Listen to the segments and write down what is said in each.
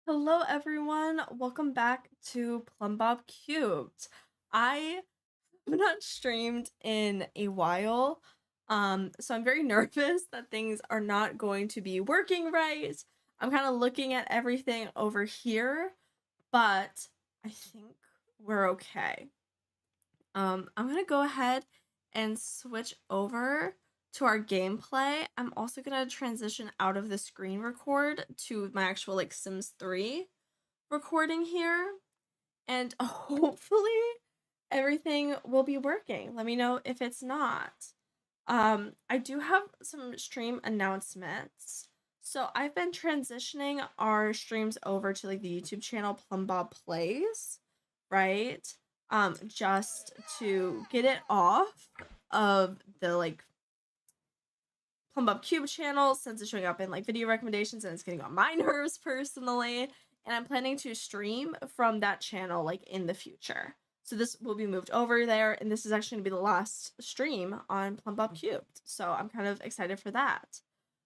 Hello everyone, welcome back to Plumbob Cubed. I have not streamed in a while, so I'm very nervous that things are not going to be working right. I'm kind of looking at everything over here, but I think we're okay. I'm gonna go ahead and switch over to our gameplay. I'm also gonna transition out of the screen record to my actual Sims 3 recording here, and hopefully everything will be working. Let me know if it's not. I do have some stream announcements. So I've been transitioning our streams over to the YouTube channel Plumbob Plays, right? Just to get it off of the Plumbob Cube channel, since it's showing up in video recommendations and it's getting on my nerves personally. And I'm planning to stream from that channel in the future. So this will be moved over there, and this is actually going to be the last stream on Plumbob Cubed. So I'm kind of excited for that.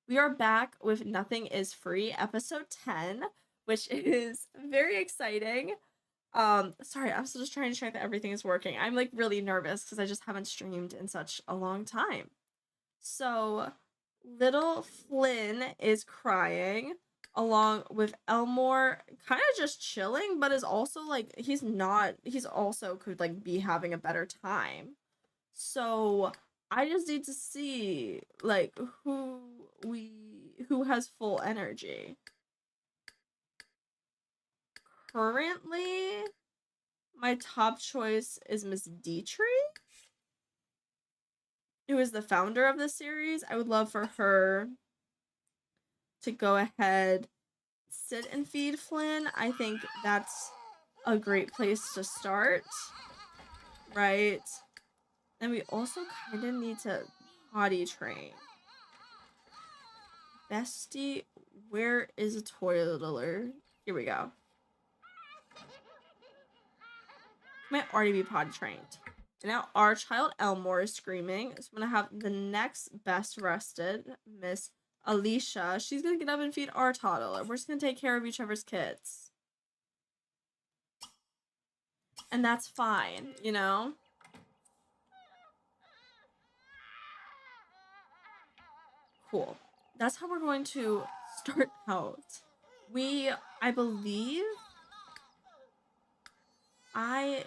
We are back with Nothing is Free, episode 10, which is very exciting. Sorry, I'm still just trying to check that everything is working. I'm really nervous because I just haven't streamed in such a long time. So little Flynn is crying along with Elmore, kind of just chilling, but is also he's also could be having a better time. So I just need to see who has full energy. Currently, my top choice is Miss Dietrich, who is the founder of the series. I would love for her to go ahead, sit and feed Flynn. I think that's a great place to start, right? And we also kind of need to potty train. Bestie, where is a toileter? Here we go. Might already be potty trained. And now our child Elmore is screaming. So I'm gonna have the next best rested, Miss Alicia. She's gonna get up and feed our toddler. We're just gonna take care of each other's kids. And that's fine, you know? Cool. That's how we're going to start out. I believe, I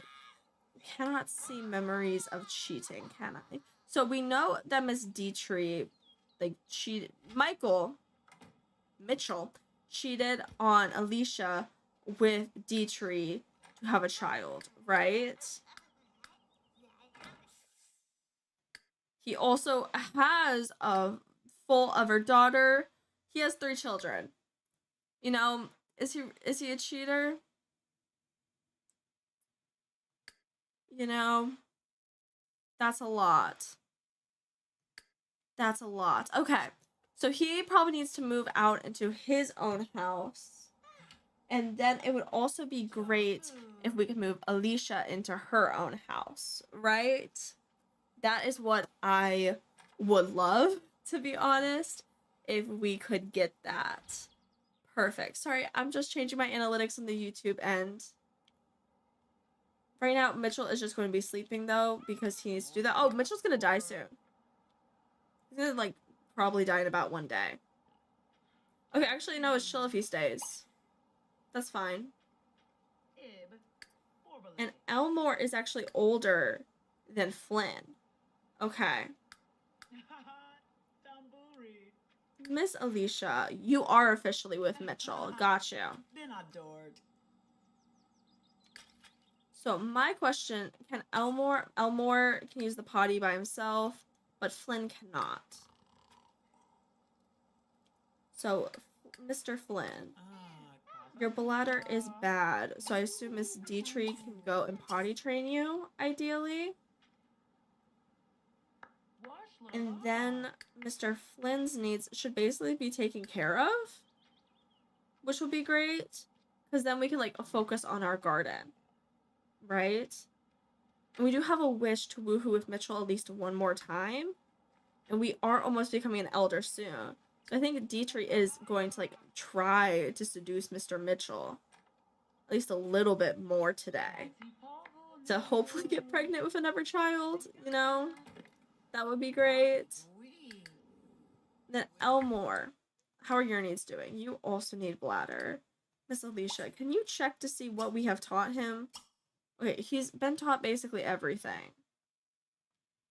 cannot see memories of cheating, can I? So we know that Miss Dietrich, cheated. Mitchell cheated on Alicia with Dietrich to have a child, right? He also has a full other daughter. He has 3 children. You know, is he a cheater? You know, that's a lot. That's a lot. Okay, so he probably needs to move out into his own house. And then it would also be great if we could move Alicia into her own house, right? That is what I would love, to be honest, if we could get that. Perfect. Sorry, I'm just changing my analytics on the YouTube end. Right now, Mitchell is just going to be sleeping, though, because he needs to do that. Oh, Mitchell's going to die soon. He's going to, probably die in about 1 day. Okay, actually, no, it's chill if he stays. That's fine. And Elmore is actually older than Flynn. Okay. Miss Alicia, you are officially with Mitchell. Gotcha. So my question, can Elmore can use the potty by himself, but Flynn cannot. So, Mr. Flynn, your bladder is bad, so I assume Miss Dietrich can go and potty train you, ideally. And then Mr. Flynn's needs should basically be taken care of, which would be great, because then we can focus on our garden, right? And we do have a wish to woohoo with Mitchell at least 1 more time, and we are almost becoming an elder soon. So I think Dietrich is going to, like, try to seduce Mr. Mitchell. At least a little bit more today. To hopefully get pregnant with another child, you know? That would be great. Then Elmore. How are your needs doing? You also need bladder. Miss Alicia, can you check to see what we have taught him? Okay, he's been taught basically everything.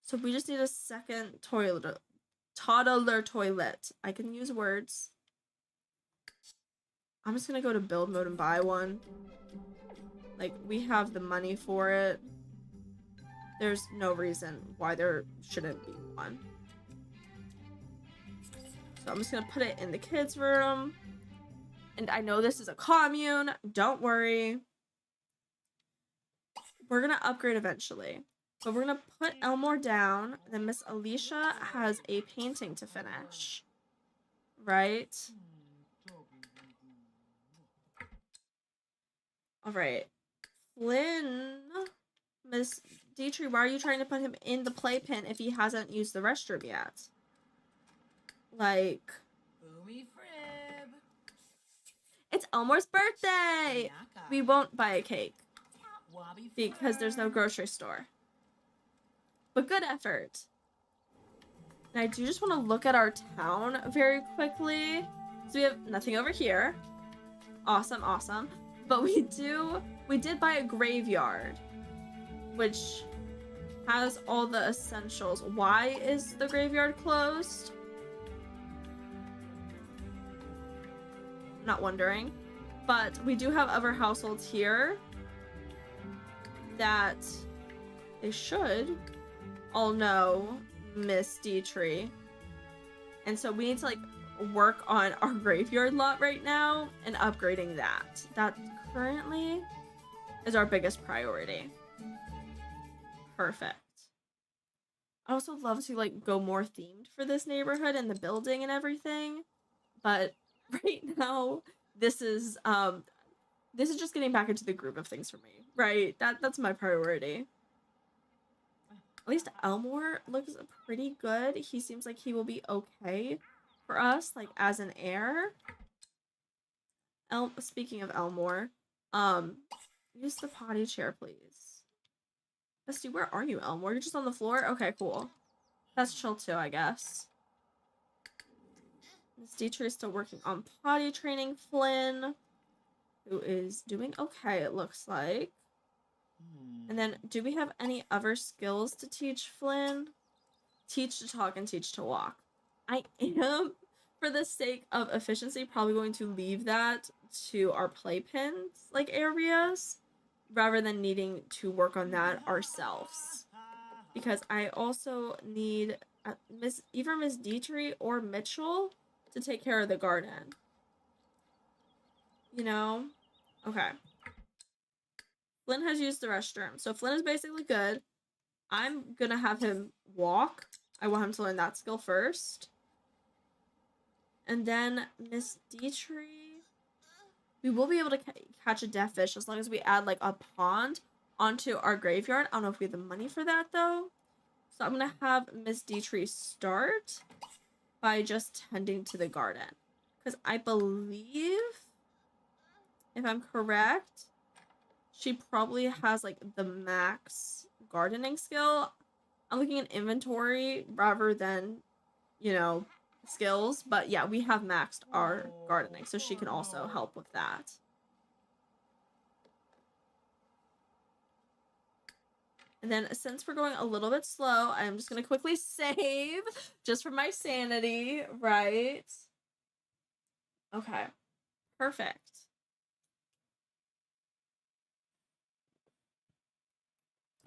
So we just need a second toddler toilet. I can use words. I'm just gonna go to build mode and buy one. Like, we have the money for it. There's no reason why there shouldn't be one. So I'm just gonna put it in the kids' room. And I know this is a commune. Don't worry. We're gonna upgrade eventually. But we're gonna put Elmore down. And then Miss Alicia has a painting to finish. Right? Alright. Flynn. Miss Dietrich, why are you trying to put him in the playpen if he hasn't used the restroom yet? Like... It's Elmore's birthday! We won't buy a cake. Because there's no grocery store. But good effort. And I do just want to look at our town very quickly. So we have nothing over here. Awesome, awesome. But we did buy a graveyard. Which has all the essentials. Why is the graveyard closed? Not wondering. But we do have other households here that they should all know Miss Dietrich. And so we need to, like, work on our graveyard lot right now and upgrading that. That currently is our biggest priority. Perfect. I also love to, like, go more themed for this neighborhood and the building and everything. But right now, this is just getting back into the groove of things for me, right? That's my priority. At least Elmore looks pretty good. He seems like he will be okay for us, like, as an heir. Speaking of Elmore, use the potty chair, please. Bestie, where are you, Elmore? You're just on the floor? Okay, cool. That's chill too, I guess. Miss Dietrich is still working on potty training Flynn, who is doing okay, it looks like. And then, do we have any other skills to teach Flynn? Teach to talk and teach to walk. I am, for the sake of efficiency, probably going to leave that to our playpens, like, areas, rather than needing to work on that ourselves. Because I also need either Miss Dietrich or Mitchell to take care of the garden. You know? Okay. Flynn has used the restroom. So Flynn is basically good. I'm gonna have him walk. I want him to learn that skill first. And then Miss Dietrich, we will be able to catch a death fish as long as we add, like, a pond onto our graveyard. I don't know if we have the money for that, though. So I'm gonna have Miss Dietrich start by just tending to the garden. Because I believe, if I'm correct, she probably has, like, the max gardening skill. I'm looking at inventory rather than, you know, skills. But yeah, we have maxed our gardening, so she can also help with that. And then, since we're going a little bit slow, I'm just going to quickly save, just for my sanity, right? Okay. Perfect.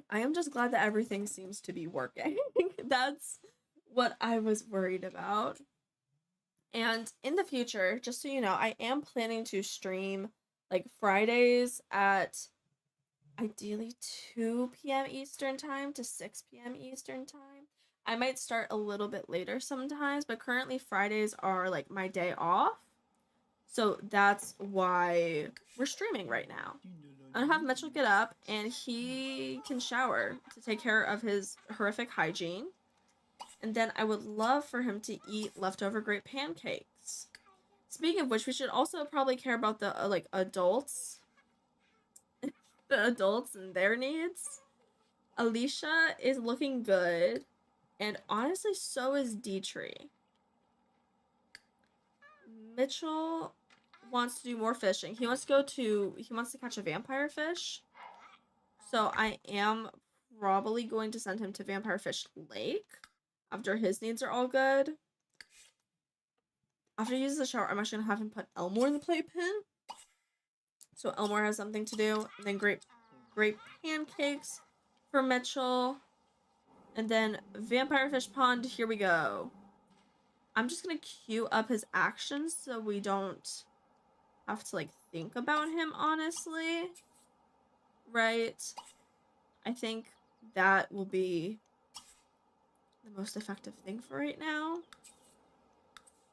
I am just glad that everything seems to be working. That's what I was worried about. And in the future, just so you know, I am planning to stream, like, Fridays at ideally 2 p.m. Eastern time to 6 p.m. Eastern time. I might start a little bit later sometimes, but currently Fridays are, like, my day off. So that's why we're streaming right now. I'm gonna have Mitchell get up, and he can shower to take care of his horrific hygiene. And then I would love for him to eat leftover great pancakes. Speaking of which, we should also probably care about the like adults. The adults and their needs. Alicia is looking good. And honestly, so is Dietrich. Mitchell wants to do more fishing. He wants to catch a vampire fish. So I am probably going to send him to Vampire Fish Lake after his needs are all good. After he uses the shower, I'm actually gonna have him put Elmore in the playpen. So Elmore has something to do. And then great pancakes for Mitchell. And then Vampire Fish Pond, here we go. I'm just gonna queue up his actions so we don't have to like think about him, honestly. Right? I think that will be the most effective thing for right now.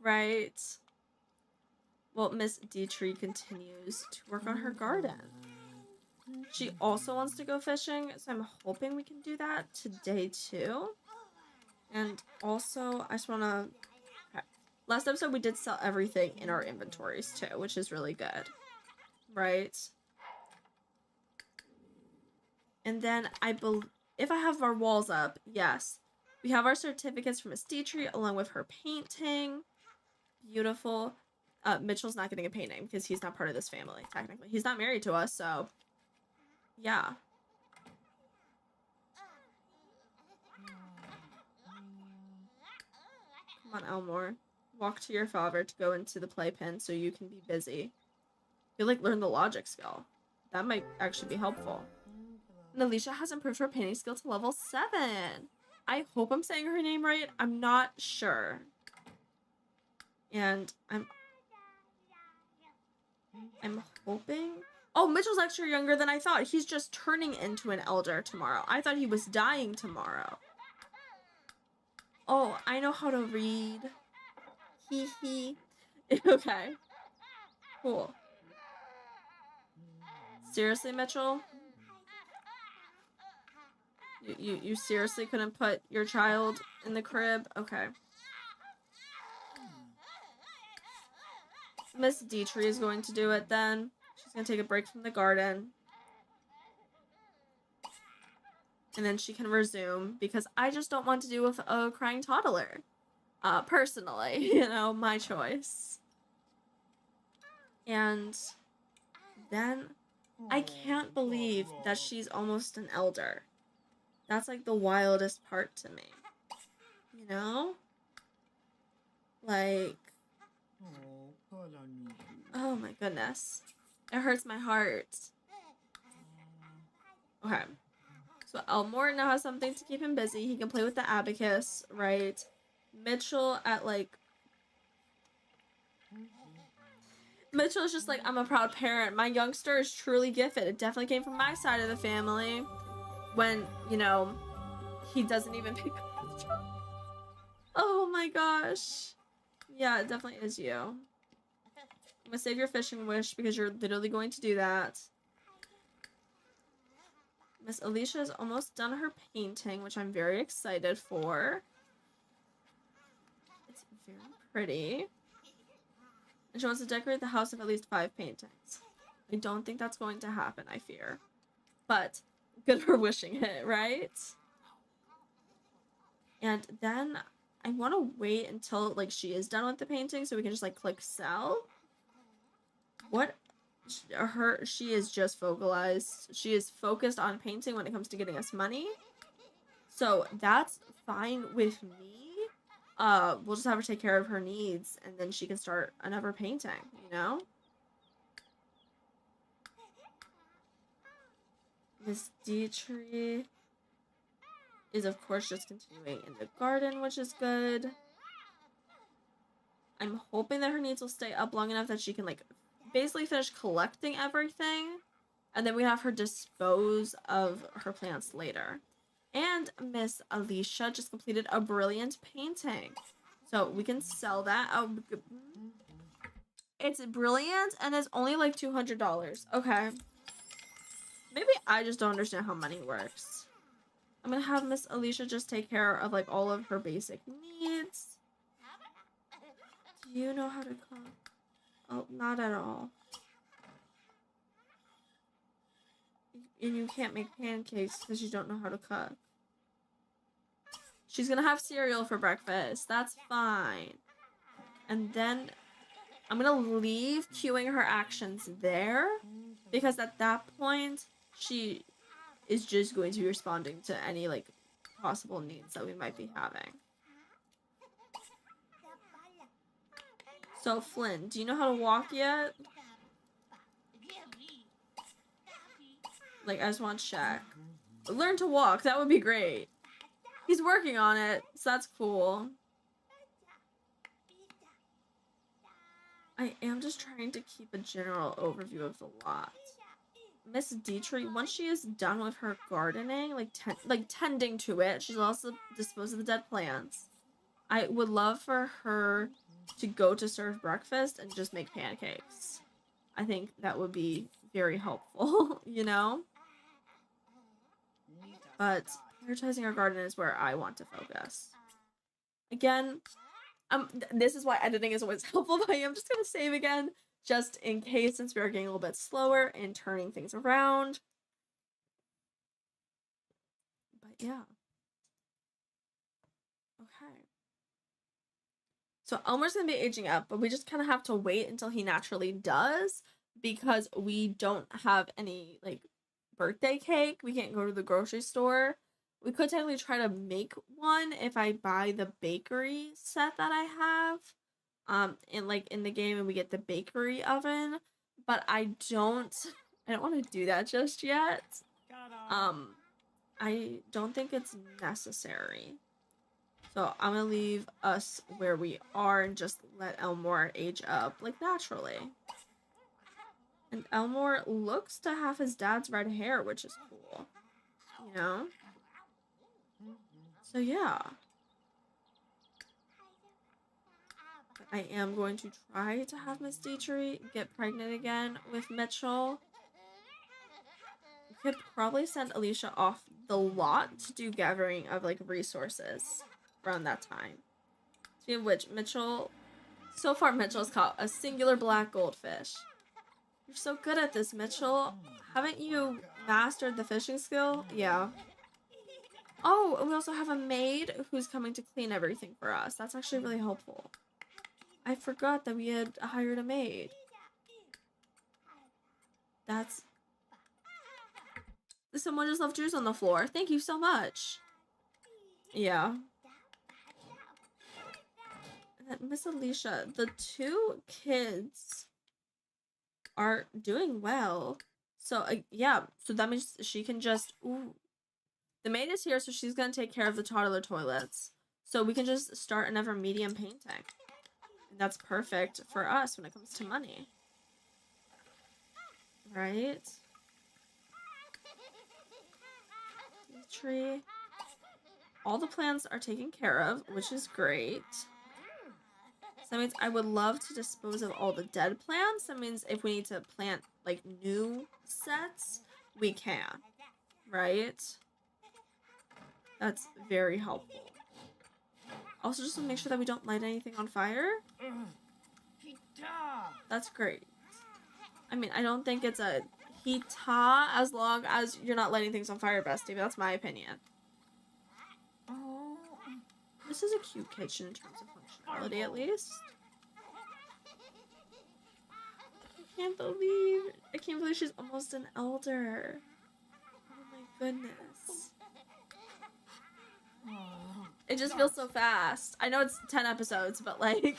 Right? Well, Miss Dietrich continues to work on her garden. She also wants to go fishing, so I'm hoping we can do that today too. And also, I just want to... Okay. Last episode, we did sell everything in our inventories too, which is really good. Right? And then if I have our walls up, yes. We have our certificates from Miss Dietrich along with her painting. Beautiful. Mitchell's not getting a painting because he's not part of this family, technically. He's not married to us, so... Yeah. Come on, Elmore. Walk to your father to go into the playpen so you can be busy. You like learn the logic skill. That might actually be helpful. And Alicia has improved her painting skill to level 7. I hope I'm saying her name right. I'm not sure. And I'm hoping... Oh, Mitchell's actually younger than I thought. He's just turning into an elder tomorrow. I thought he was dying tomorrow. Oh, I know how to read. Hee hee. Okay. Cool. Seriously, Mitchell? You seriously couldn't put your child in the crib? Okay. Miss Dietrich is going to do it then. She's going to take a break from the garden. And then she can resume because I just don't want to deal with a crying toddler. Personally, you know, my choice. And then I can't believe that she's almost an elder. That's like the wildest part to me. You know? Like, oh my goodness. It hurts my heart. Okay. So Elmore now has something to keep him busy. He can play with the abacus, right? Mitchell at like... Mitchell's just like, I'm a proud parent. My youngster is truly gifted. It definitely came from my side of the family. When, you know, he doesn't even pick up the job. Oh my gosh. Yeah, it definitely is you. I'm gonna save your fishing wish because you're literally going to do that. Miss Alicia has almost done her painting, which I'm very excited for. It's very pretty. And she wants to decorate the house with at least 5 paintings. I don't think that's going to happen, I fear. But good for wishing it, right? And then I want to wait until like she is done with the painting so we can just like click sell. What? She is just focalized. She is focused on painting when it comes to getting us money. So that's fine with me. We'll just have her take care of her needs and then she can start another painting, you know? Miss Dietrich is of course just continuing in the garden, which is good. I'm hoping that her needs will stay up long enough that she can like basically finish collecting everything and then we have her dispose of her plants later. And Miss Alicia just completed a brilliant painting. So we can sell that. Oh, it's brilliant and it's only like $200. Okay. Maybe I just don't understand how money works. I'm gonna have Miss Alicia just take care of like all of her basic needs. Do you know how to cook? Oh, not at all. And you can't make pancakes because you don't know how to cook. She's gonna have cereal for breakfast. That's fine. And then I'm gonna leave queuing her actions there because at that point she is just going to be responding to any like possible needs that we might be having. So Flynn, do you know how to walk yet? Like, I just want to check. Learn to walk, that would be great. He's working on it, so that's cool. I am just trying to keep a general overview of the lot. Miss Dietrich, once she is done with her gardening, like tending to it, she'll also dispose of the dead plants. I would love for her to go to serve breakfast and just make pancakes. I think that would be very helpful, you know? But prioritizing our garden is where I want to focus. Again, this is why editing is always helpful, but I am just gonna save again, just in case, since we are getting a little bit slower and turning things around. But yeah. Okay. So Elmer's gonna be aging up, but we just kind of have to wait until he naturally does, because we don't have any, like, birthday cake. We can't go to the grocery store. We could technically try to make one if I buy the bakery set that I have in the game, and we get the bakery oven, but I don't want to do that just yet. I don't think it's necessary. So I'm gonna leave us where we are and just let Elmore age up, like, naturally. And Elmore looks to have his dad's red hair, which is cool. You know? So yeah. But I am going to try to have Miss Dietrich get pregnant again with Mitchell. We could probably send Alicia off the lot to do gathering of, like, resources around that time. Speaking of which, so far Mitchell's caught a singular black goldfish. You're so good at this, Mitchell. Haven't you mastered the fishing skill? Yeah. Oh, and we also have a maid who's coming to clean everything for us. That's actually really helpful. I forgot that we had hired a maid. Someone just left juice on the floor. Thank you so much. Yeah. Miss Alicia, the two kids are doing well. So, yeah, so that means she can just... Ooh. The maid is here, so she's going to take care of the toddler toilets. So we can just start another medium painting. And that's perfect for us when it comes to money. Right? Tree. All the plants are taken care of, which is great. So that means I would love to dispose of all the dead plants. That means if we need to plant, like, new sets, we can. Right? That's very helpful. Also, just to make sure that we don't light anything on fire. That's great. I mean, I don't think it's a hita as long as you're not lighting things on fire, bestie, but that's my opinion. This is a cute kitchen in terms of functionality, at least. I can't believe she's almost an elder. Oh my goodness. It just feels so fast. I know it's 10 episodes, but, like...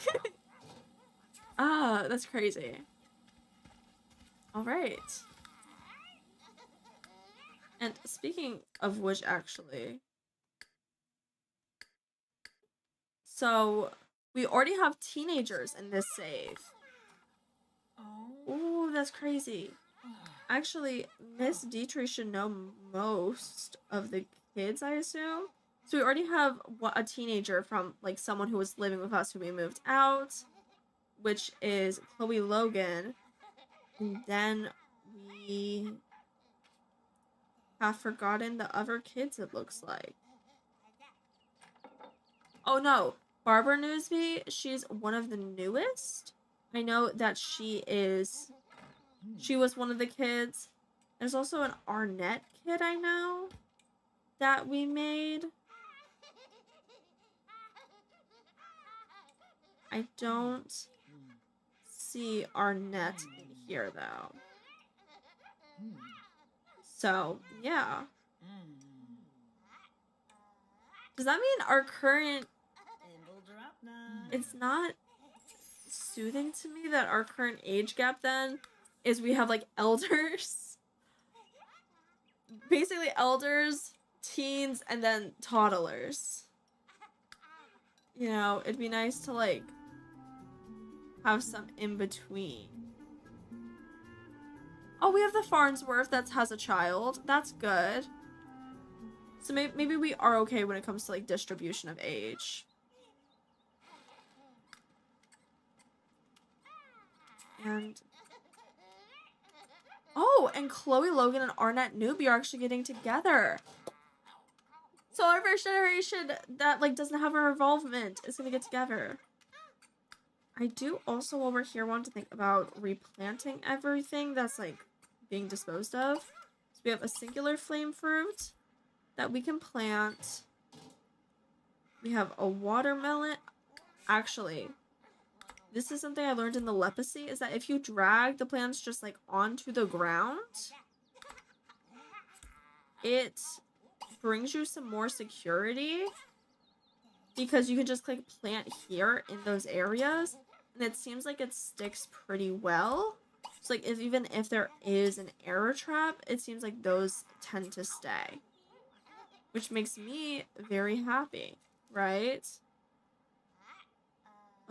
that's crazy. Alright. And speaking of which, actually... So, we already have teenagers in this save. Ooh, that's crazy. Actually, Miss Dietrich should know most of the kids, I assume. So we already have a teenager from, like, someone who was living with us who we moved out, which is Chloe Logan. And then we have forgotten the other kids, it looks like. Oh no, Barbara Newsby, she's one of the newest. I know that she was one of the kids. There's also an Arnett kid I know that we made. I don't see Arnett in here though. So, yeah. Does that mean our current... It's not soothing to me that our current age gap then is we have like elders. Basically elders, teens, and then toddlers. You know, it'd be nice to like have some in between. Oh, we have the Farnsworth that has a child. That's good. So maybe we are okay when it comes to like distribution of age. And oh, and Chloe Logan and Arnett Newby are actually getting together. So our first generation that like doesn't have a involvement is gonna get together. I do also, while we're here, want to think about replanting everything that's like being disposed of. So we have a singular flame fruit that we can plant. We have a watermelon. Actually, this is something I learned in the Lepacy, is that if you drag the plants just like onto the ground, it brings you some more security because you can just click plant here in those areas and it seems like it sticks pretty well. So like even if there is an error trap, it seems like those tend to stay, which makes me very happy, right?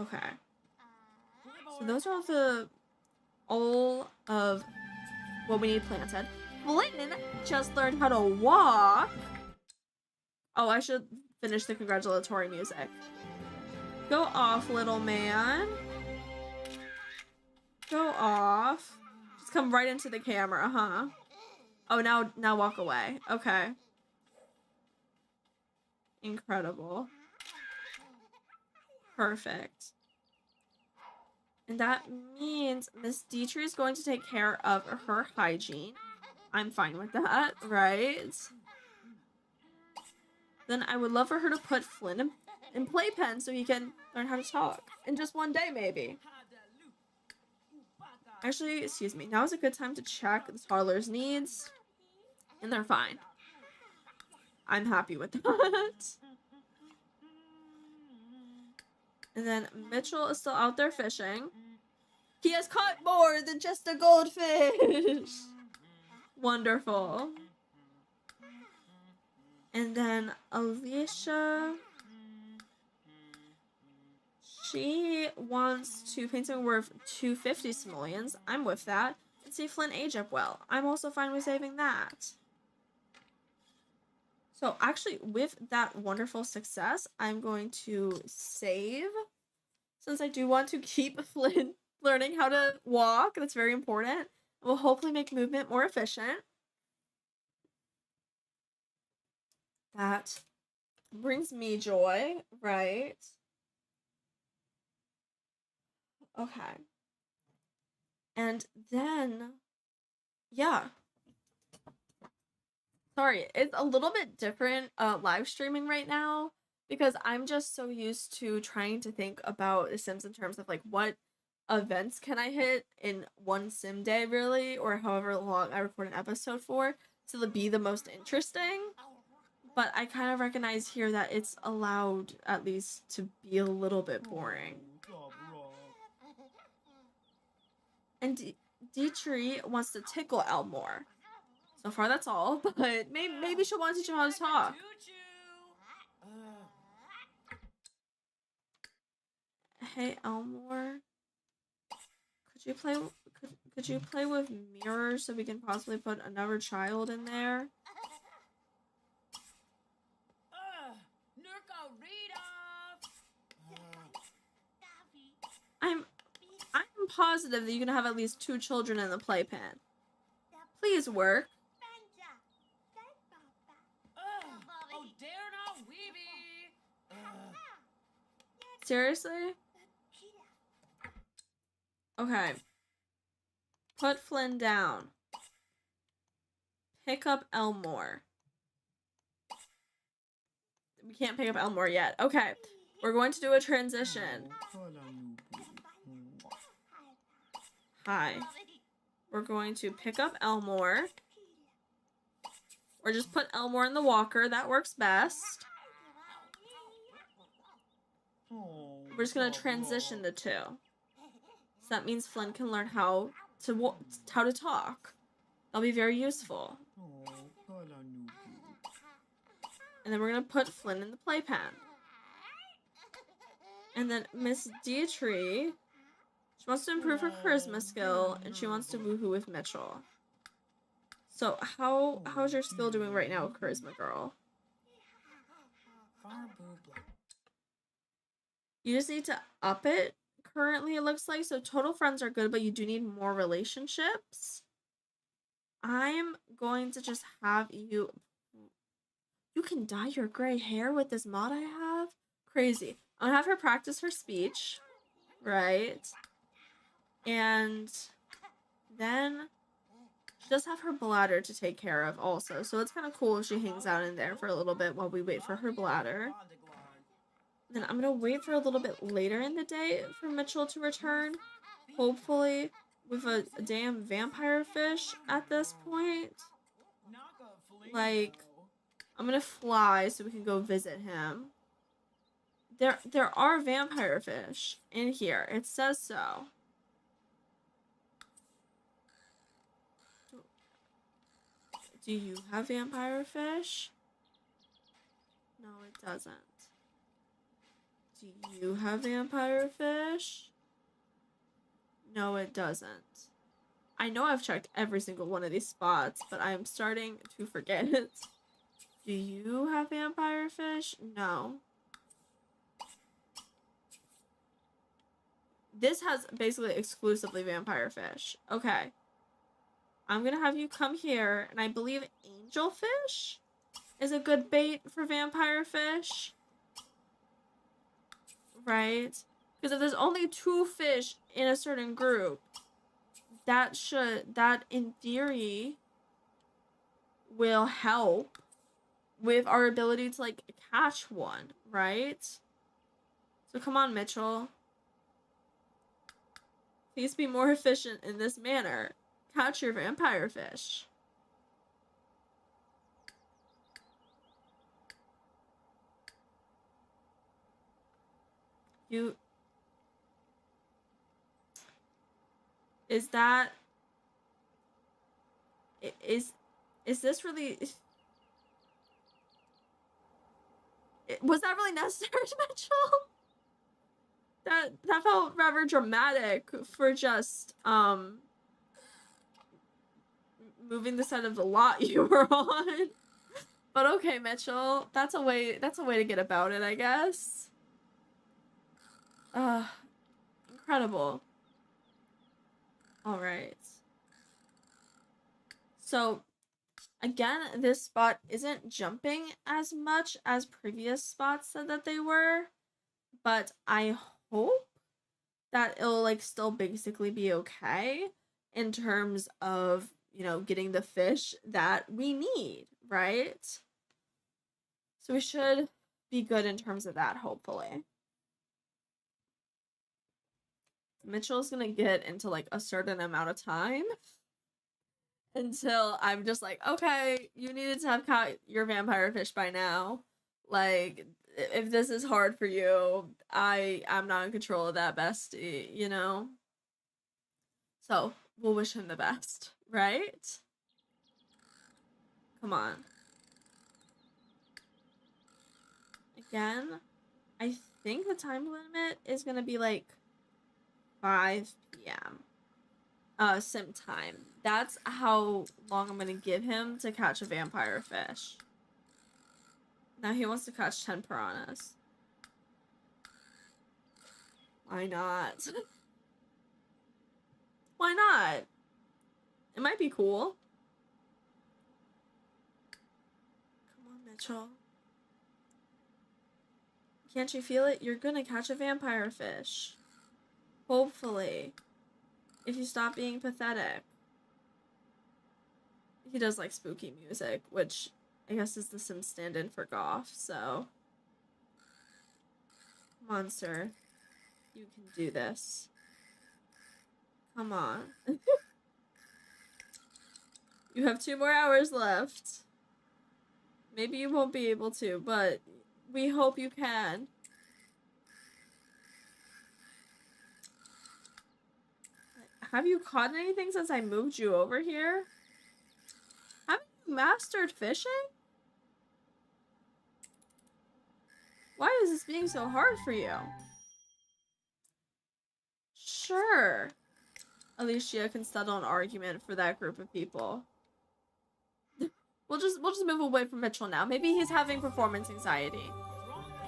Okay. So those are all of what we need planted. Flynn just learned how to walk. Oh, I should finish the congratulatory music. Go off, little man. Go off. Just come right into the camera, huh? Oh, now walk away. Okay. Incredible. Perfect. And that means Miss Dietrich is going to take care of her hygiene. I'm fine with that, right? Then I would love for her to put Flynn in playpen so he can learn how to talk. In just one day, maybe. Actually, excuse me. Now is a good time to check the toddler's needs. And they're fine. I'm happy with that. And then Mitchell is still out there fishing. He has caught more than just a goldfish. Wonderful. And then Alicia, she wants to paint something worth 250 simoleons. I'm with that. And see Flynn age up well. I'm also fine with saving that. So actually, with that wonderful success, I'm going to save. Since I do want to keep Flynn learning how to walk. That's very important. It will hopefully make movement more efficient. That brings me joy, right? Okay. And then, yeah. Sorry, it's a little bit different live streaming right now because I'm just so used to trying to think about The Sims in terms of like what events can I hit in one sim day really, or however long I record an episode for to be the most interesting. But I kind of recognize here that it's allowed at least to be a little bit boring. And Dietrich wants to tickle Elmore. So far that's all, but maybe she'll want to teach him how to talk. Hey Elmore, could you play with mirrors so we can possibly put another child in there? I'm positive that you can have at least 2 children in the playpen. Please work. Seriously? Okay. Put Flynn down. Pick up Elmore. We can't pick up Elmore yet. Okay. We're going to do a transition. Hi. We're going to pick up Elmore. Or just put Elmore in the walker. That works best. We're just going to transition the two. So that means Flynn can learn how to talk. That'll be very useful. And then we're going to put Flynn in the playpen. And then Miss Dietrich, she wants to improve her charisma skill, and she wants to woohoo with Mitchell. So how's your skill doing right now, charisma girl? You just need to up it. Currently, it looks like. So total friends are good, but you do need more relationships. I'm going to just have you... You can dye your gray hair with this mod I have? Crazy. I'm gonna have her practice her speech. Right? And then she does have her bladder to take care of also. So it's kind of cool if she hangs out in there for a little bit while we wait for her bladder. Then I'm going to wait for a little bit later in the day for Mitchell to return. Hopefully with a damn vampire fish at this point. Like, I'm going to fly so we can go visit him. There are vampire fish in here. It says so. Do you have vampire fish? No, it doesn't. Do you have vampire fish? No, it doesn't. I know I've checked every single one of these spots, but I'm starting to forget it. Do you have vampire fish? No. This has basically exclusively vampire fish. Okay. I'm gonna have you come here, and I believe angelfish is a good bait for vampire fish. Right? Because if there's only 2 fish in a certain group, that in theory will help with our ability to, like, catch one, right? So come on, Mitchell. Please be more efficient in this manner. Catch your vampire fish. Is this really... Was that really necessary, Mitchell? That felt rather dramatic for just, moving the side of the lot you were on. But okay, Mitchell. That's a way to get about it, I guess. Incredible. Alright. So, again, this spot isn't jumping as much as previous spots said that they were. But I hope that it'll, like, still basically be okay in terms of, you know, getting the fish that we need, right? So we should be good in terms of that, hopefully. Mitchell's gonna get into, like, a certain amount of time until I'm just like, okay, you needed to have caught your vampire fish by now. Like, if this is hard for you, I'm not in control of that, bestie, you know? So, we'll wish him the best, right? Come on. Again, I think the time limit is gonna be, like, 5 p.m. Sim time. That's how long I'm gonna give him to catch a vampire fish. Now he wants to catch 10 piranhas. Why not? Why not? It might be cool. Come on, Mitchell. Can't you feel it? You're gonna catch a vampire fish. Hopefully. If you stop being pathetic. He does like spooky music, which I guess is the Sims stand-in for Goth, so. Come on, sir. You can do this. Come on. You have 2 more hours left. Maybe you won't be able to, but we hope you can. Have you caught anything since I moved you over here? Haven't you mastered fishing? Why is this being so hard for you? Sure. Alicia can settle an argument for that group of people. We'll just move away from Mitchell now. Maybe he's having performance anxiety.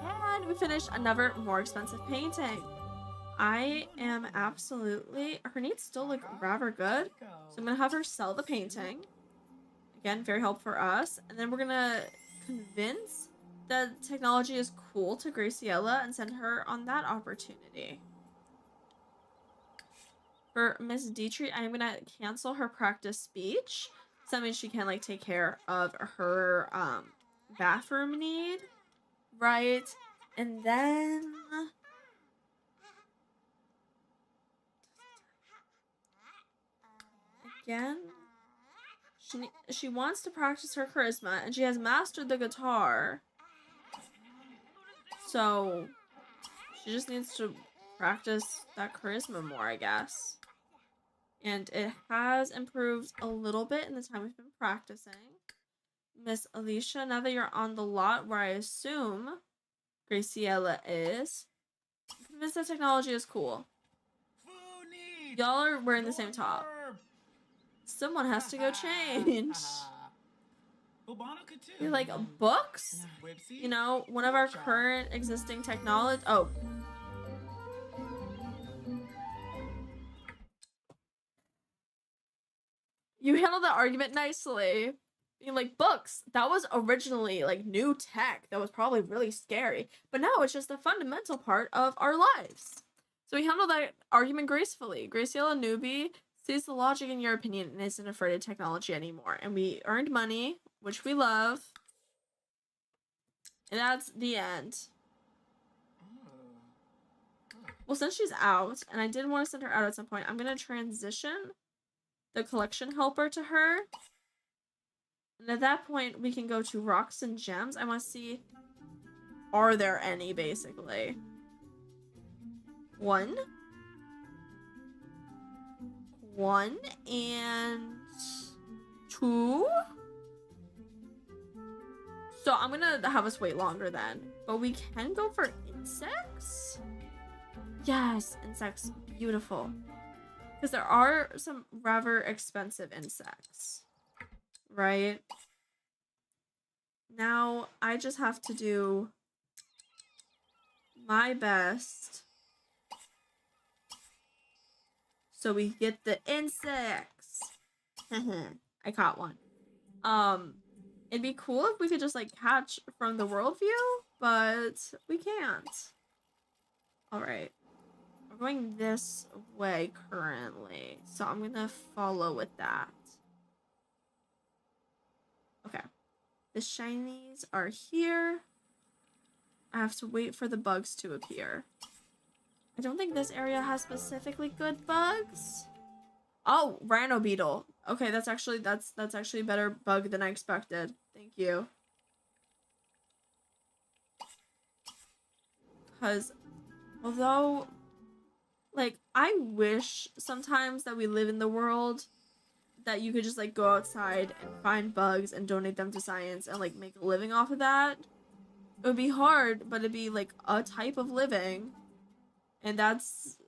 And we finished another more expensive painting. I am absolutely... Her needs still look rather good. So I'm going to have her sell the painting. Again, very helpful for us. And then we're going to convince that technology is cool to Graciela and send her on that opportunity. For Miss Dietrich, I'm going to cancel her practice speech. So that means she can, like, take care of her bathroom need. Right? And then... Again, she wants to practice her charisma, and she has mastered the guitar. So, she just needs to practice that charisma more, I guess. And it has improved a little bit in the time we've been practicing. Miss Alicia, now that you're on the lot where I assume Graciela is, convinced that technology is cool. Y'all are wearing the same top. Someone has to go change. You're like, books? You know, one of our current existing technology. Oh. You handled the argument nicely. Being like, books, that was originally like new tech that was probably really scary. But now it's just a fundamental part of our lives. So we handled that argument gracefully. Graciela Newbie sees the logic in your opinion and isn't afraid of technology anymore. And we earned money, which we love. And that's the end. Well, since she's out, and I did want to send her out at some point, I'm going to transition the collection helper to her. And at that point, we can go to rocks and gems. I want to see, are there any, basically? 1 and 2. So I'm gonna have us wait longer then. But we can go for insects? Yes, insects. Beautiful. Because there are some rather expensive insects. Right? Now, I just have to do my best so we get the insects. I caught one. It'd be cool if we could just like catch from the world view, but we can't. Alright. We're going this way currently, so I'm gonna follow with that. Okay. The shinies are here. I have to wait for the bugs to appear. I don't think this area has specifically good bugs. Oh, Rhino Beetle. Okay, that's actually a better bug than I expected. Thank you. Because although, like, I wish sometimes that we live in the world that you could just like go outside and find bugs and donate them to science and like make a living off of that. It would be hard, but it'd be like a type of living. And that's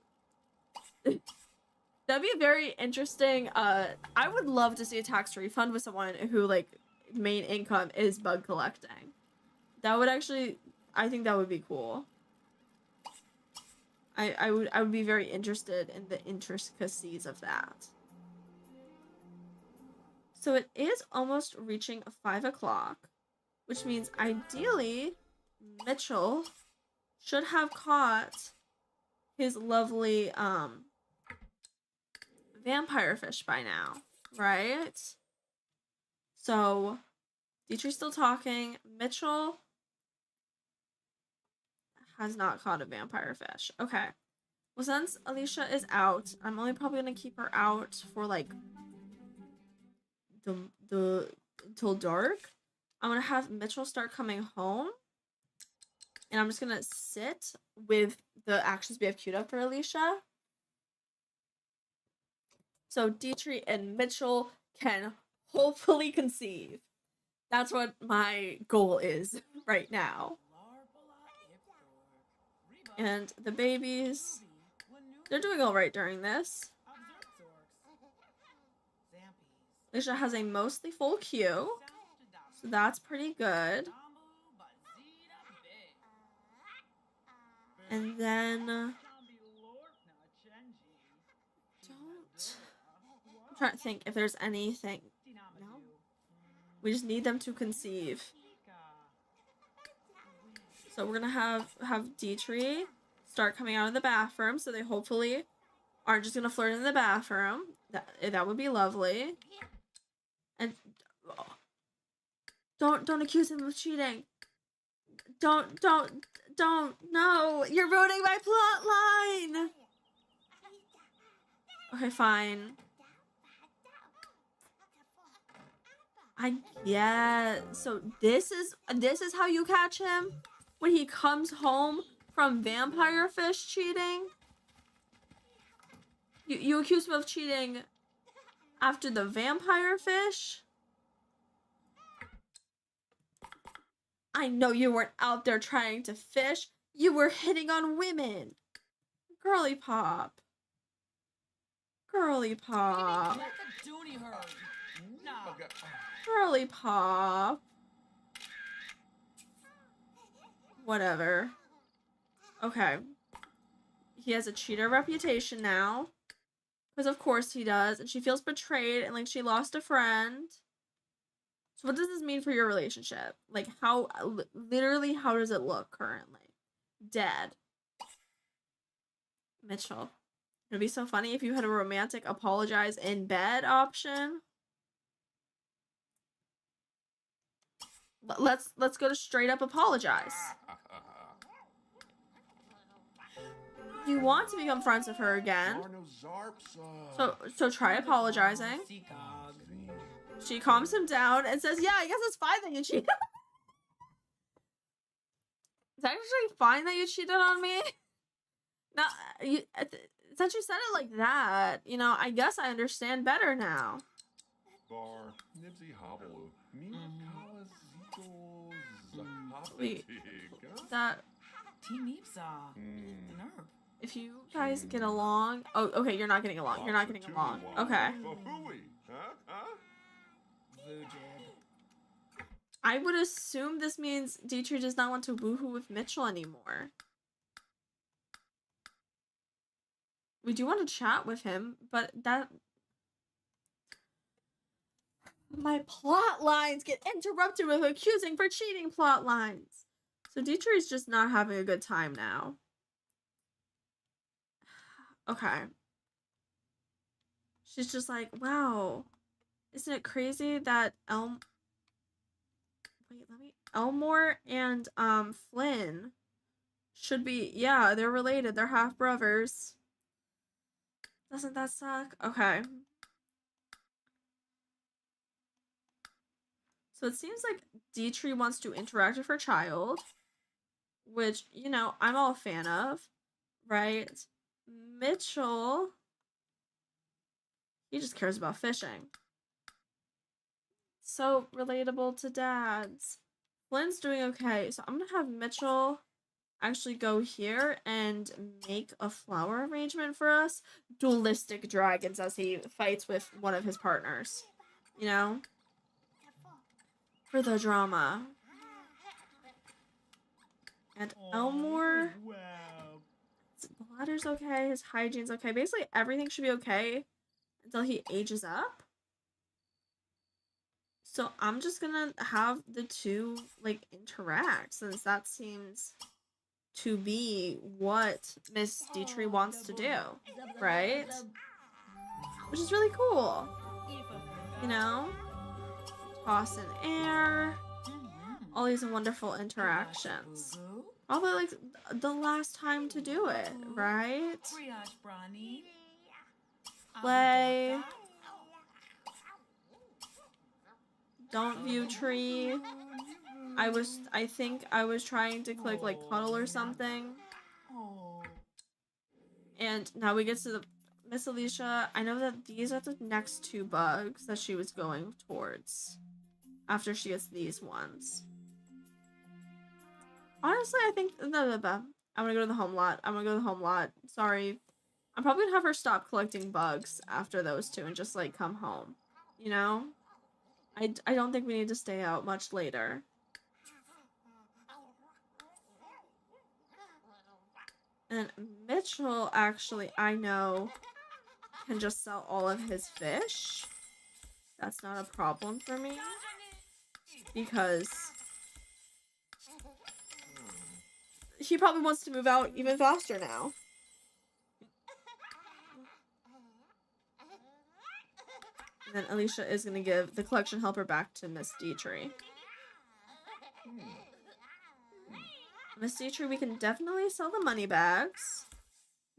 that'd be a very interesting I would love to see a tax refund with someone who like main income is bug collecting. That would actually, I think that would be cool. I would be very interested in the intricacies of that. So it is almost reaching 5 o'clock, which means ideally Mitchell should have caught his lovely vampire fish by now, right? So Dietrich's still talking. Mitchell has not caught a vampire fish. Okay. Well, since Alicia is out, I'm only probably gonna keep her out for like the until dark. I'm gonna have Mitchell start coming home, and I'm just gonna sit with the actions we have queued up for Alicia. So Dietrich and Mitchell can hopefully conceive. That's what my goal is right now. And the babies, they're doing all right during this. Alicia has a mostly full queue, so that's pretty good. And then I'm trying to think if there's anything. No, we just need them to conceive. So we're gonna have Dietrich start coming out of the bathroom, so they hopefully aren't just gonna flirt in the bathroom. That would be lovely. And don't accuse him of cheating. Don't. No, you're ruining my plot line. Okay, fine. So this is how you catch him when he comes home from vampire fish cheating. You accuse him of cheating after the vampire fish. I know you weren't out there trying to fish. You were hitting on women. Girly pop. Girly pop. Girly pop. Whatever. Okay. He has a cheater reputation now. Because of course he does. And she feels betrayed and like she lost a friend. So what does this mean for your relationship? Like literally how does it look currently? Dead. Mitchell. It'd be so funny if you had a romantic apologize in bed option. Let's go to straight up apologize. You want to become friends with her again. So try apologizing. She calms him down and says, yeah, I guess it's fine that you cheated. It's actually fine that you cheated on me. Now, since you said it like that, you know, I guess I understand better now. Wait, that... If you guys get along... Oh, okay, you're not getting along. You're not getting along. Okay. I would assume this means Dietrich does not want to woohoo with Mitchell anymore. We do want to chat with him, but that... My plot lines get interrupted with accusing for cheating plot lines. So Dietrich's just not having a good time now. Okay. She's just like, wow. Isn't it crazy that Elmore and Flynn should be, yeah, they're related. They're half brothers. Doesn't that suck? Okay. So it seems like Dietrich wants to interact with her child, which, you know, I'm all a fan of, right? Mitchell, he just cares about fishing. So relatable to dads. Flynn's doing okay, so I'm gonna have Mitchell actually go here and make a flower arrangement for us. Dualistic dragons as he fights with one of his partners, you know? For the drama. And Elmore, his bladder's okay, his hygiene's okay. Basically everything should be okay until he ages up. So I'm just gonna have the two like interact since that seems to be what Miss Dietrich wants to do, right? Which is really cool. You know? Toss in air. All these wonderful interactions. Probably like the last time to do it, right? Play. Don't view tree. I think I was trying to click like cuddle or something. And now we get to the Miss Alicia. I know that these are the next two bugs that she was going towards after she gets these ones. Honestly, I think I'm gonna go to the home lot. Sorry. I'm probably gonna have her stop collecting bugs after those two and just like come home. You know? I don't think we need to stay out much later. And Mitchell, actually, I know, can just sell all of his fish. That's not a problem for me. Because he probably wants to move out even faster now. And then Alicia is going to give the collection helper back to Miss Dietrich. Miss Dietrich, we can definitely sell the money bags.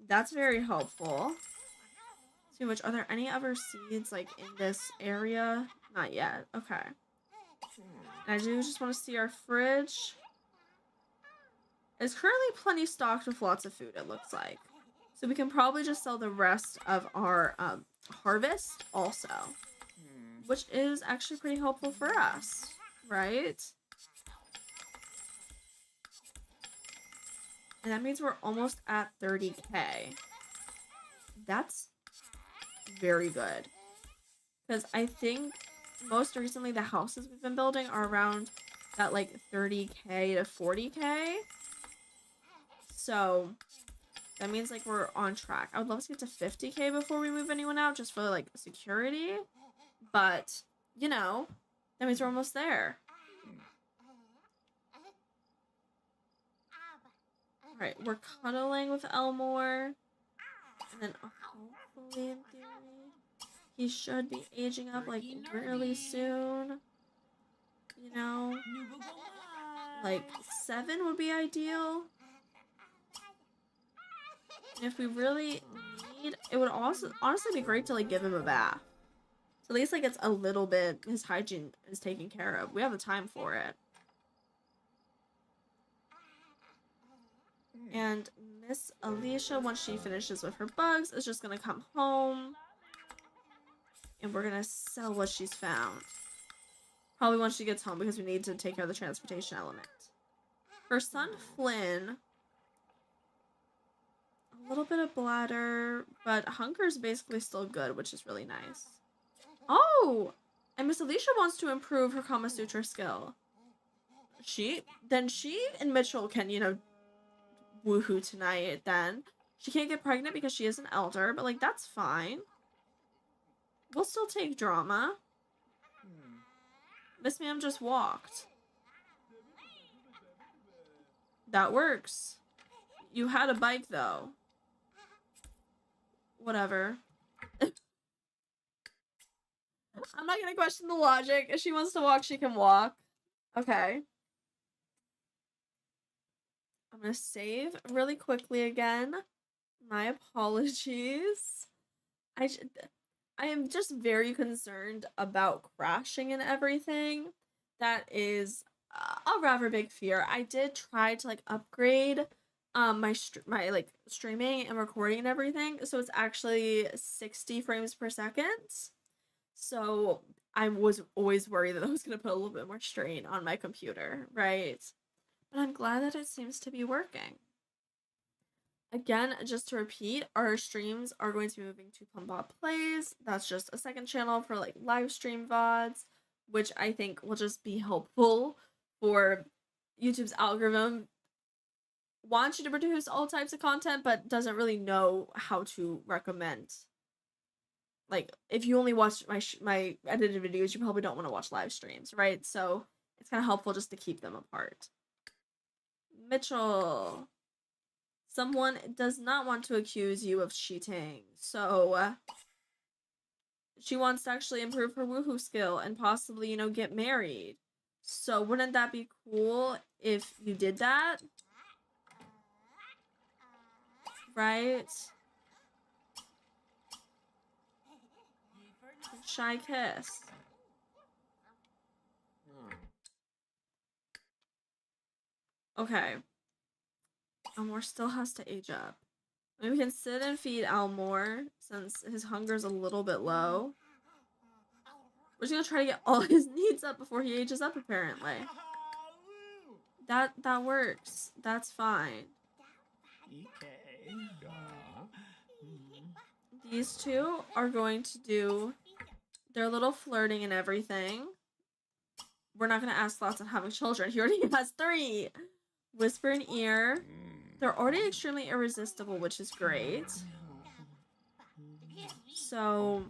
That's very helpful. See, which are there any other seeds like in this area? Not yet. Okay. And I do just want to see our fridge. It's currently plenty stocked with lots of food, it looks like. So we can probably just sell the rest of our harvest also. Which is actually pretty helpful for us, right? And that means we're almost at 30K. That's very good. Because I think most recently the houses we've been building are around that like 30K to 40K. So that means like we're on track. I would love to get to 50K before we move anyone out just for like security. But, you know, that means we're almost there. Alright, we're cuddling with Elmore. And then hopefully, in theory, he should be aging up like really soon. You know? Like 7 would be ideal. And if we really need, it would also honestly be great to like give him a bath. So at least like it's a little bit, his hygiene is taken care of. We have the time for it. And Miss Alicia, once she finishes with her bugs, is just gonna come home. And we're gonna sell what she's found. Probably once she gets home because we need to take care of the transportation element. Her son Flynn, a little bit of bladder, but hunger's basically still good, which is really nice. Oh! And Miss Alicia wants to improve her Kama Sutra skill. She and Mitchell can, you know, woohoo tonight then. She can't get pregnant because she is an elder, but like that's fine. We'll still take drama. Miss Ma'am just walked. That works. You had a bike though. Whatever. I'm not gonna question the logic. If she wants to walk, she can walk. Okay. I'm gonna save really quickly again. My apologies. I am just very concerned about crashing and everything. That is a rather big fear. I did try to like upgrade my like streaming and recording and everything, so it's actually 60 frames per second. So I was always worried that I was gonna put a little bit more strain on my computer, right? But I'm glad that it seems to be working. Again, just to repeat, our streams are going to be moving to Plumbob Plays. That's just a second channel for like live stream VODs, which I think will just be helpful for YouTube's algorithm. Wants you to produce all types of content, but doesn't really know how to recommend. Like, if you only watch my edited videos, you probably don't want to watch live streams, right? So it's kind of helpful just to keep them apart. Mitchell. someone does not want to accuse you of cheating. So she wants to actually improve her woohoo skill and possibly, you know, get married. So wouldn't that be cool if you did that? Right? Shy kiss. Okay. Elmore still has to age up. Maybe we can sit and feed Elmore since his hunger's a little bit low. We're just gonna try to get all his needs up before he ages up, apparently. That works. That's fine. These two are going to do their little flirting and everything. We're not gonna ask lots on having children. He already has 3. Whisper in ear. They're already extremely irresistible, which is great. So,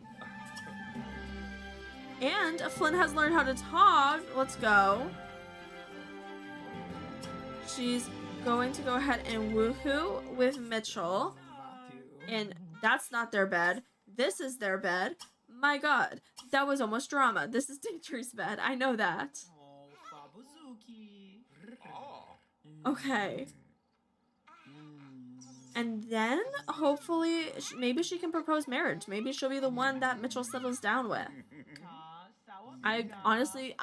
and Flynn has learned how to talk. Let's go. She's going to go ahead and woohoo with Mitchell. And that's not their bed. This is their bed. My god, that was almost drama. This is Dietrich's bed. I know that. Okay. And then, hopefully, maybe she can propose marriage. Maybe she'll be the one that Mitchell settles down with. I'm honestly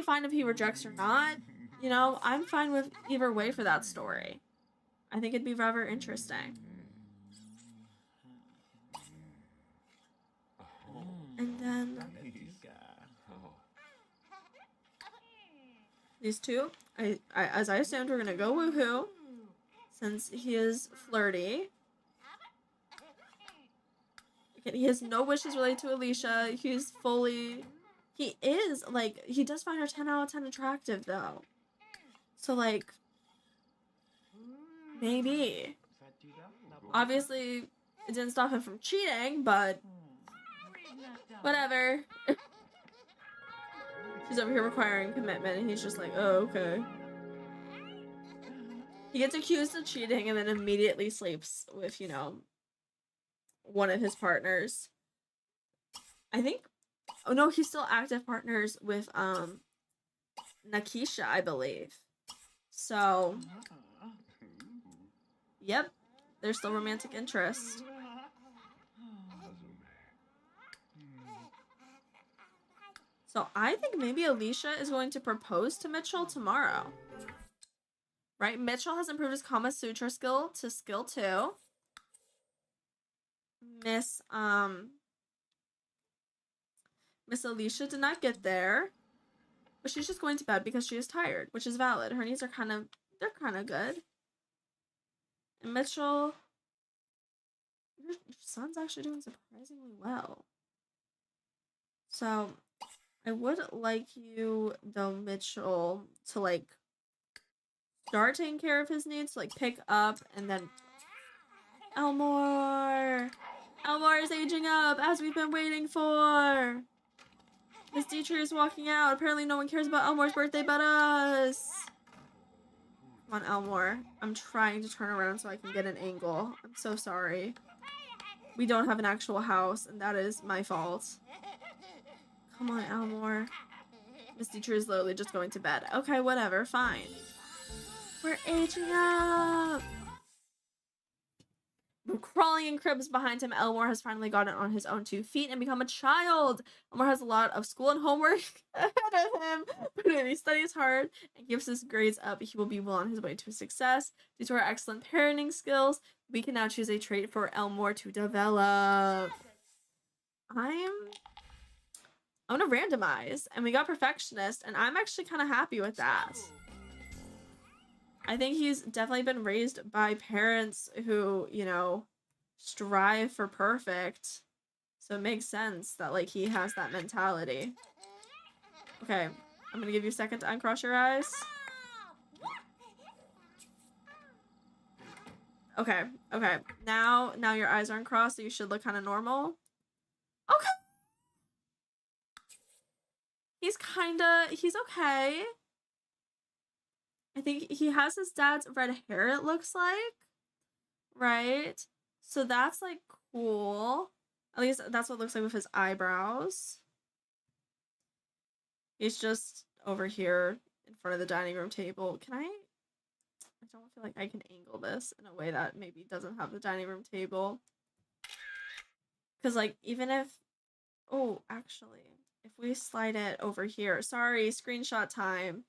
fine if he rejects or not. You know, I'm fine with either way for that story. I think it'd be rather interesting. And then these two, as I assumed, we're gonna go woohoo since he is flirty. Okay, he has no wishes related to Alicia. He is like, he does find her 10 out of 10 attractive though. So like, maybe. Obviously, it didn't stop him from cheating, but whatever. She's over here requiring commitment, and he's just like, oh, okay. He gets accused of cheating and then immediately sleeps with, you know, one of his partners. I think, oh no, he's still active partners with, Nakisha, I believe. So, yep, there's still romantic interest. So I think maybe Alicia is going to propose to Mitchell tomorrow. Right? Mitchell has improved his Kama Sutra skill to skill 2. Miss Alicia did not get there. But she's just going to bed because she is tired, which is valid. Her needs are they're kind of good. And Mitchell, your son's actually doing surprisingly well. So, I would like you, though, Mitchell, to, like, start taking care of his needs, like, pick up, and then... Elmore! Elmore is aging up, as we've been waiting for! Miss Dietrich is walking out. Apparently no one cares about Elmore's birthday but us! Come on, Elmore. I'm trying to turn around so I can get an angle. I'm so sorry. We don't have an actual house, and that is my fault. Come on, Elmore. Miss Dietrich is literally just going to bed. Okay, whatever, fine. We're aging up! Crawling in cribs behind him, Elmore has finally gotten on his own 2 feet and become a child. Elmore has a lot of school and homework ahead of him, but if he studies hard and keeps his grades up, he will be well on his way to success. Due to our excellent parenting skills, we can now choose a trait for Elmore to develop. I'm gonna randomize, and we got perfectionist, and I'm actually kind of happy with that. I think he's definitely been raised by parents who, you know, strive for perfect. So it makes sense that, like, he has that mentality. Okay, I'm gonna give you a second to uncross your eyes. Okay. Now your eyes are uncrossed, so you should look kind of normal. Okay. He's okay. I think he has his dad's red hair, it looks like. right? So that's like cool. At least that's what it looks like with his eyebrows. He's just over here in front of the dining room table. I don't feel like I can angle this in a way that maybe doesn't have the dining room table. Because, like, even if... Oh, actually, if we slide it over here... Sorry, screenshot time.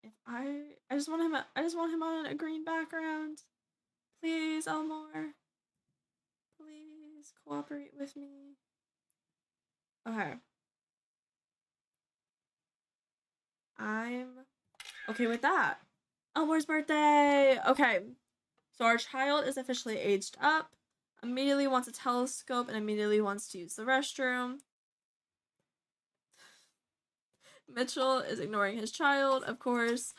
If I just want him on a green background. Please, Elmore. Please cooperate with me. Okay. I'm okay with that. Elmore's birthday! Okay. So our child is officially aged up. Immediately wants a telescope and immediately wants to use the restroom. Mitchell is ignoring his child, of course.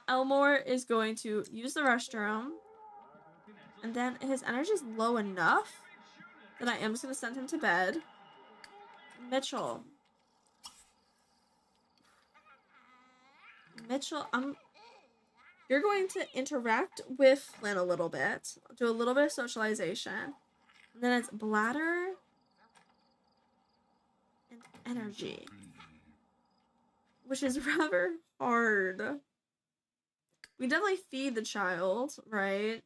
Elmore is going to use the restroom. And then his energy is low enough that I am just going to send him to bed. Mitchell, you're going to interact with Flynn a little bit. Do a little bit of socialization. And then it's bladder and energy, which is rather hard. We definitely feed the child, right?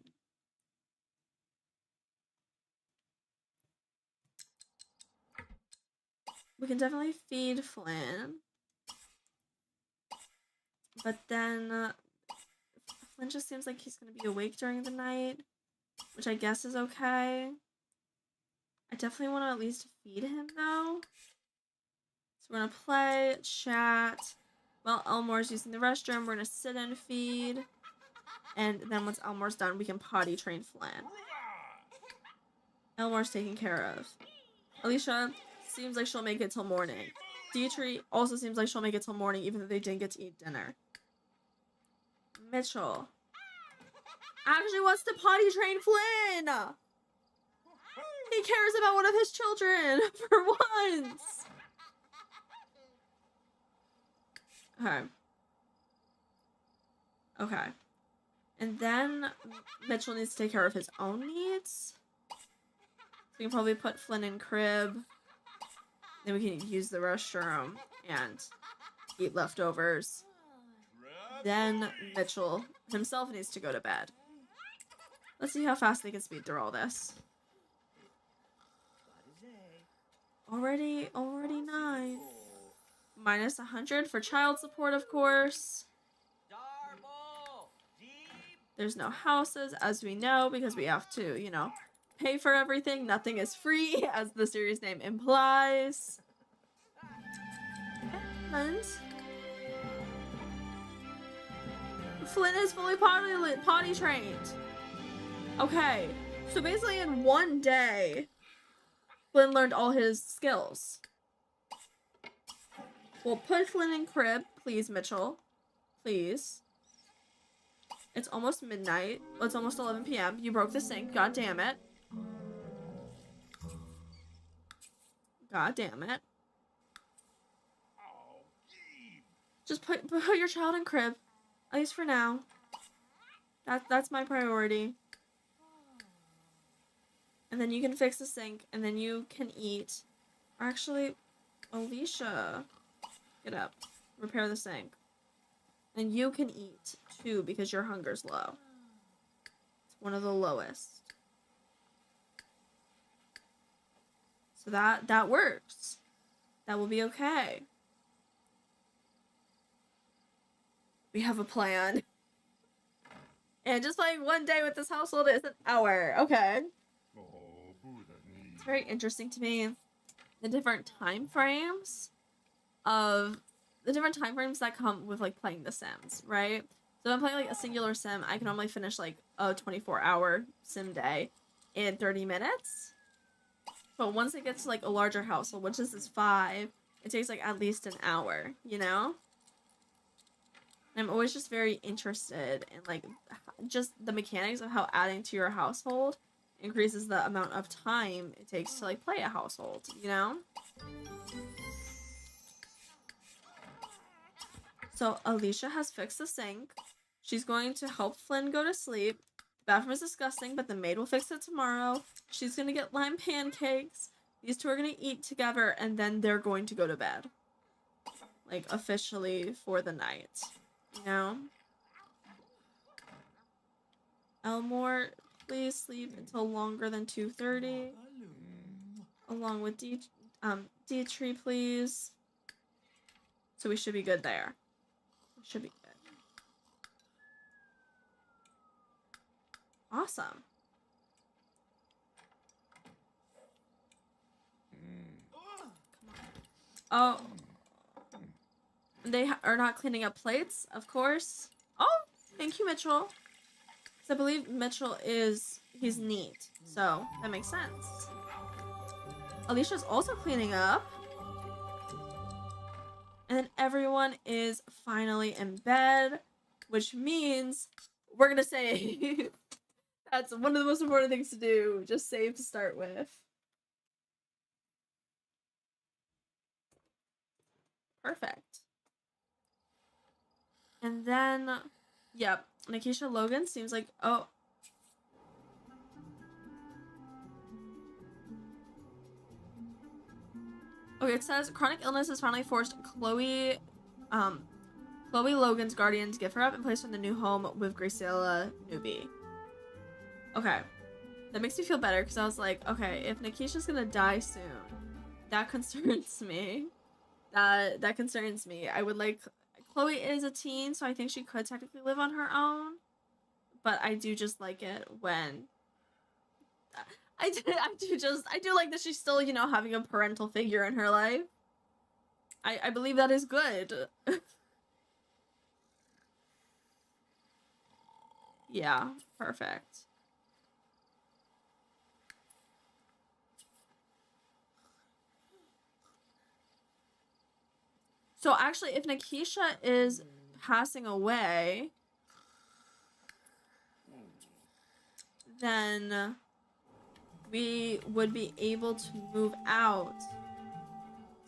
We can definitely feed Flynn. But then Flynn just seems like he's going to be awake during the night, which I guess is okay. I definitely want to at least feed him, though. So we're going to play, chat. While Elmore's using the restroom, we're going to sit and feed. And then once Elmore's done, we can potty train Flynn. Elmore's taken care of. Alicia seems like she'll make it till morning. Dietrich also seems like she'll make it till morning, even though they didn't get to eat dinner. Mitchell actually wants to potty train Flynn! He cares about one of his children for once! Okay. Okay. And then Mitchell needs to take care of his own needs. So we can probably put Flynn in crib. Then we can use the restroom and eat leftovers. Then Mitchell himself needs to go to bed. Let's see how fast they can speed through all this. Already 9. Minus 100 for child support, of course. There's no houses, as we know, because we have to, you know, pay for everything. Nothing is free, as the series name implies. And Flynn is fully potty trained. Okay, so basically in one day, Flynn learned all his skills. We'll put Flynn in crib, please, Mitchell. Please. It's almost midnight. It's almost 11 p.m. You broke the sink. God damn it. God damn it. Just put your child in crib. At least for now. That's my priority. And then you can fix the sink. And then you can eat. Or actually, Alicia. Get up. Repair the sink. And you can eat, too, because your hunger's low. It's one of the lowest. So that works. That will be okay. We have a plan. And just like one day with this household is an hour. Okay. It's very interesting to me. The different time frames that come with like playing The Sims, right? So if I'm playing like a singular sim, I can normally finish like a 24-hour sim day in 30 minutes. But once it gets to like a larger household, which this is 5, it takes like at least an hour, you know? And I'm always just very interested in like just the mechanics of how adding to your household increases the amount of time it takes to like play a household, you know? So Alicia has fixed the sink. She's going to help Flynn go to sleep. The bathroom is disgusting, but the maid will fix it tomorrow. She's gonna get lime pancakes. These two are gonna eat together, and then they're going to go to bed. Like, officially for the night. You know? Elmore, please sleep until longer than 2:30. Along with Dietrich, please. So we should be good there. We should be good. Awesome. Oh. They are not cleaning up plates, of course. Oh, thank you, Mitchell. Because I believe Mitchell he's neat. So, that makes sense. Alicia's also cleaning up. And then everyone is finally in bed, which means we're gonna save. That's one of the most important things to do. Just save to start with. Perfect. And then, yep, Nikisha Logan seems like, oh. Okay, it says chronic illness has finally forced Chloe Logan's guardian to give her up and place her in the new home with Graciela Newby. Okay. That makes me feel better because I was like, okay, if Nikisha's gonna die soon, that concerns me. That concerns me. I would like... Chloe is a teen, so I think she could technically live on her own. But I do just like it when... I do like that she's still, you know, having a parental figure in her life. I believe that is good. Yeah, perfect. So actually, if Nikisha is passing away, then we would be able to move out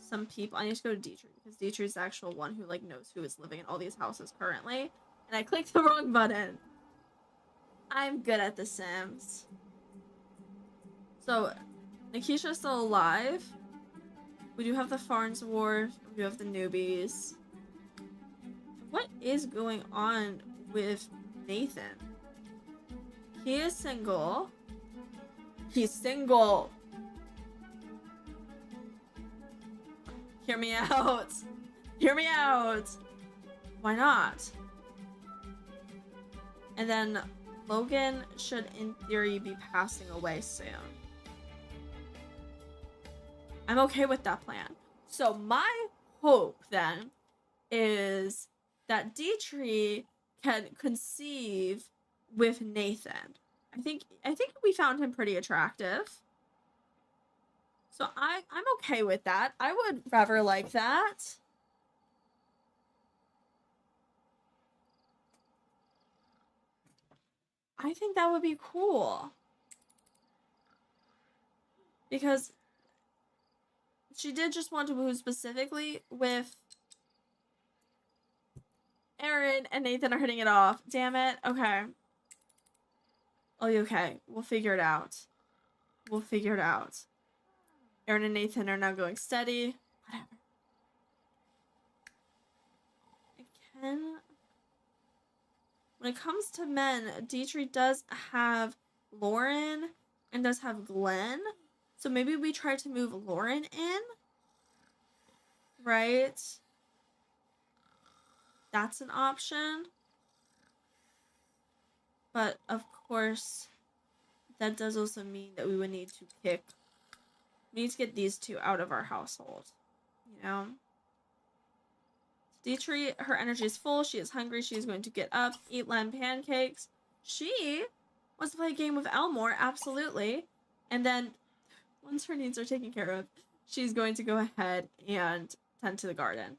some people. I need to go to Dietrich because Dietrich is the actual one who like knows who is living in all these houses currently. And I clicked the wrong button. I'm good at The Sims. So Nikisha is still alive. We do have the Farnsworth. We do have the newbies. What is going on with Nathan? He is single. He's single. Hear me out. Hear me out. Why not? And then Logan should, in theory, be passing away soon. I'm okay with that plan. So my hope then is that Dietrich can conceive with Nathan. I think we found him pretty attractive. So I'm okay with that. I would rather like that. I think that would be cool. Because she did just want to move specifically with Aaron and Nathan are hitting it off. Damn it. Okay. Oh, okay. We'll figure it out. We'll figure it out. Aaron and Nathan are now going steady. Whatever. When it comes to men, Dietrich does have Lauren and does have Glenn. So maybe we try to move Lauren in. Right? That's an option. But, of course, that does also mean that we would need to get these two out of our household. You know? Dietrich, her energy is full. She is hungry. She is going to get up, eat lime pancakes. She wants to play a game with Elmore, absolutely. And then, once her needs are taken care of, she's going to go ahead and tend to the garden.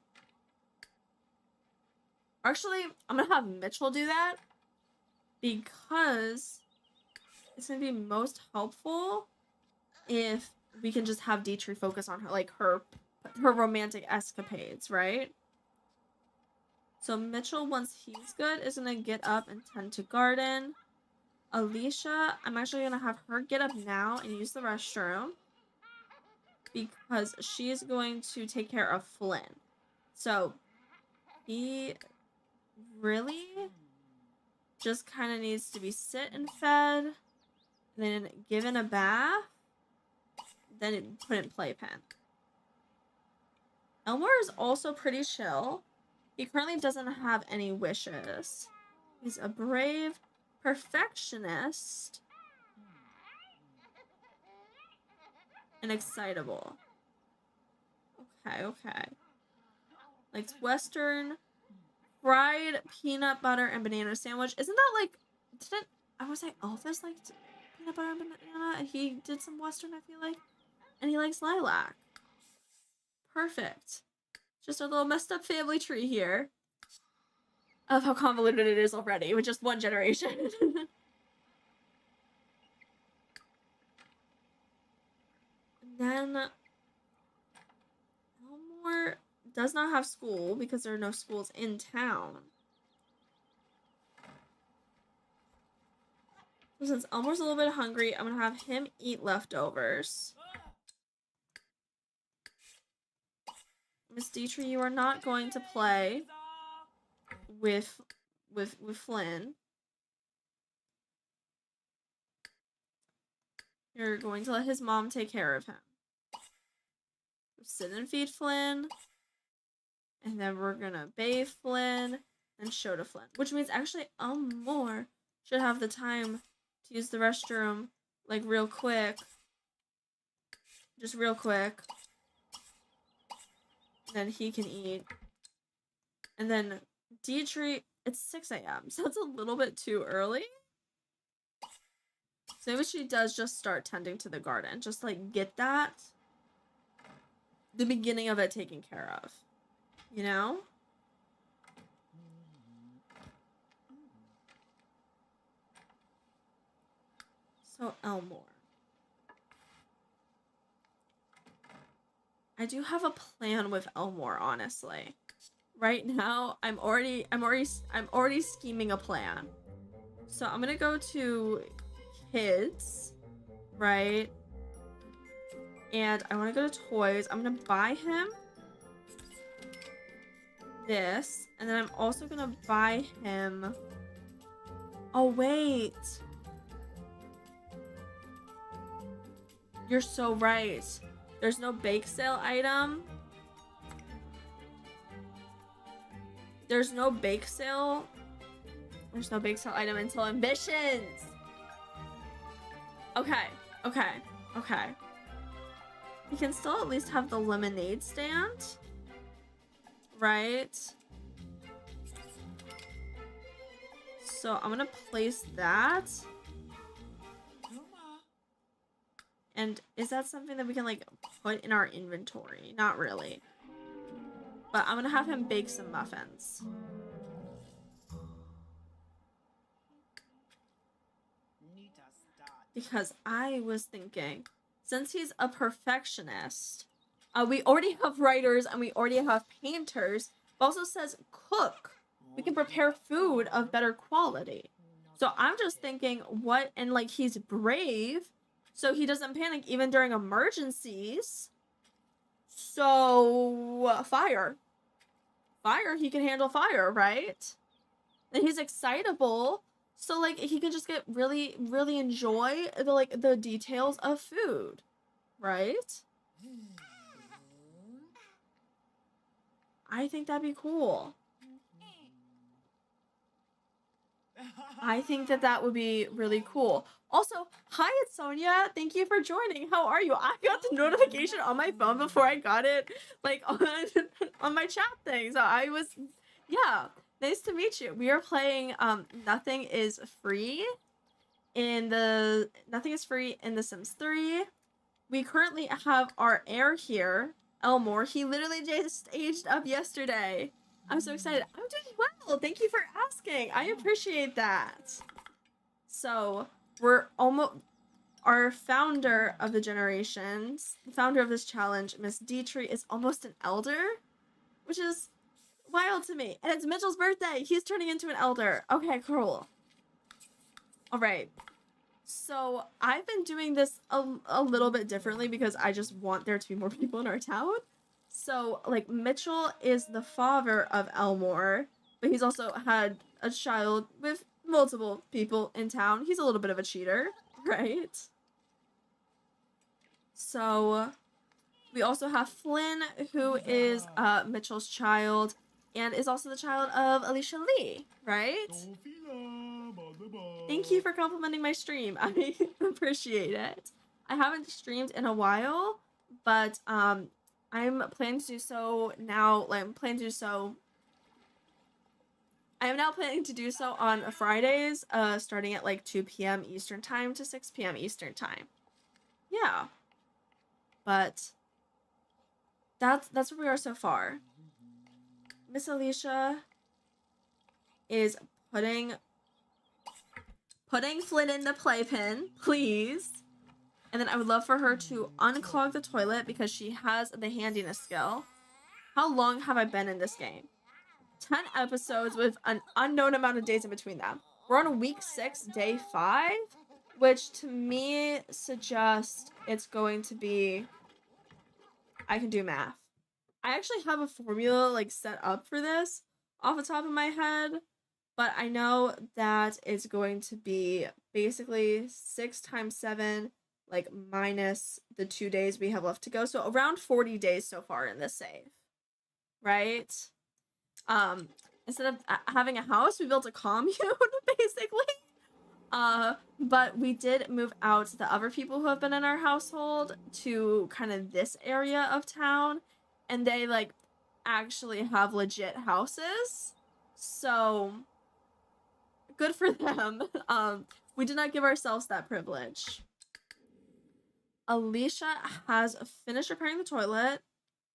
Actually, I'm going to have Mitchell do that because it's going to be most helpful if we can just have Dietrich focus on her, like, her romantic escapades, right? So Mitchell, once he's good, is gonna get up and tend to garden. Alicia, I'm actually gonna have her get up now and use the restroom because she's going to take care of Flynn. So he really just kind of needs to be sit and fed, then given a bath, then put in playpen. Elmore is also pretty chill. He currently doesn't have any wishes. He's a brave perfectionist and excitable. Okay. Likes Western fried peanut butter and banana sandwich. Isn't that like, I was like, Elvis liked peanut butter and banana, and he did some Western, I feel like. And he likes lilac. Perfect. Just a little messed up family tree here of how convoluted it is already with just one generation. And then Elmore does not have school because there are no schools in town. So since Elmore's a little bit hungry, I'm gonna have him eat leftovers. Miss Dietrich, you are not going to play with Flynn. You're going to let his mom take care of him. Sit and feed Flynn. And then we're gonna bathe Flynn and show to Flynn. Which means actually Elmore should have the time to use the restroom like real quick. Just real quick. Then he can eat. And then Dietrich, it's 6 a.m. So it's a little bit too early. So maybe she does just start tending to the garden. Just like get that. The beginning of it taken care of. You know? So Elmore. I do have a plan with Elmore, honestly. Right now, I'm already scheming a plan. So I'm gonna go to kids, right? And I want to go to toys. I'm gonna buy him this, and then I'm also gonna buy him. Oh wait, you're so right. There's no bake sale item. There's no bake sale item until ambitions. Okay. We can still at least have the lemonade stand. Right? So I'm gonna place that. And is that something that we can like put in our inventory? Not really. But I'm gonna have him bake some muffins. Because I was thinking, since he's a perfectionist, we already have writers and we already have painters. It also says cook. We can prepare food of better quality. So I'm just thinking and like he's brave, so he doesn't panic even during emergencies. So fire, he can handle fire, right? And he's excitable. So like he can just get really enjoy the details of food, right? I think that'd be cool. I think that would be really cool. Also, hi, it's Sonia. Thank you for joining. How are you? I got the notification on my phone before I got it, like, on my chat thing. So yeah, nice to meet you. We are playing, Nothing is Free in The Sims 3. We currently have our heir here, Elmore. He literally just aged up yesterday. I'm so excited. I'm doing well. Thank you for asking. I appreciate that. So we're almost, our founder of the generations, the founder of this challenge, Miss Dietrich, is almost an elder, which is wild to me. And it's Mitchell's birthday. He's turning into an elder. Okay, cool. All right. So I've been doing this a little bit differently because I just want there to be more people in our town. So, like, Mitchell is the father of Elmore, but he's also had a child with multiple people in town. He's a little bit of a cheater, right? So we also have Flynn, who is Mitchell's child and is also the child of Alicia Lee, right? Thank you for complimenting my stream. I appreciate it. I haven't streamed in a while, but I'm planning to do so now. Like, I am now planning to do so on Fridays, starting at like 2 p.m. Eastern time to 6 p.m. Eastern time. Yeah. But that's where we are so far. Miss Alicia is putting Flynn in the playpen, please. And then I would love for her to unclog the toilet because she has the handiness skill. How long have I been in this game? 10 episodes with an unknown amount of days in between them. We're on week 6, day 5, which to me suggests it's going to be... I can do math. I actually have a formula like set up for this off the top of my head, but I know that it's going to be basically 6 times 7, like minus the 2 days we have left to go. So around 40 days so far in this save, right? Instead of having a house, we built a commune, basically. But we did move out the other people who have been in our household to kind of this area of town, and they like actually have legit houses. So good for them. We did not give ourselves that privilege. Alicia has finished repairing the toilet,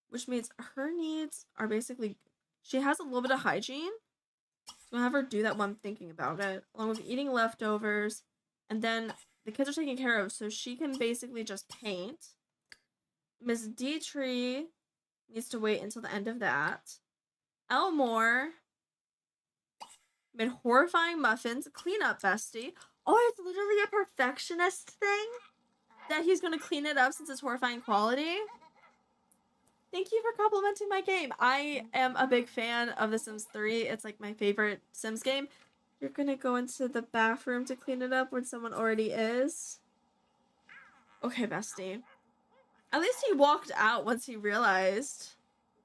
which means her needs are basically, she has a little bit of hygiene. So I'm gonna have her do that while I'm thinking about it, along with eating leftovers. And then the kids are taken care of, so she can basically just paint. Miss Dietrich needs to wait until the end of that. Elmore made horrifying muffins. Clean up, bestie. Oh, it's literally a perfectionist thing that he's gonna clean it up since it's horrifying quality. Thank you for complimenting my game. I am a big fan of The Sims 3. It's like my favorite Sims game. You're gonna go into the bathroom to clean it up when someone already is? Okay, bestie. At least he walked out once he realized.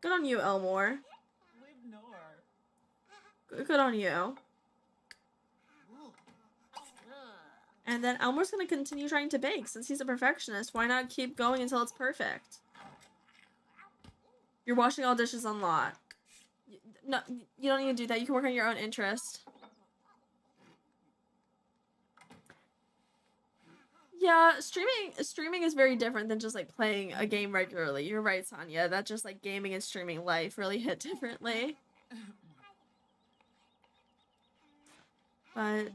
Good on you, Elmore. Good on you. And then Elmore's gonna continue trying to bake. Since he's a perfectionist, why not keep going until it's perfect? You're washing all dishes on lot. No, you don't need to do that. You can work on your own interest. Yeah, streaming is very different than just like playing a game regularly. You're right, Sonia. That just like gaming and streaming life really hit differently. But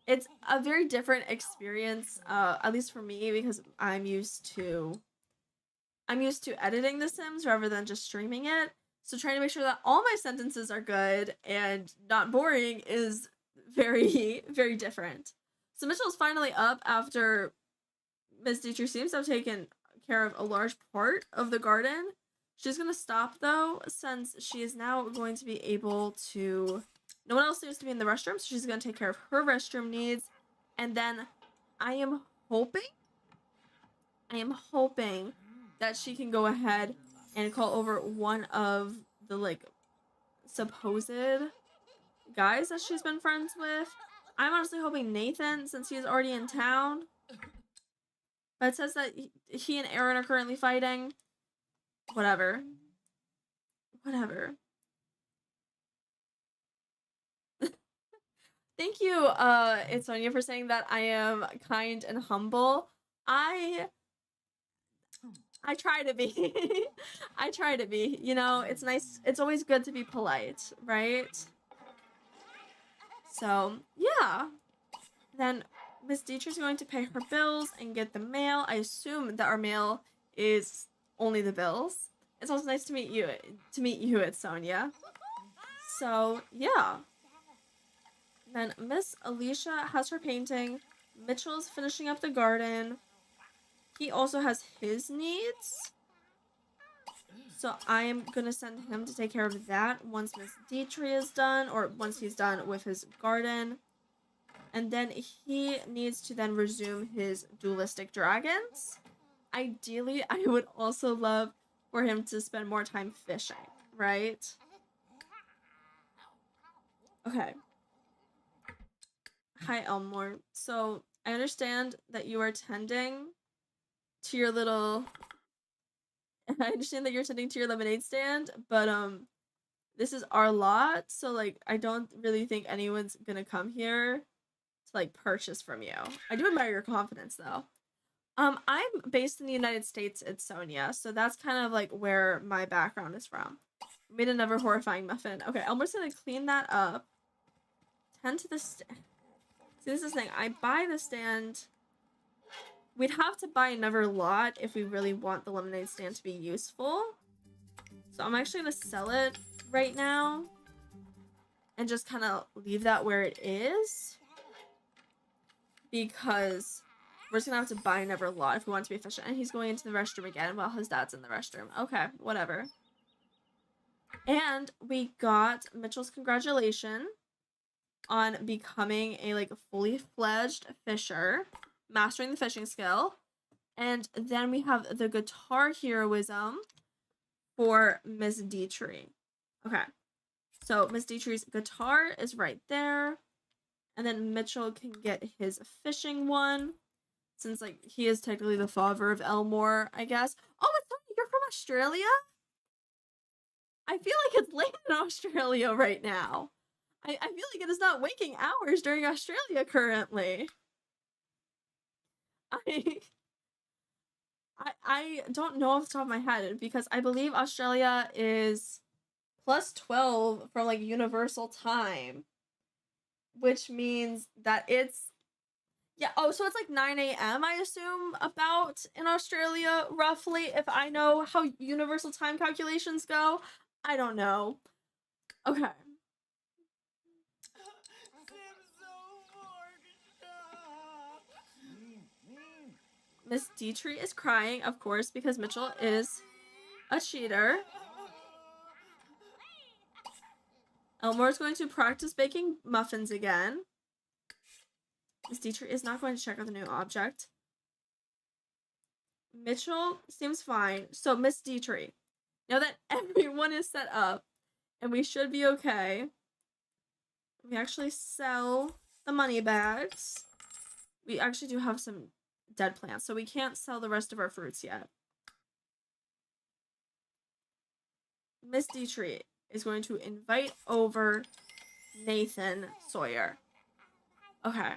it's a very different experience, at least for me, because I'm used to editing The Sims rather than just streaming it. So trying to make sure that all my sentences are good and not boring is very, very different. So Mitchell's finally up after Miss Dietrich seems to have taken care of a large part of the garden. She's going to stop, though, since she is now going to be able to... No one else seems to be in the restroom, so she's going to take care of her restroom needs. And then I am hoping that she can go ahead and call over one of the, like, supposed guys that she's been friends with. I'm honestly hoping Nathan, since he's already in town. But it says that he and Aaron are currently fighting. Whatever. Thank you, it's Sonia, for saying that I am kind and humble. I try to be. I try to be. You know, it's nice. It's always good to be polite, right? So, yeah. Then Miss Dietrich's going to pay her bills and get the mail. I assume that our mail is only the bills. It's also nice to meet you. It's Sonia. So yeah. Then Miss Alicia has her painting. Mitchell's finishing up the garden. He also has his needs. So I am gonna send him to take care of that once Miss Dietrich is done, or once he's done with his garden. And then he needs to then resume his dualistic dragons. Ideally, I would also love for him to spend more time fishing, right? Okay. Hi, Elmore. So I understand that you are tending to your little... I understand that you're tending to your lemonade stand, but this is our lot, so like I don't really think anyone's gonna come here to like purchase from you. I do admire your confidence though. I'm based in the United States, it's Sonia, so that's kind of like where my background is from. Made another horrifying muffin. Okay, Elmore's gonna clean that up. Tend to the stand. See, this is the thing. I buy the stand. We'd have to buy another lot if we really want the lemonade stand to be useful. So I'm actually gonna sell it right now and just kind of leave that where it is, because we're just gonna have to buy another lot if we want to be efficient. And he's going into the restroom again while his dad's in the restroom. Okay, whatever. And we got Mitchell's congratulation on becoming a like fully fledged fisher, mastering the fishing skill. And then we have the guitar heroism for Miss Dietrich. Okay, so Miss Dietrich's guitar is right there. And then Mitchell can get his fishing one, since like he is technically the father of Elmore, I guess. Oh, it's funny, you're from Australia? I feel like it's late in Australia right now. I feel like it is not waking hours during Australia currently. I don't know off the top of my head, because I believe Australia is plus 12 from like universal time, which means that it's, yeah, oh, so it's like 9 a.m. I assume about in Australia, roughly, if I know how universal time calculations go. I don't know. Okay. Miss Dietrich is crying, of course, because Mitchell is a cheater. Elmore is going to practice baking muffins again. Miss Dietrich is not going to check out the new object. Mitchell seems fine. So, Miss Dietrich, now that everyone is set up and we should be okay, we actually sell the money bags. We actually do have some dead plants, so we can't sell the rest of our fruits yet. Miss Dietrich is going to invite over Nathan Sawyer. Okay.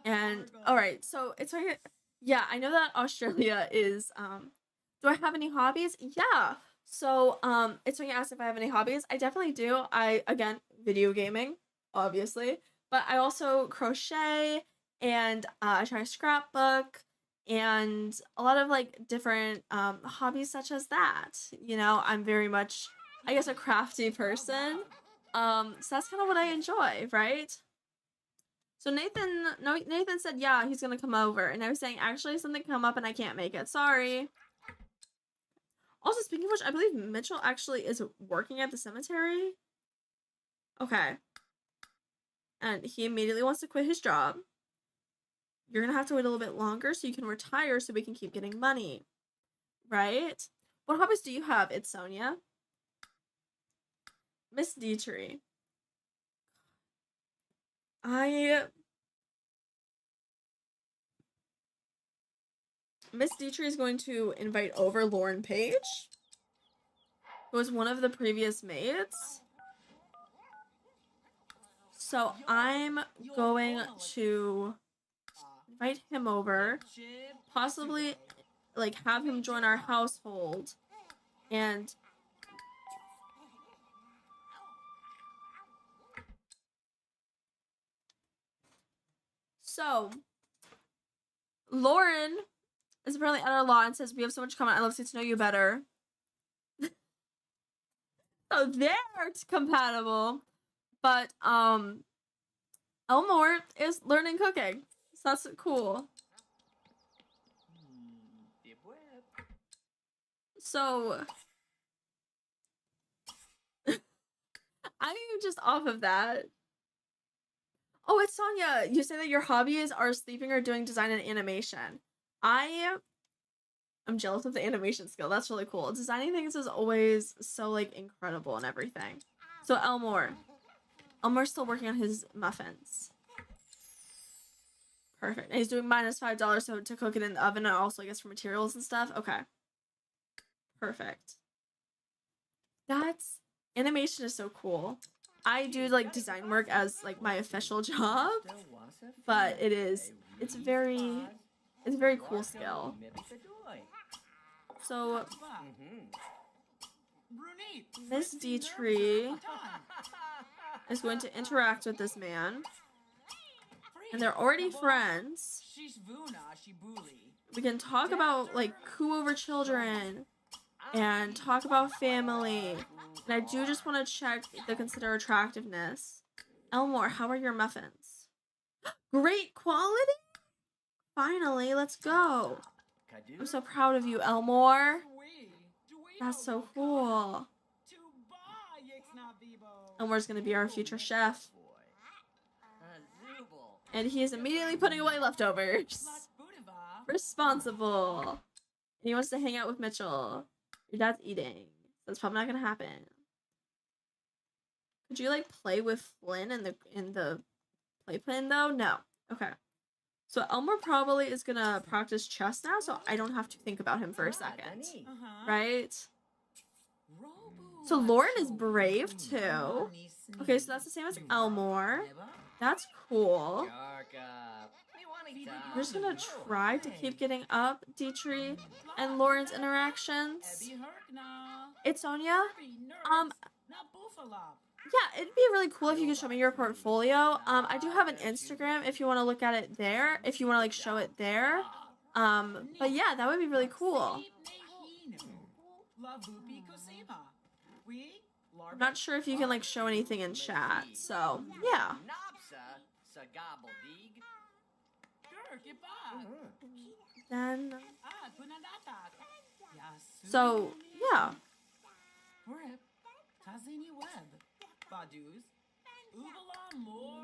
And all right, so it's right here. Yeah, I know that Australia is do I have any hobbies? Yeah. So it's when you ask if I have any hobbies. I definitely do. Again, video gaming, obviously, but I also crochet, and I try to scrapbook, and a lot of like different hobbies such as that. You know, I'm very much, I guess, a crafty person. So that's kind of what I enjoy, right? So Nathan said, yeah, he's gonna come over. And I was saying, actually, something come up and I can't make it. Sorry. Also, speaking of which, I believe Mitchell actually is working at the cemetery. Okay. And he immediately wants to quit his job. You're gonna have to wait a little bit longer so you can retire so we can keep getting money. Right? What hobbies do you have? It's Sonia. Miss Dietrich. Miss Dietrich is going to invite over Lauren Page, who was one of the previous maids. So I'm going to invite him over, possibly like have him join our household, and so Lauren is apparently at our law and says, we have so much common. I love to know you better. So they're compatible. But, Elmore is learning cooking. So that's cool. So, I'm just off of that. Oh, it's Sonia. You say that your hobbies are sleeping or doing design and animation. I'm jealous of the animation skill. That's really cool. Designing things is always so, like, incredible and everything. So, Elmore's still working on his muffins. Perfect. And he's doing -$5 so to cook it in the oven and also, I guess, for materials and stuff. Okay. Perfect. Animation is so cool. I do, like, design work as, like, my official job, but it's a very cool skill. So, Miss Dietrich is going to interact with this man, and they're already friends. We can talk about, like, coo over children and talk about family. And I do just want to check the consider attractiveness. Elmore, how are your muffins? Great quality? Finally, let's go. I'm so proud of you, Elmore. That's so cool. Elmore's gonna be our future chef. And he is immediately putting away leftovers. Responsible. And he wants to hang out with Mitchell. Your dad's eating. That's probably not gonna happen. Could you, like, play with Flynn in the playpen though? No. Okay. So Elmore probably is gonna practice chess now, so I don't have to think about him for a second. Right? So Lauren is brave too. Okay, so that's the same as Elmore. That's cool. We're just gonna try to keep getting up Dietrich and Lauren's interactions. It's Sonia. Yeah, it'd be really cool if you could show me your portfolio. I do have an Instagram if you want to look at it there. If you want to, like, show it there. But yeah, that would be really cool. I'm not sure if you can, like, show anything in chat. So, yeah. Then, so, yeah.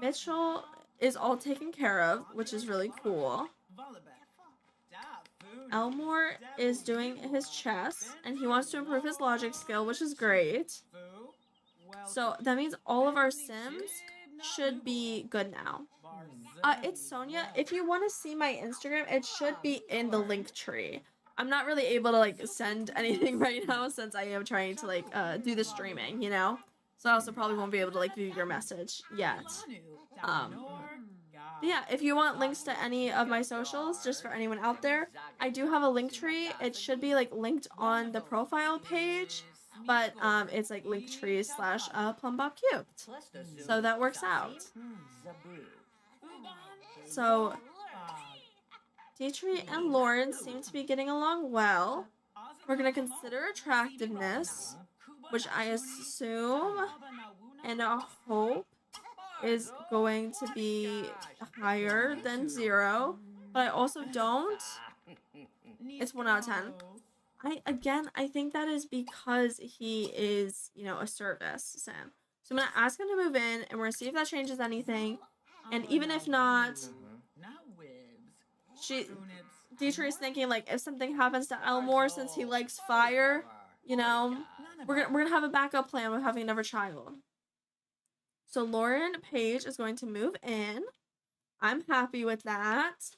Mitchell is all taken care of, which is really cool. Elmore is doing his chess, and he wants to improve his logic skill, which is great. So that means all of our Sims should be good now. It's Sonia. If you want to see my Instagram, it should be in the link tree. I'm not really able to, like, send anything right now since I am trying to, like, do the streaming, you know? So I also probably won't be able to, like, view your message yet. Yeah, if you want links to any of my socials, just for anyone out there, I do have a link tree. It should be, like, linked on the profile page, but it's, like, linktree / PlumBobCubed. So that works out. So Dietrich and Lauren seem to be getting along well. We're gonna consider attractiveness, which I assume and hope is going to be higher than 0, but I also don't. It's 1 out of 10. I think that is because he is, you know, a service sim. So I'm gonna ask him to move in, and we're gonna see if that changes anything. And even if not, Dietrich is thinking, like, if something happens to Elmore since he likes fire, you know, we're gonna have a backup plan with having another child. So Lauren Page is going to move in. I'm happy with that.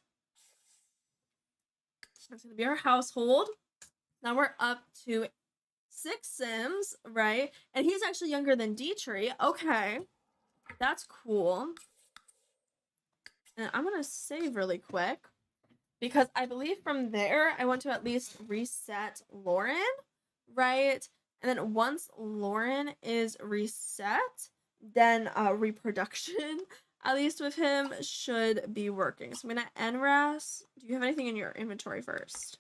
That's gonna be our household. Now we're up to 6 Sims, right? And he's actually younger than Dietrich. Okay, that's cool. And I'm gonna save really quick because I believe from there I want to at least reset Lauren, right? And then once Lauren is reset, then reproduction at least with him, should be working. So I'm gonna NRAS. Do you have anything in your inventory first?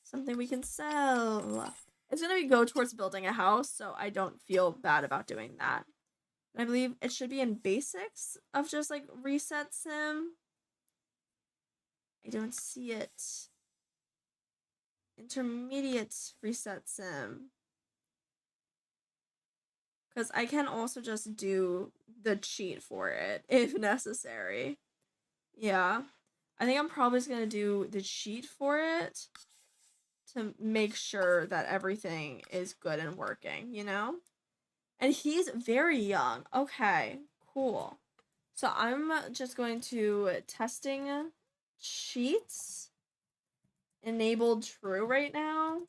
Something we can sell. It's gonna go towards building a house, so I don't feel bad about doing that. And I believe it should be in basics of just like reset sim. I don't see it. Intermediate reset sim. Because I can also just do the cheat for it if necessary. Yeah. I think I'm probably just going to do the cheat for it to make sure that everything is good and working, you know? And he's very young. Okay, cool. So I'm just going to testing cheats. Enabled true right now.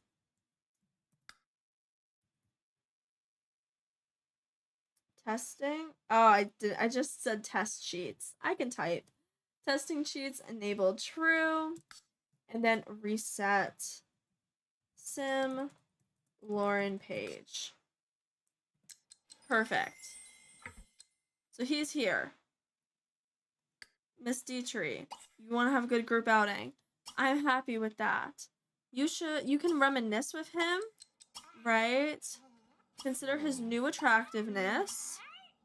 Testing. Oh, I just said test sheets. I can type. Testing sheets enabled true. And then reset sim Lauren Page. Perfect. So he's here. Miss Dietrich, you want to have a good group outing. I'm happy with that. You can reminisce with him, right? Consider his new attractiveness.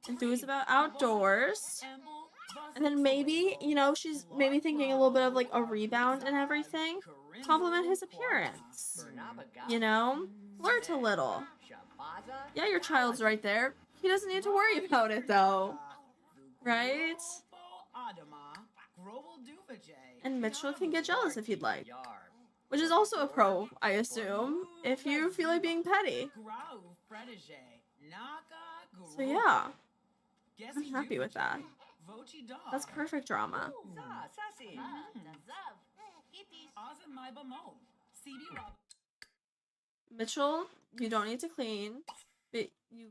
Enthused about outdoors. And then maybe, you know, she's maybe thinking a little bit of like a rebound and everything. Compliment his appearance. You know? Flirt a little. Yeah, your child's right there. He doesn't need to worry about it though. Right? And Mitchell can get jealous if you'd like. Which is also a pro, I assume, if you feel like being petty. So yeah, I'm happy with that. That's perfect drama. Mitchell, you don't need to clean, but you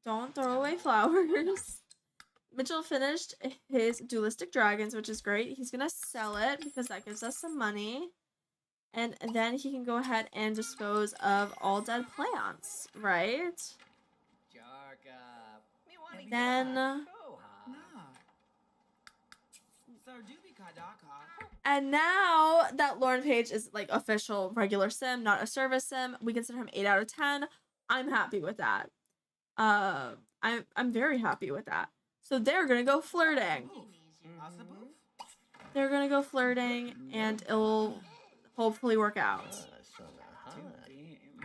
don't throw away flowers. Mitchell finished his dualistic dragons, which is great. He's gonna sell it because that gives us some money. And then he can go ahead and dispose of all dead plants, right? Then... And now that Lauren Page is like official regular sim, not a service sim, we consider him 8 out of 10. I'm happy with that. I'm very happy with that. So they're gonna go flirting. They're gonna go flirting, and it'll hopefully work out.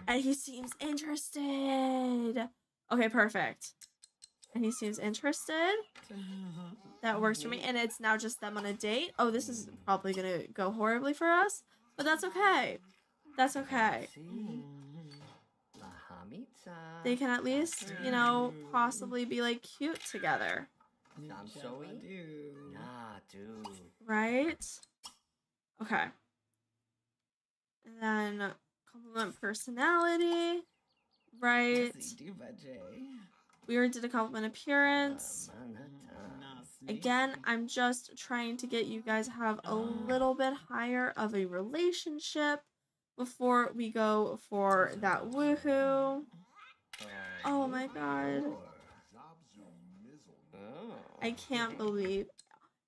And he seems interested. Okay, perfect. And he seems interested. That works for me. And it's now just them on a date. Oh, this is probably gonna go horribly for us, but that's okay. That's okay. They can at least, you know, possibly be like cute together. Right? Okay. And then compliment personality. Right. We already did a compliment appearance. Again, I'm just trying to get you guys to have a little bit higher of a relationship before we go for that woohoo. Oh my god. I can't believe.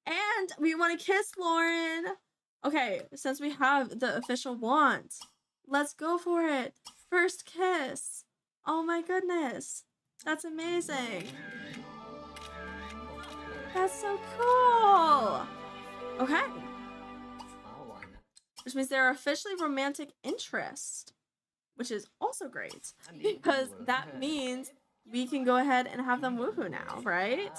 And we want to kiss Lauren. Okay, since we have the official want, let's go for it. First kiss. Oh my goodness. That's amazing. That's so cool. Okay. Which means they're officially romantic interest, which is also great because that means we can go ahead and have them woohoo now, right?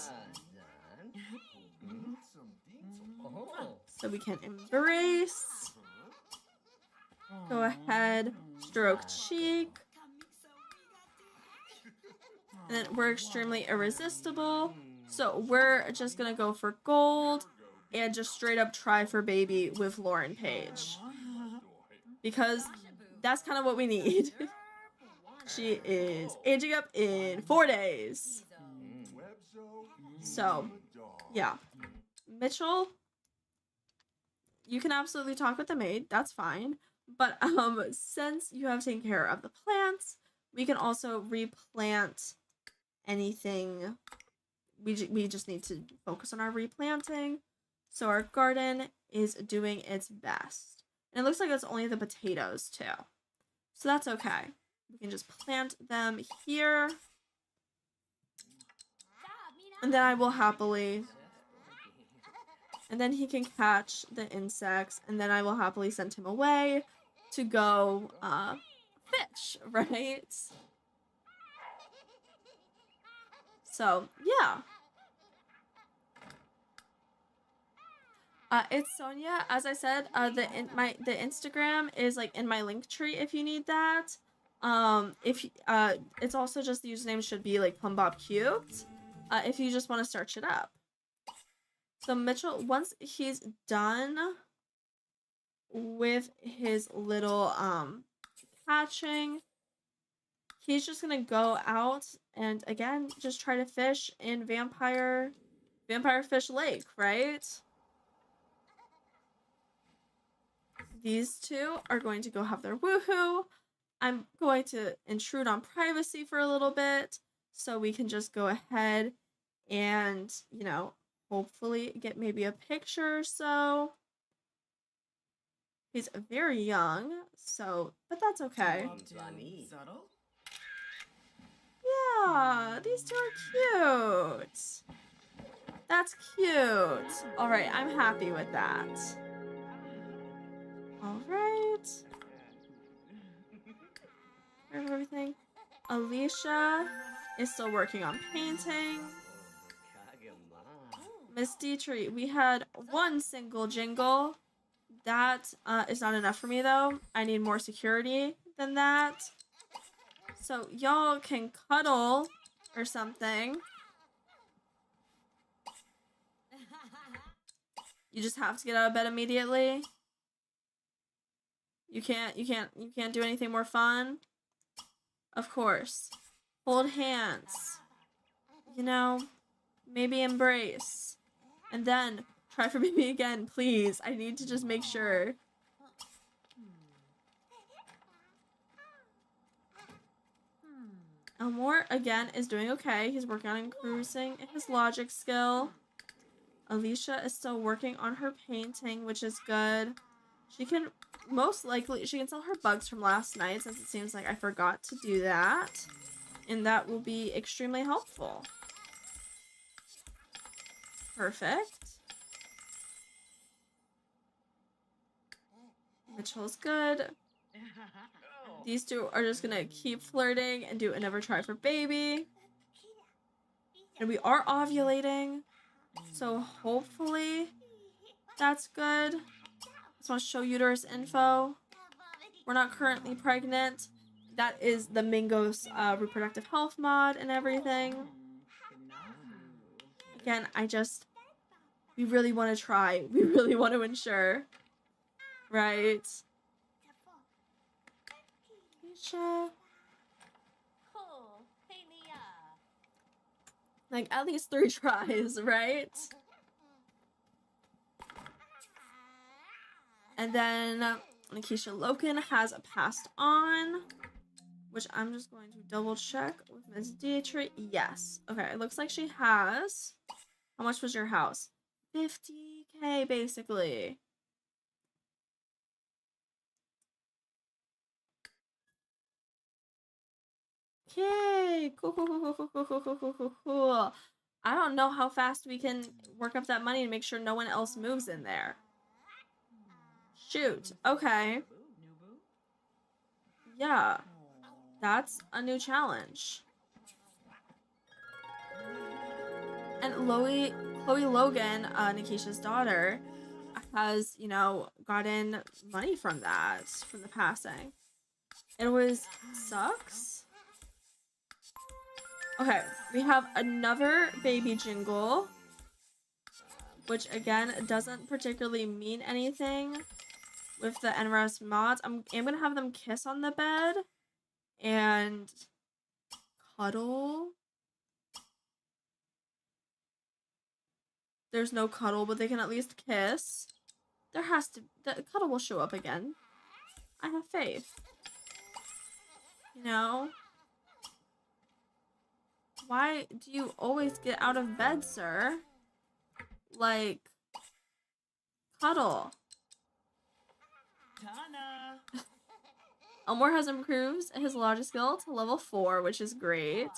So we can embrace. Go ahead, stroke cheek. And then we're extremely irresistible. So we're just gonna go for gold and just straight up try for baby with Lauren Page. Because that's kind of what we need. She is aging up in 4 days. So, yeah. Mitchell, you can absolutely talk with the maid. That's fine. But since you have taken care of the plants, we can also replant anything we just need to focus on our replanting. So our garden is doing its best. And it looks like it's only the potatoes too. So that's okay. We can just plant them here. And then I will happily... And then he can catch the insects. And then I will happily send him away to go fish, right? So, yeah. It's Sonia. As I said, the Instagram is like in my link tree if you need that. It's also just the username should be like PlumBobCubed. If you just want to search it up. So Mitchell, once he's done with his little hatching, he's just gonna go out and again just try to fish in Vampire Fish Lake, right? These two are going to go have their woohoo. I'm going to intrude on privacy for a little bit so we can just go ahead and, you know, hopefully get maybe a picture or so. He's very young, so, but that's okay. Yeah, these two are cute. That's cute. All right, I'm happy with that. All right. Everything. Alicia is still working on painting. Miss Dietrich, we had one single jingle. That is not enough for me though. I need more security than that. So y'all can cuddle or something. You just have to get out of bed immediately. You can't do anything more fun? Of course. Hold hands. You know, maybe embrace. And then try for baby again, please. I need to just make sure. Elmore, again, is doing okay. He's working on increasing his logic skill. Alicia is still working on her painting, which is good. She can, most likely, she can sell her bugs from last night, since it seems like I forgot to do that. And that will be extremely helpful. Perfect. Mitchell's good. These two are just gonna keep flirting and do a never try for baby. And we are ovulating. So hopefully that's good. Just want to show uterus info. We're not currently pregnant. That is the Mingo's reproductive health mod and everything. Again, we really want to try. We really want to ensure. Right? Keisha. Like, at least 3 tries, right? And then Nikisha Loken has passed on, which I'm just going to double check with Ms. Dietrich. Yes. Okay, it looks like she has. How much was your house? 50K, basically. Okay, cool. I don't know how fast we can work up that money and make sure no one else moves in there. Shoot. Okay. Yeah. That's a new challenge. And Chloe Logan, Nikisha's daughter, has, you know, gotten money from that, from the passing. It was sucks. Okay, we have another baby jingle, which again doesn't particularly mean anything with the NRS mods. I'm gonna have them kiss on the bed and cuddle. There's no cuddle, but they can at least kiss. The cuddle will show up again. I have faith. You know? Why do you always get out of bed, sir? Like, cuddle. Elmore has improved his logic skill to level 4, which is great.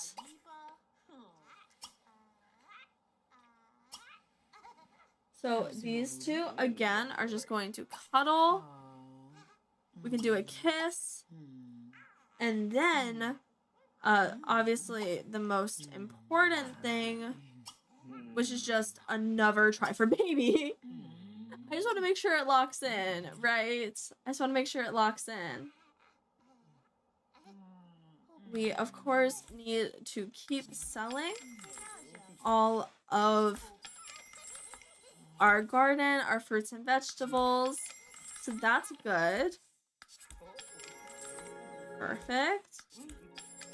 So these two, again, are just going to cuddle. We can do a kiss. And then, obviously, the most important thing, which is just another try for baby. I just want to make sure it locks in, right? I just want to make sure it locks in. We, of course, need to keep selling all of our garden, our fruits and vegetables. So that's good. Perfect.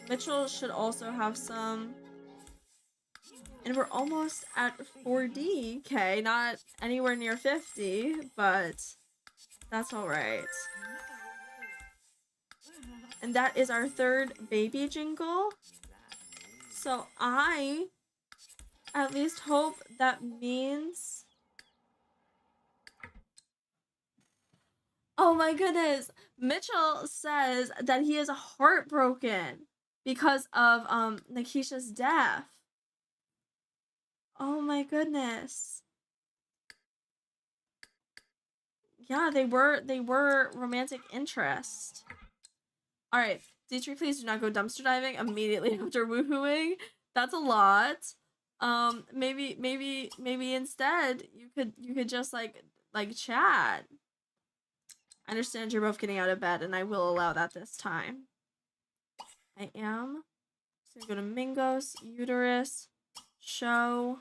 Mitchell should also have some. And we're almost at 4D. Okay, not anywhere near 50, but that's all right. And that is our third baby jingle. So I at least hope that means... Oh my goodness. Mitchell says that he is heartbroken because of Nikisha's death. Oh my goodness. Yeah, they were romantic interest. All right, Dietrich, please do not go dumpster diving immediately after woohooing. That's a lot. Maybe instead you could just like chat. I understand you're both getting out of bed, and I will allow that this time. I am. So go to Mingos, uterus, show.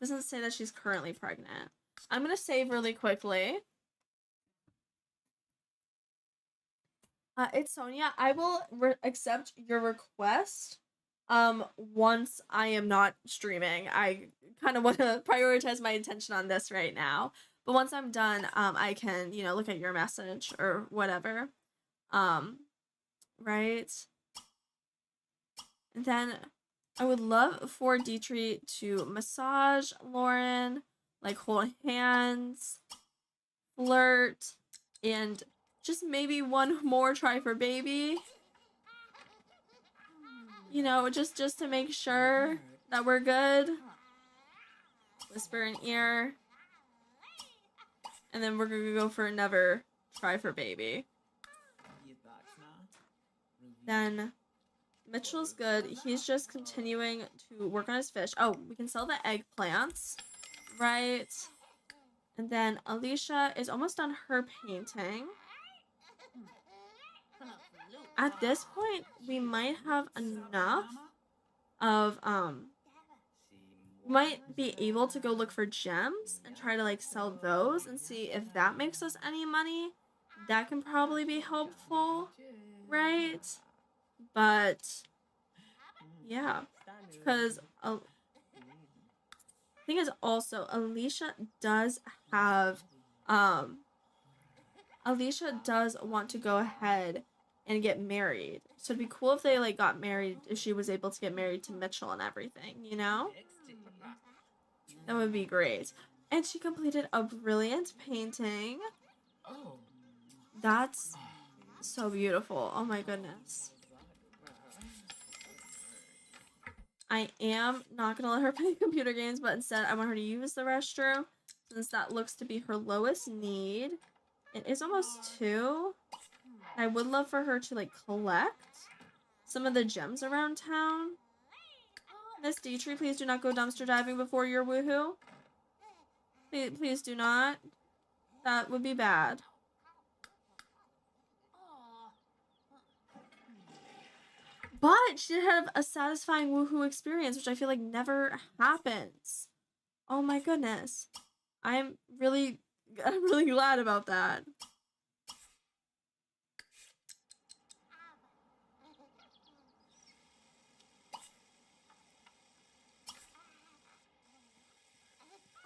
Doesn't say that she's currently pregnant. I'm gonna save really quickly. It's Sonia. I will accept your request once I am not streaming. I kind of want to prioritize my attention on this right now. But once I'm done, I can, look at your message or whatever. Right? And then I would love for Dietrich to massage Lauren, like hold hands, flirt, and just maybe one more try for baby. Just to make sure that we're good. Whisper in ear. And then we're gonna go for another try for baby. Then Mitchell's good. He's just continuing to work on his fish. Oh, we can sell the eggplants, right? And then Alicia is almost done her painting. At this point, we might have enough of, might be able to go look for gems and try to, sell those and see if that makes us any money. That can probably be helpful, right? But, yeah, because, thing is also, Alicia does want to go ahead and get married. So it'd be cool if they got married, if she was able to get married to Mitchell and everything, That would be great. And she completed a brilliant painting. That's so beautiful. Oh my goodness. I am not gonna let her play computer games, but instead I want her to use the restroom since that looks to be her lowest need. It is almost 2. I would love for her to collect some of the gems around town. Miss Dietrich, please do not go dumpster diving before your woohoo. Please do not. That would be bad. But she did have a satisfying woohoo experience, which I feel like never happens. Oh my goodness. I'm really glad about that.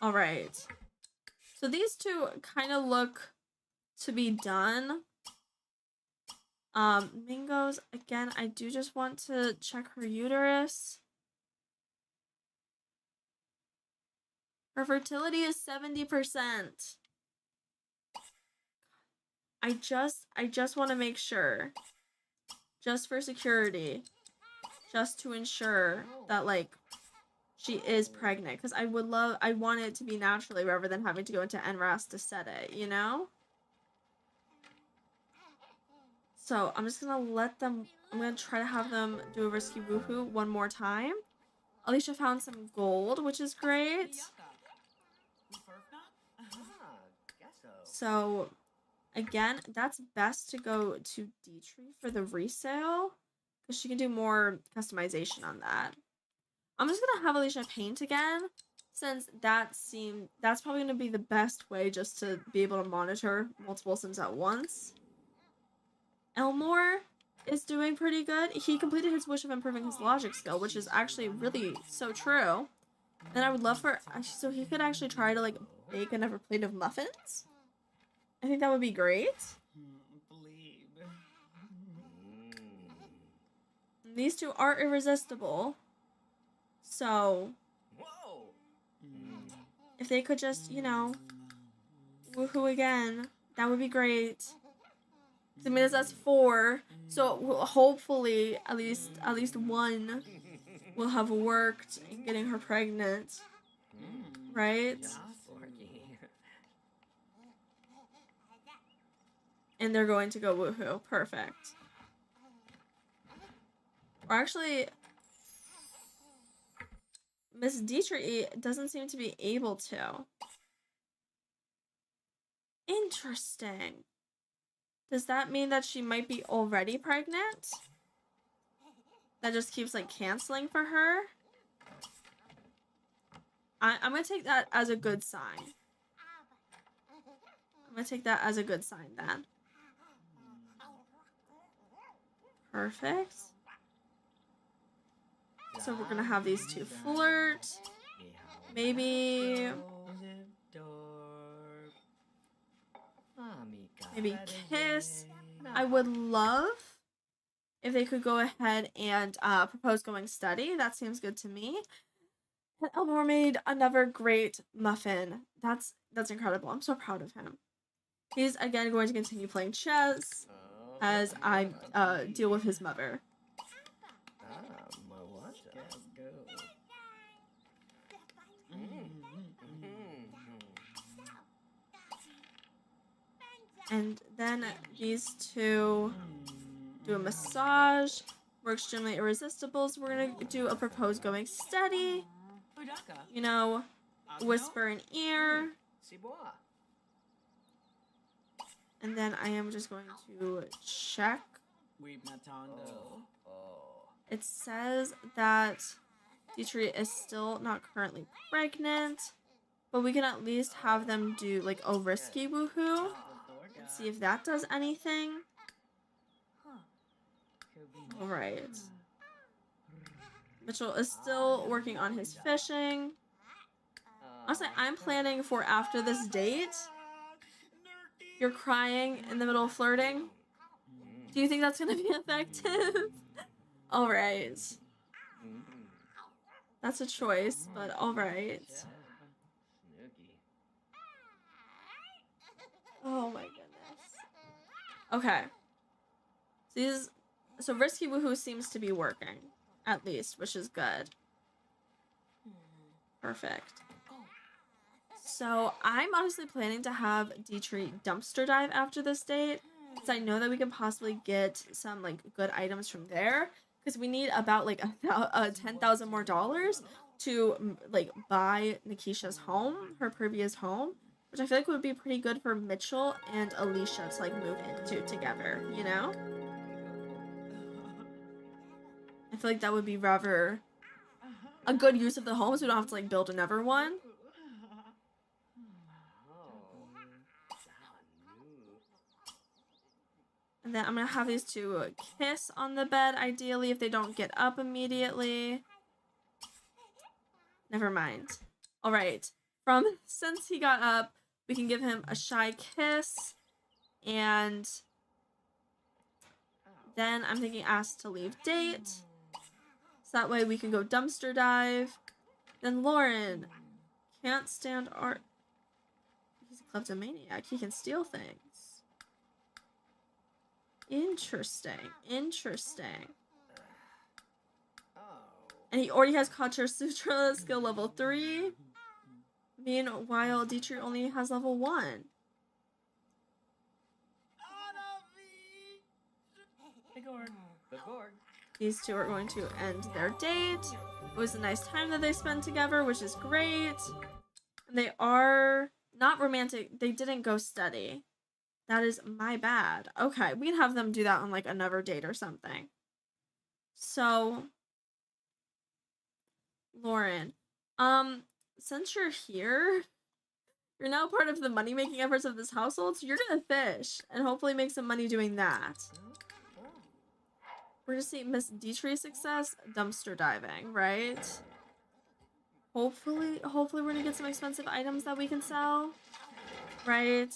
All right. So these two kind of look to be done. Mingo's, again, I do just want to check her uterus. Her fertility is 70%. I just want to make sure, just for security, just to ensure that, like, she is pregnant, because I want it to be naturally rather than having to go into NRAS to set it, you know? So I'm just gonna I'm gonna try to have them do a risky woohoo one more time. Alicia found some gold, which is great. So again, that's best to go to Dietrich for the resale, because she can do more customization on that. I'm just gonna have Alicia paint again, since that's probably gonna be the best way just to be able to monitor multiple sims at once. Elmore is doing pretty good. He completed his wish of improving his logic skill, which is actually really so true. And I would love for, so he could actually try to, like, bake another plate of muffins. I think that would be great. These two are irresistible. So, if they could just, you know, woohoo again, that would be great. I mean, that's 4, so hopefully at least one will have worked in getting her pregnant, right? And they're going to go woohoo. Perfect. Or actually, Miss Dietrich doesn't seem to be able to. Interesting. Does that mean that she might be already pregnant? That just keeps, like, canceling for her? I'm gonna take that as a good sign. I'm gonna take that as a good sign then. Perfect. So we're gonna have these two flirt. Maybe kiss. I would love if they could go ahead and propose going steady. That seems good to me. And Elmore made another great muffin. That's incredible. I'm so proud of him. He's again going to continue playing chess as I deal with his mother. And then these two do a massage. We're extremely irresistible, so we're gonna do a propose going steady. You know, whisper in ear. And then I am just going to check. It says that Dietrich is still not currently pregnant, but we can at least have them do, like, a risky woohoo and see if that does anything. Alright. Mitchell is still working on his fishing. Honestly, I'm planning for after this date, you're crying in the middle of flirting. Do you think that's gonna be effective? Alright. That's a choice, but alright. Oh my goodness. Okay. So risky woohoo seems to be working, at least, which is good. Perfect. So I'm honestly planning to have Dietrich dumpster dive after this date, because I know that we can possibly get some, like, good items from there, because we need about, like, $10,000 more to, like, buy Nikisha's home, her previous home, which I feel like would be pretty good for Mitchell and Alicia to, like, move into together, you know? I feel like that would be rather a good use of the home, so we don't have to, like, build another one. And then I'm gonna have these two kiss on the bed, ideally, if they don't get up immediately. Never mind. Alright. Since he got up, we can give him a shy kiss. And Then I'm thinking ask to leave date. So that way we can go dumpster dive. Then Lauren can't stand art. He's a kleptomaniac. He can steal things. Interesting. Interesting. And he already has Kacher Sutra skill level 3. Meanwhile, Dietrich only has level 1. These two are going to end their date. It was a nice time that they spent together, which is great. And they are not romantic. They didn't go steady. That is my bad. Okay, we can have them do that on like another date or something. So, Lauren, since you're here, you're now part of the money-making efforts of this household, so you're gonna fish and hopefully make some money doing that. We're gonna see Miss Dietrich's success, dumpster diving, right? Hopefully we're gonna get some expensive items that we can sell, right?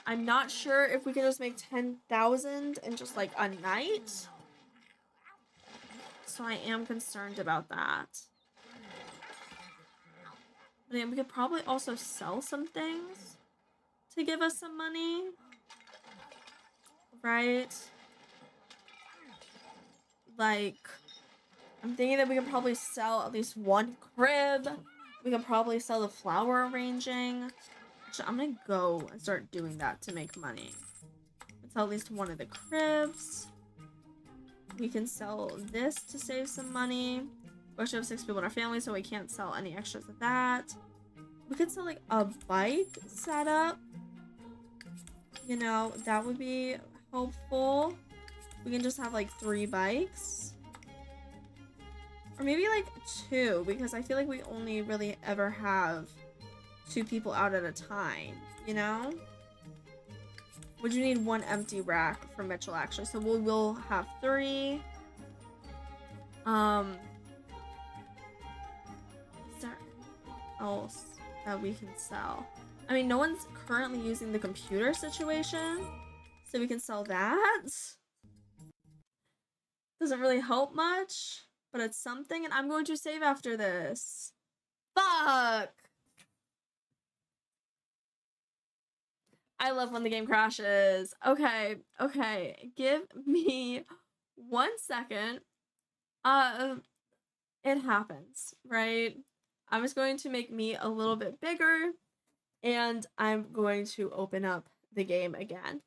I'm not sure if we can just make 10,000 in just like a night. So I am concerned about that. But yeah, we could probably also sell some things to give us some money, right? Like, I'm thinking that we can probably sell at least one crib. We can probably sell the flower arranging. Actually, I'm gonna go and start doing that to make money. Let's sell at least one of the cribs. We can sell this to save some money. We actually have 6 people in our family, so we can't sell any extras of that. We could sell like a bike setup. You know, that would be helpful. We can just have like 3 bikes. Or maybe like 2, because I feel like we only really ever have 2 people out at a time, you know? Would you need 1 empty rack for Mitchell, actually? So we will have 3. Is there else that we can sell? I mean, no one's currently using the computer situation, so we can sell that. Doesn't really help much, but it's something, and I'm going to save after this. Fuck! I love when the game crashes. Okay, give me 1 second. It happens, right? I'm just going to make me a little bit bigger, and I'm going to open up the game again.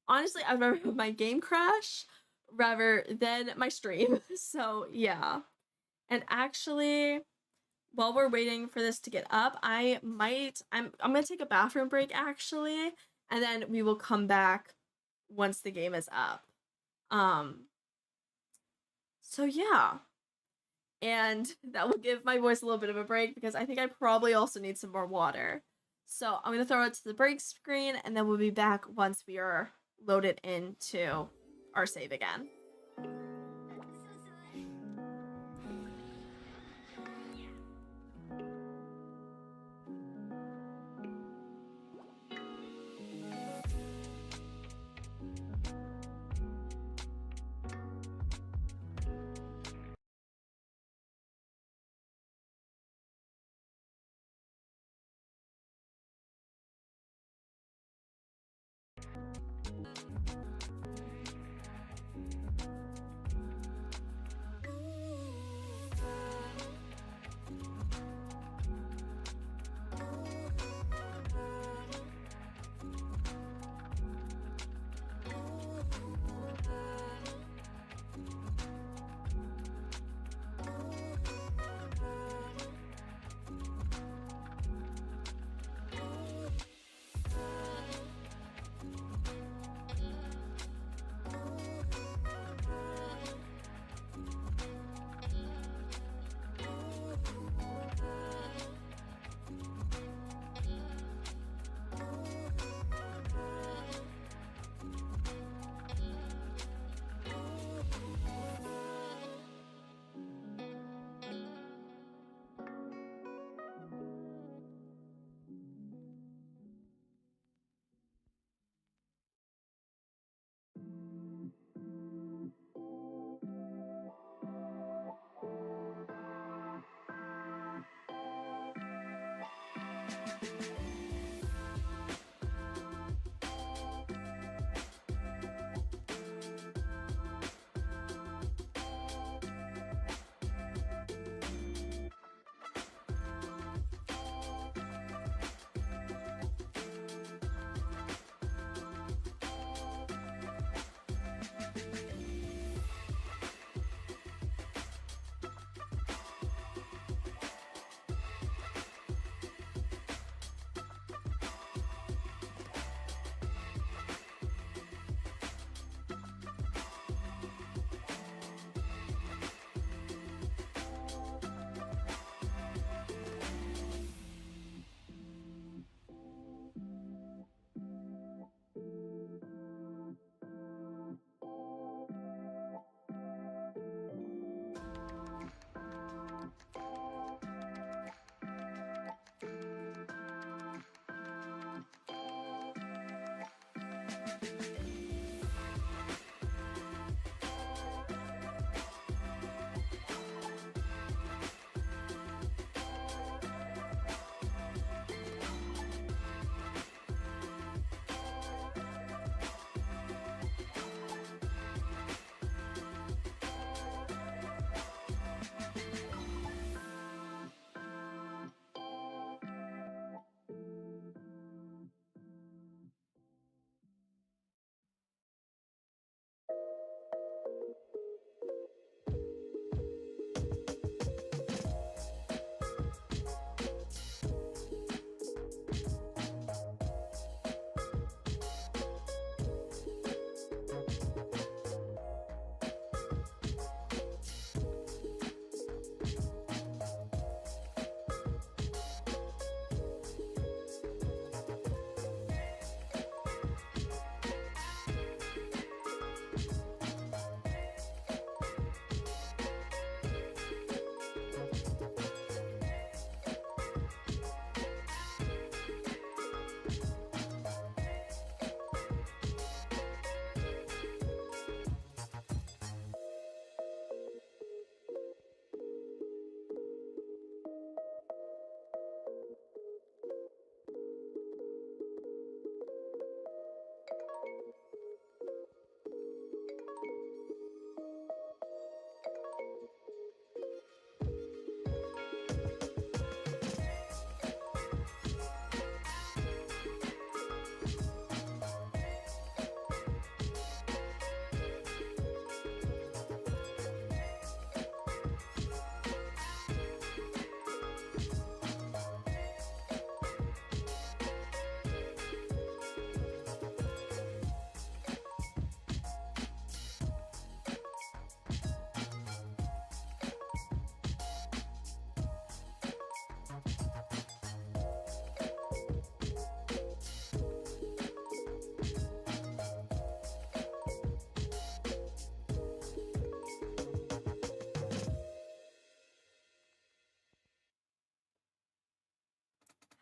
Honestly, I'd rather have my game crash rather than my stream. So yeah. And actually, while we're waiting for this to get up, I'm gonna take a bathroom break actually, and then we will come back once the game is up. So yeah. And that will give my voice a little bit of a break because I think I probably also need some more water. So I'm gonna throw it to the break screen, and then we'll be back once we are loaded into our save again.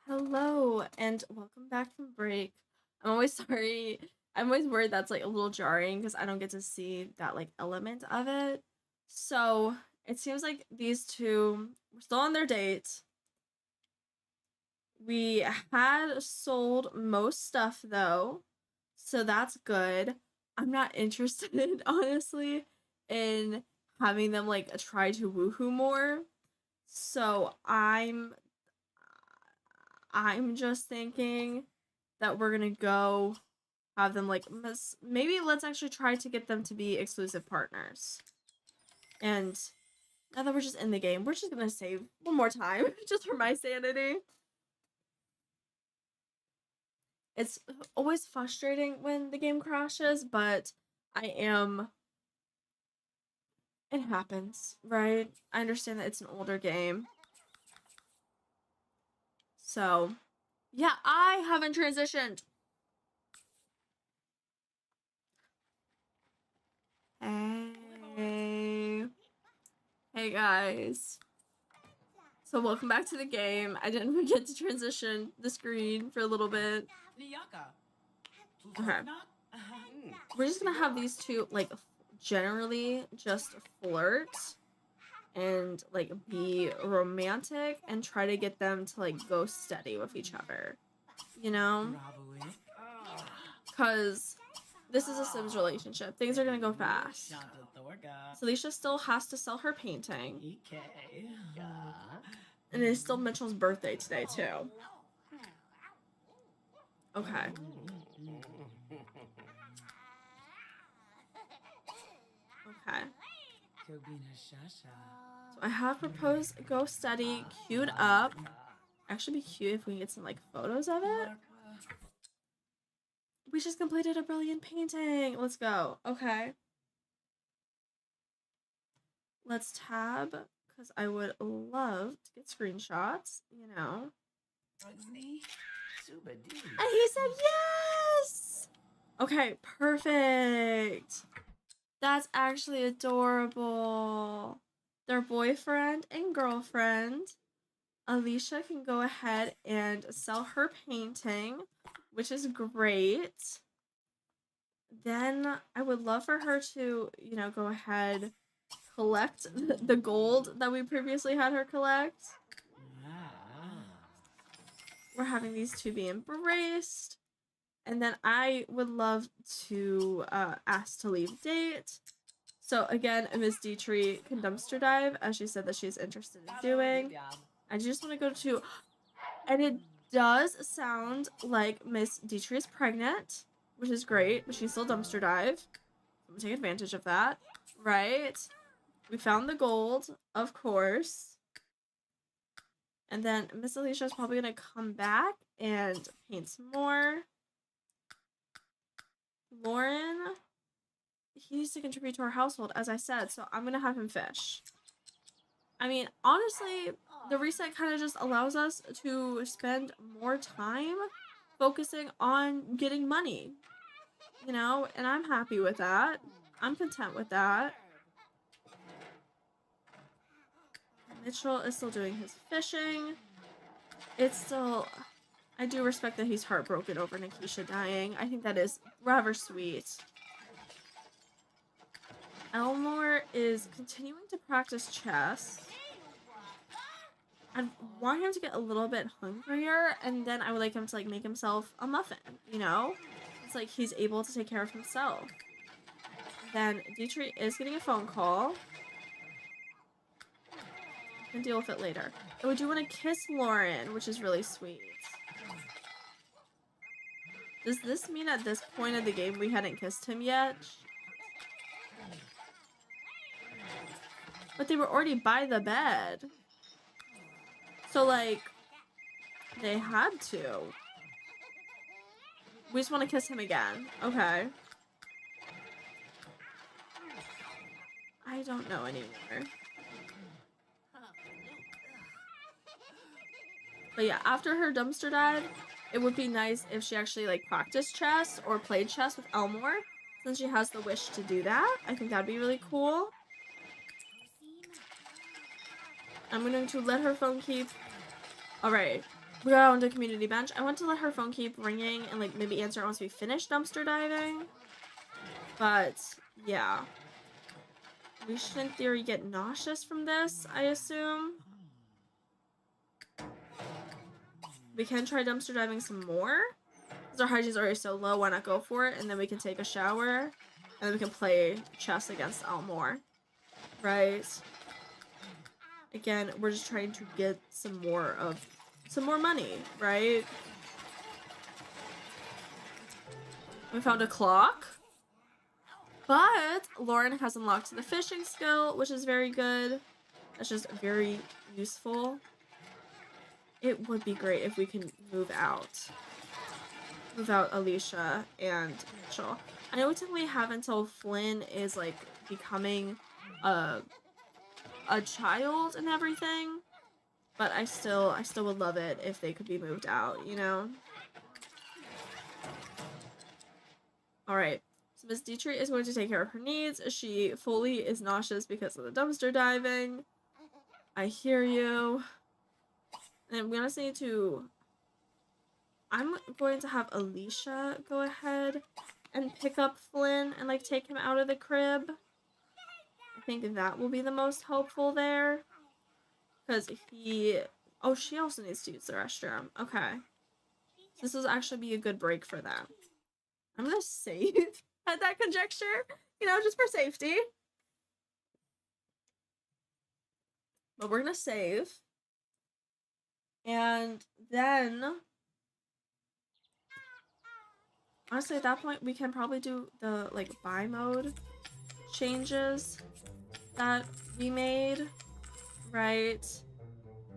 Hello, and welcome back from break. I'm always sorry. I'm always worried that's like a little jarring because I don't get to see that like element of it. So it seems like these two were still on their date. We had sold most stuff though, so that's good. I'm not interested, honestly, in having them like try to woohoo more. So I'm just thinking that we're gonna go have them like maybe let's actually try to get them to be exclusive partners. And now that we're just in the game, we're just gonna save one more time just for my sanity. It's always frustrating when the game crashes, but it happens, right? I understand that it's an older game. So, yeah, I haven't transitioned. Hey. Hey guys. So welcome back to the game. I didn't forget to transition the screen for a little bit. Okay. We're just gonna have these two like generally just flirt. and like be romantic and try to get them to like go steady with each other, you know? Because this is a Sims relationship. Things are gonna go fast. So Alicia still has to sell her painting. And it is still Mitchell's birthday today, too. Okay. Okay. So I have proposed Go Steady queued up. Actually, be cute if we can get some like photos of it. We just completed a brilliant painting. Let's go. Okay. Let's tab because I would love to get screenshots, you know. And he said yes! Okay, perfect. That's actually adorable. Their boyfriend and girlfriend. Alicia can go ahead and sell her painting, which is great. Then I would love for her to, you know, go ahead, collect the gold that we previously had her collect. We're having these two be embraced. And then I would love to ask to leave date. So again, Miss Dietrich can dumpster dive, as she said that she's interested in doing. I just want to go to... And it does sound like Miss Dietrich is pregnant, which is great, but she's still dumpster dive. I'm going to take advantage of that. Right? We found the gold, of course. And then Miss Alicia is probably going to come back and paint some more. Lauren, he needs to contribute to our household, as I said, so I'm going to have him fish. I mean, honestly, the reset kind of just allows us to spend more time focusing on getting money, you know, and I'm happy with that. I'm content with that. Mitchell is still doing his fishing. It's still... I do respect that he's heartbroken over Nikisha dying. I think that is rather sweet. Elmore is continuing to practice chess. I want him to get a little bit hungrier, and then I would like him to like make himself a muffin, you know? It's like he's able to take care of himself. Then Dietrich is getting a phone call. I can deal with it later. And we do want to kiss Lauren, which is really sweet. Does this mean at this point of the game we hadn't kissed him yet? But they were already by the bed. So, like, they had to. We just want to kiss him again. Okay. I don't know anymore. But yeah, after her dumpster dive, it would be nice if she actually, like, practiced chess or played chess with Elmore. Since she has the wish to do that. I think that'd be really cool. I'm going to let her phone keep... Alright. We got on the community bench. I want to let her phone keep ringing and, like, maybe answer once we finish dumpster diving. But, yeah. We should, in theory, get nauseous from this, I assume. We can try dumpster diving some more. Because our hygiene's already so low, why not go for it? And then we can take a shower. And then we can play chess against Elmore. Right? Again, we're just trying to get some more money, right? We found a clock. But Lauren has unlocked the fishing skill, which is very good. That's just very useful. It would be great if we can move out. Move out Alicia and Mitchell. I know we typically have until Flynn is like becoming a child and everything. But I still would love it if they could be moved out, you know? Alright. So Miss Dietrich is going to take care of her needs. She fully is nauseous because of the dumpster diving. I hear you. And we honestly need to... I'm going to have Alicia go ahead and pick up Flynn and, like, take him out of the crib. I think that will be the most helpful there. Because oh, she also needs to use the restroom. Okay. This will actually be a good break for them. I'm gonna save at that conjecture, you know, just for safety. But we're gonna save. And then, honestly, at that point, we can probably do the, like, buy mode changes that we made, right?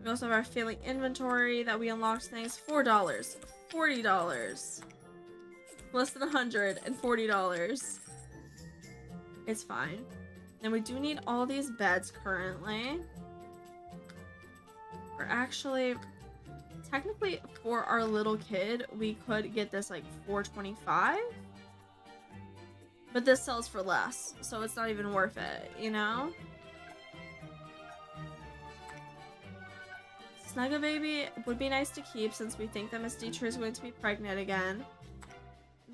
We also have our failing inventory that we unlocked things. $4, $40, less than $140. It's fine. And we do need all these beds currently. We're actually, technically, for our little kid, we could get this like $4.25. But this sells for less, so it's not even worth it, you know? Snug-a-Baby would be nice to keep since we think that Miss Dietrich is going to be pregnant again.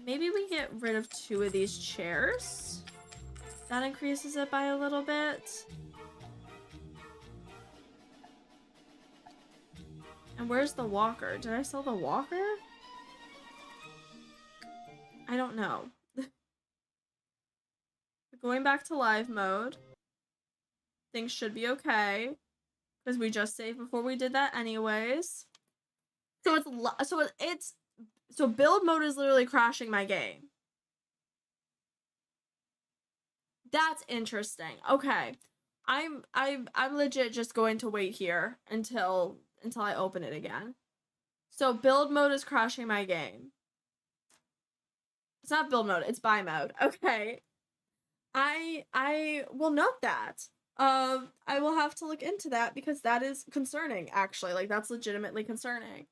Maybe we get rid of 2 of these chairs. That increases it by a little bit. And where's the walker? Did I sell the walker? I don't know. Going back to live mode. Things should be okay. Because we just saved before we did that anyways. So so build mode is literally crashing my game. That's interesting. Okay. I'm legit just going to wait here until I open it again. So build mode is crashing my game. It's not build mode, it's buy mode. Okay. I will note that. I will have to look into that because that is concerning, actually. Like, that's legitimately concerning.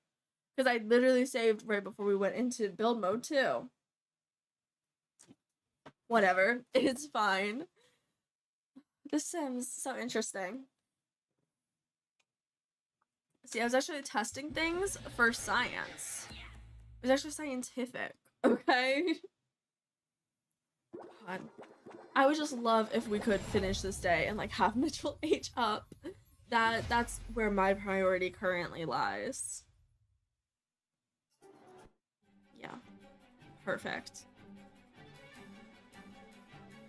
Because I literally saved right before we went into build mode, too. Whatever. It's fine. The Sims, so interesting. See, I was actually testing things for science. It was actually scientific, okay? God. I would just love if we could finish this day and, like, have Mitchell age up. That's where my priority currently lies. Yeah. Perfect.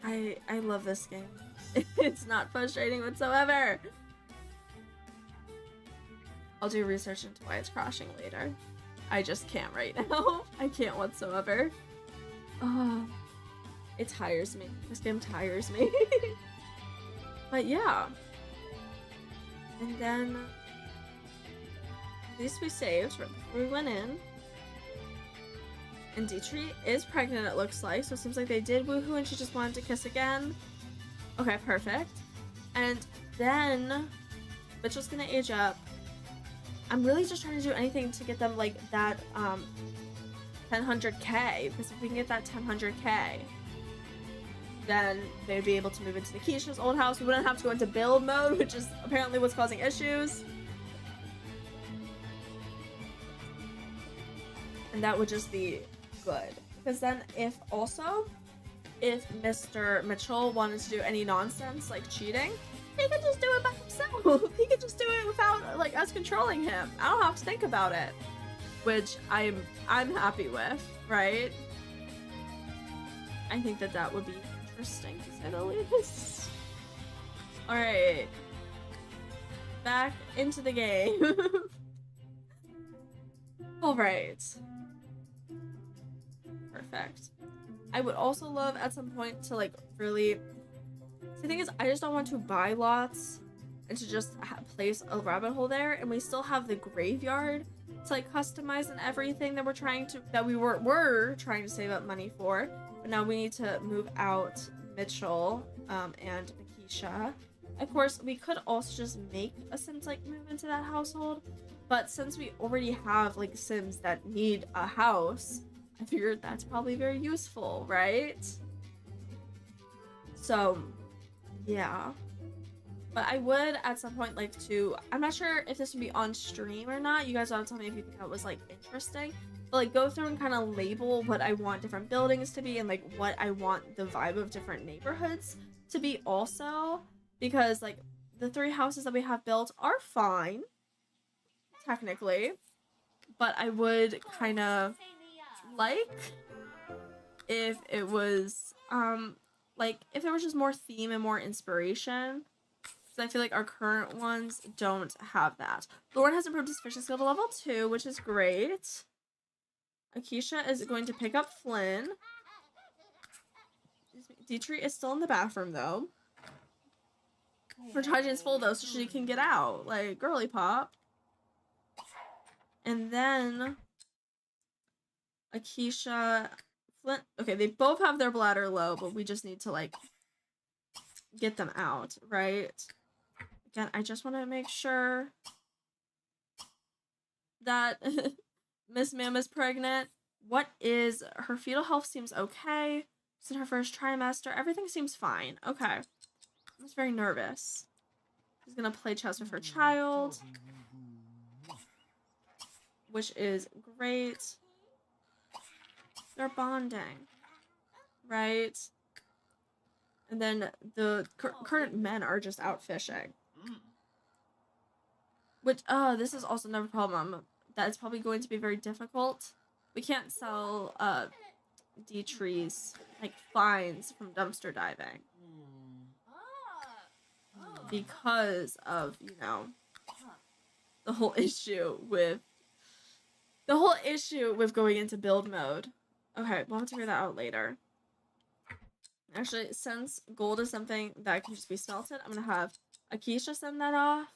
I love this game. It's not frustrating whatsoever. I'll do research into why it's crashing later. I just can't right now. I can't whatsoever. It tires me. This game tires me. But yeah. And then at least we saved right before we went in. And Dietrich is pregnant, it looks like. So it seems like they did woohoo and she just wanted to kiss again. Okay, perfect. And then Mitchell's gonna age up. I'm really just trying to do anything to get them like that 1000K, because if we can get that 1000K, then they'd be able to move into Nikisha's old house. We wouldn't have to go into build mode, which is apparently what's causing issues. And that would just be good. Because then if Mr. Mitchell wanted to do any nonsense like cheating, he could just do it by himself. He could just do it without like us controlling him. I don't have to think about it. Which I'm happy with, right? I think that would be interesting to say the least. Alright. Back into the game. Alright. Perfect. I would also love at some point to like really... The thing is, I just don't want to buy lots and to just place a rabbit hole there, and we still have the graveyard to like customize and everything that we were trying to save up money for. But now we need to move out Mitchell and Nikisha. Of course, we could also just make a Sims like move into that household, but since we already have like Sims that need a house, I figured that's probably very useful, right? So yeah, but I would at some point like to, I'm not sure if this would be on stream or not. You guys want to tell me if you think that was like interesting, but like go through and kind of label what I want different buildings to be and like what I want the vibe of different neighborhoods to be also, because like the 3 houses that we have built are fine, technically, but I would kind of like if it was like if there was just more theme and more inspiration, because I feel like our current ones don't have that. Lauren has improved his fishing skill to level 2, which is great. Akeisha is going to pick up Flynn. Dietrich is still in the bathroom though. Her charging is full though, so she can get out. Like, girly pop. And then Akeisha, Flint. Okay, they both have their bladder low, but we just need to like get them out, right? Again, I just want to make sure that Miss Ma'am is pregnant. What is her fetal health? Seems okay. It's in her first trimester. Everything seems fine. Okay. I was very nervous. She's gonna play chess with her child, which is great. They're bonding, right? And then the current men are just out fishing. Which, this is also another problem. That it's probably going to be very difficult. We can't sell, Dietrich's, like, fines from dumpster diving. Because of, you know, the whole issue with going into build mode. Okay, we'll have to figure that out later. Actually, since gold is something that can just be smelted, I'm gonna have Akeisha send that off.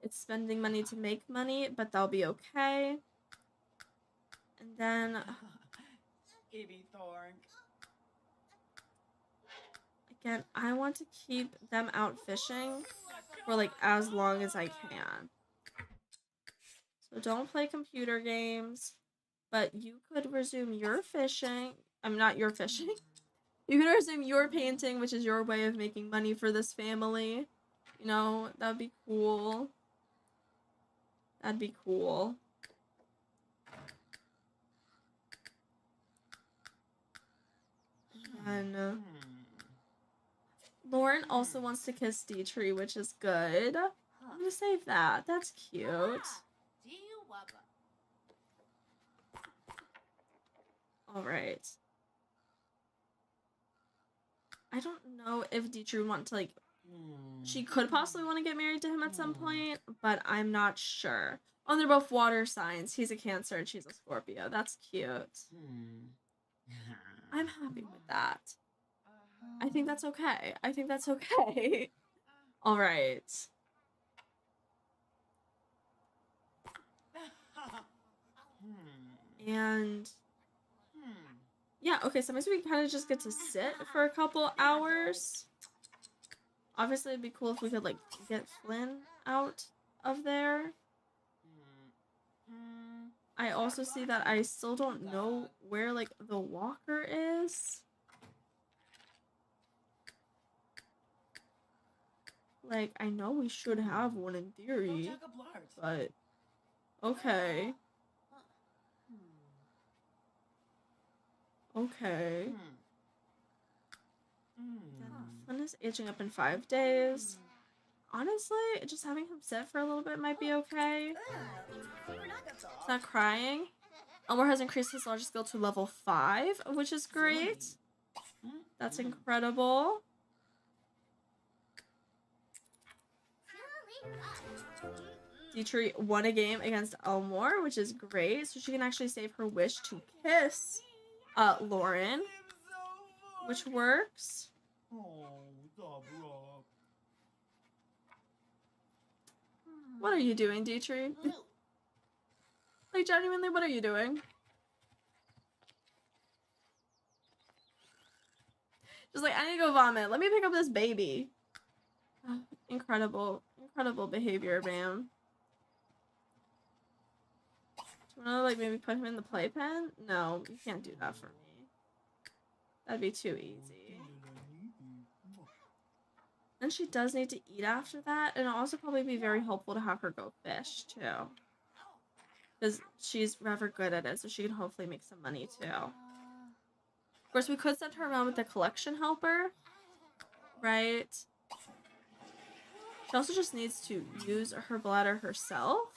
It's spending money to make money, but that'll be okay. And then again, I want to keep them out fishing for like as long as I can. So don't play computer games, but you could resume your fishing. I'm not your fishing. You can resume your painting, which is your way of making money for this family. You know, that'd be cool. That'd be cool. And Lauren also wants to kiss Dietrich, which is good. I'm gonna save that. That's cute. Alright. I don't know if Dietrich want to, like... She could possibly want to get married to him at some point, but I'm not sure. Oh, they're both water signs. He's a Cancer and she's a Scorpio. That's cute. I'm happy with that. I think that's okay. I think that's okay. Alright. And... yeah, okay, so maybe we kind of just get to sit for a couple hours. Obviously, it'd be cool if we could, like, get Flynn out of there. I also see that I still don't know where, like, the walker is. Like, I know we should have one in theory, but... okay. Okay. Flynn is aging up in 5 days. Honestly, just having him sit for a little bit might be okay. He's not crying. Elmore has increased his largest skill to level 5, which is great. That's incredible. Dietrich won a game against Elmore, which is great. So she can actually save her wish to kiss Lauren, which works. What are you doing, Dietrich? Like, genuinely, what are you doing? Just like, I need to go vomit. Let me pick up this baby. Oh, incredible. Incredible behavior, man. Do you want to, like, maybe put him in the playpen? No, you can't do that for me. That'd be too easy. And she does need to eat after that, and it'll also probably be very helpful to have her go fish, too. Because she's rather good at it, so she can hopefully make some money, too. Of course, we could send her around with the collection helper, right? She also just needs to use her bladder herself.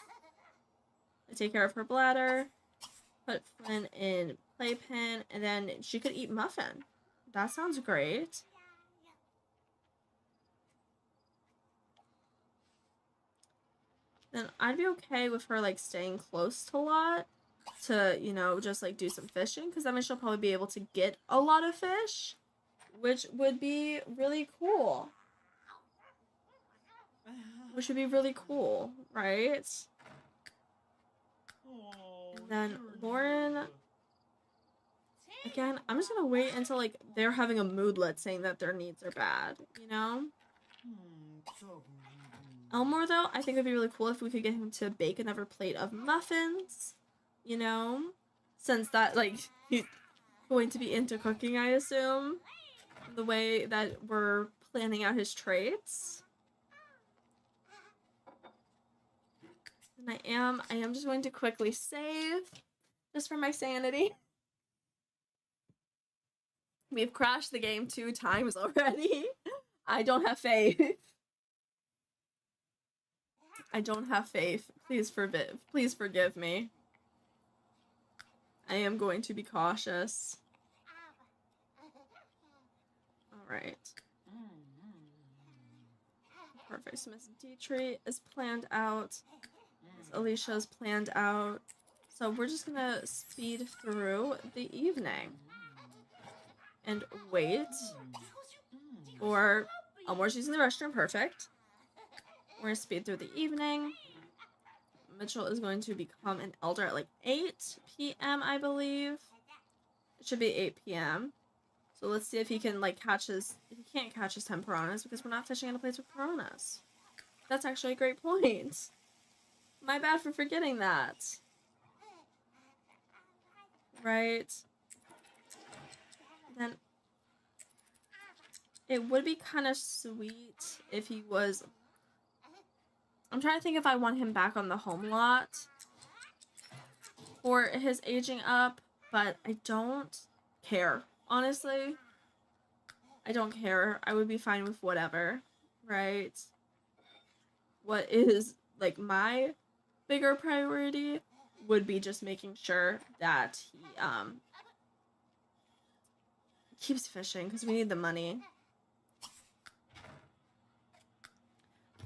Take care of her bladder. Put Flynn in playpen, and then she could eat Muffin. That sounds great. Then I'd be okay with her like staying close to Lot to, you know, just like do some fishing, because that means she'll probably be able to get a lot of fish, which would be really cool. Which would be really cool, right? And then Lauren, again, I'm just gonna wait until like they're having a moodlet saying that their needs are bad, you know? Elmore, though, I think it would be really cool if we could get him to bake another plate of muffins, you know? Since that, like, he's going to be into cooking, I assume. The way that we're planning out his traits. And I am just going to quickly save, just for my sanity. We've crashed the game 2 times already. I don't have faith. I don't have faith. Please forgive me. I am going to be cautious. Alright. Perfect. So Miss Dietrich is planned out. Miss Alicia is planned out. So we're just gonna speed through the evening. And wait. Or Elmore's using the restroom. Perfect. We're gonna speed through the evening. Mitchell is going to become an elder at like 8 p.m. I believe. It should be 8 p.m. So let's see if he can like catch his. He can't catch his 10 piranhas because we're not fishing in a place with piranhas. That's actually a great point. My bad for forgetting that. Right. Then it would be kind of sweet if he was. I'm trying to think if I want him back on the home lot for his aging up, but I don't care. Honestly, I don't care. I would be fine with whatever, right? What is, like, my bigger priority would be just making sure that he, keeps fishing, because we need the money.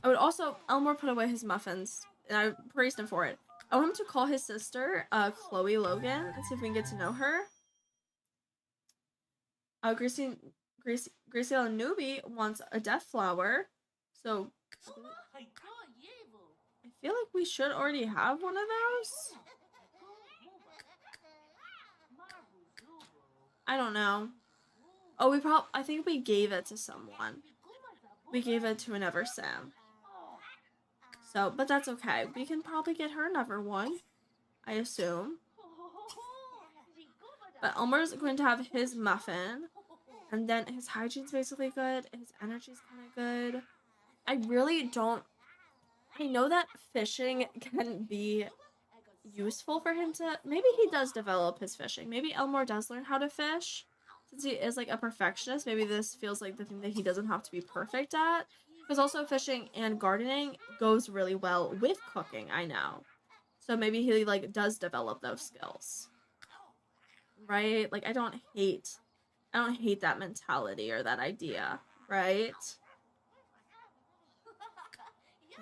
I would also, Elmore put away his muffins, and I praised him for it. I want him to call his sister, Chloe Logan, and see if we can get to know her. Gracie Newbie wants a death flower, so I feel like we should already have one of those. I don't know. Oh, I think we gave it to someone. We gave it to another Sam. So, but that's okay. We can probably get her another one, I assume. But Elmer's going to have his muffin. And then his hygiene's basically good. His energy's kind of good. I really don't. I know that fishing can be useful for him to. Maybe he does develop his fishing. Maybe Elmore does learn how to fish. Since he is like a perfectionist, maybe this feels like the thing that he doesn't have to be perfect at. Because also fishing and gardening goes really well with cooking, I know. So maybe he like does develop those skills. Right? Like I don't hate that mentality or that idea, right?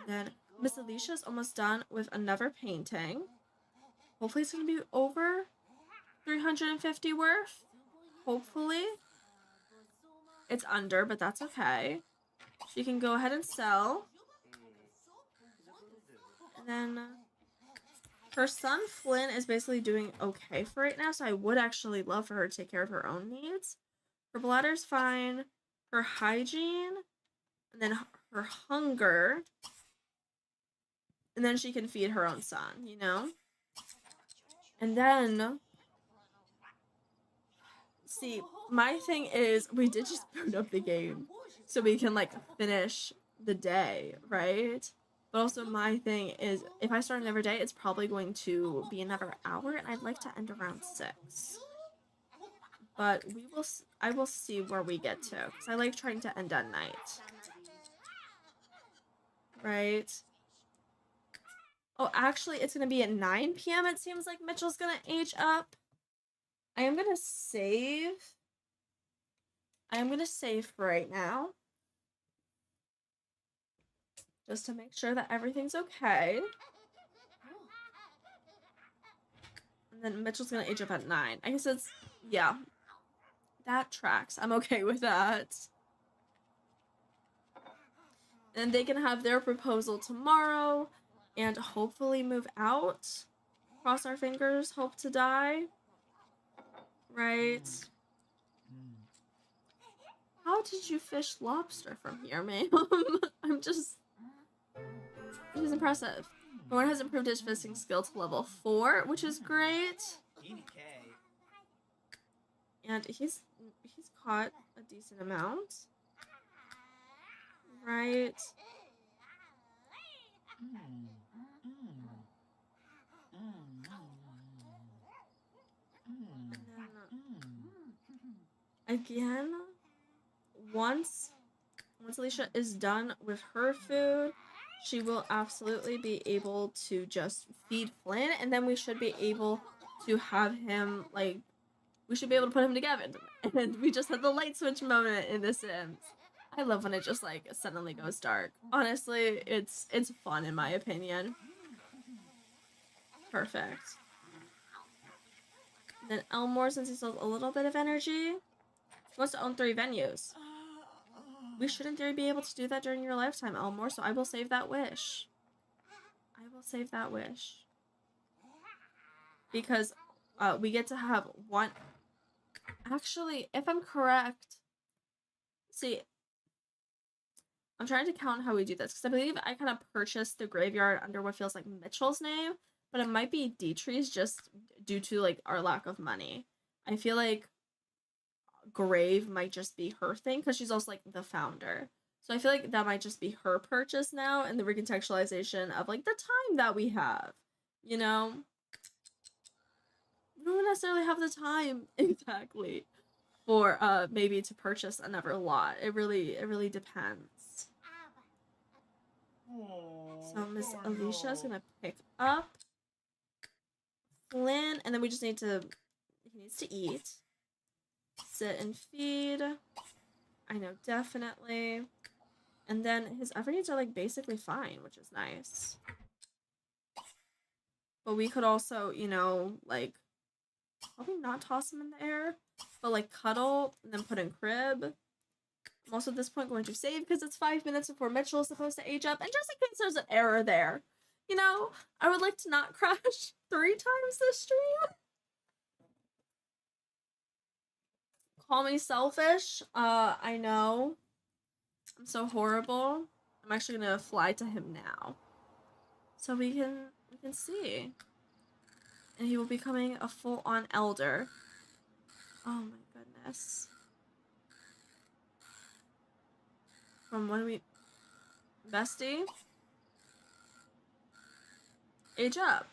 And then Miss Alicia's almost done with another painting. Hopefully it's going to be over 350 worth. Hopefully. It's under, but that's okay. She can go ahead and sell. And then her son Flynn is basically doing okay for right now, so I would actually love for her to take care of her own needs. Her bladder's fine. Her hygiene. And then her hunger. And then she can feed her own son, you know? And then, see, my thing is, we did just boot up the game so we can, like, finish the day, right? But also my thing is, if I start another day, it's probably going to be another hour, and I'd like to end around 6. But I will see where we get to, because I like trying to end at night. Right? Oh, actually, it's gonna be at 9 p.m. It seems like Mitchell's gonna age up. I am gonna save for right now, just to make sure that everything's okay. And then Mitchell's gonna age up at 9. I guess it's, yeah, that tracks. I'm okay with that. And they can have their proposal tomorrow and hopefully move out. Cross our fingers, hope to die. Right? How did you fish lobster from here, ma'am? This is impressive. Lauren has improved his fishing skill to level 4, which is great. And he's caught a decent amount. Right? Again, once Alicia is done with her food, she will absolutely be able to just feed Flynn, and then we should be able to have him, like, we should be able to put him together. And we just had the light switch moment in The Sims. I love when it just, like, suddenly goes dark. Honestly, it's fun in my opinion. Perfect. Then Elmore, since he still has a little bit of energy, wants to own 3 venues. We should in theory be able to do that during your lifetime, Elmore, so I will save that wish. Because we get to have one... Actually, if I'm correct... See, I'm trying to count how we do this, because I believe I kind of purchased the graveyard under what feels like Mitchell's name, but it might be Dietrich's just due to, like, our lack of money. I feel like Grave might just be her thing, because she's also, like, the founder. So I feel like that might just be her purchase now, and the recontextualization of, like, the time that we have, you know? We don't necessarily have the time, exactly, for, maybe to purchase another lot. It really depends. So Miss Alicia's gonna pick up Flynn, and then we just need to, he needs to eat. Sit and feed. I know, definitely. And then his other needs are, like, basically fine, which is nice. But we could also, you know, like, probably not toss him in the air, but, like, cuddle and then put in crib. I'm also at this point going to save because it's 5 minutes before Mitchell is supposed to age up, and just in case there's an error there, you know, I would like to not crash 3 times this stream. Call me selfish. I know. I'm so horrible. I'm actually gonna fly to him now, so we can see. And he will be becoming a full-on elder. Oh my goodness. From when we... Bestie? Age up.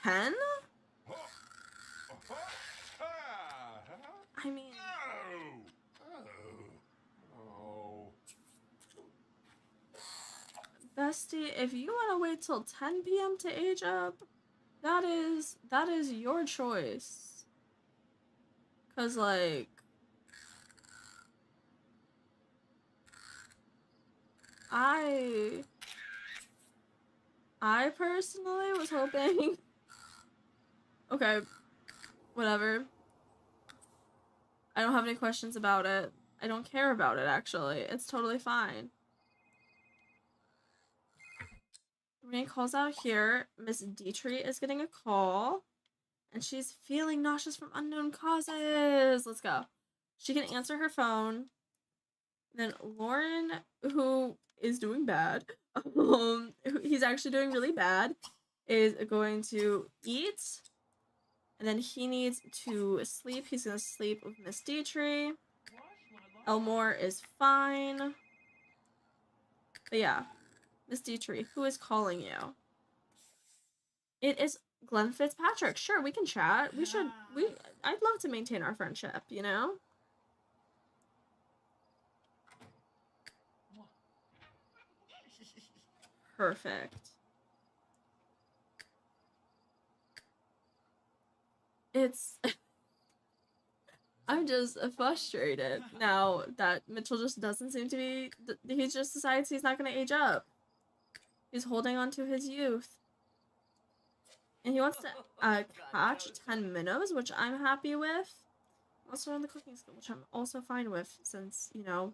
10? I mean... Bestie, if you want to wait till 10 p.m. to age up, that is your choice. 'Cause, like... I personally was hoping... Okay, whatever. I don't have any questions about it. I don't care about it, actually. It's totally fine. Renee calls out here. Miss Dietrich is getting a call. And she's feeling nauseous from unknown causes. Let's go. She can answer her phone. Then Lauren, who is doing bad, he's actually doing really bad, is going to eat. And then he needs to sleep. He's going to sleep with Miss Dietrich. Elmore is fine. But yeah. Miss Dietrich, who is calling you? It is Glenn Fitzpatrick. Sure, we can chat. I'd love to maintain our friendship, you know? Perfect. It's... I'm just frustrated now that Mitchell just doesn't seem to be... He just decides he's not going to age up. He's holding on to his youth. And he wants to catch 10 minnows, which I'm happy with. Also on the cooking skill, which I'm also fine with, since, you know,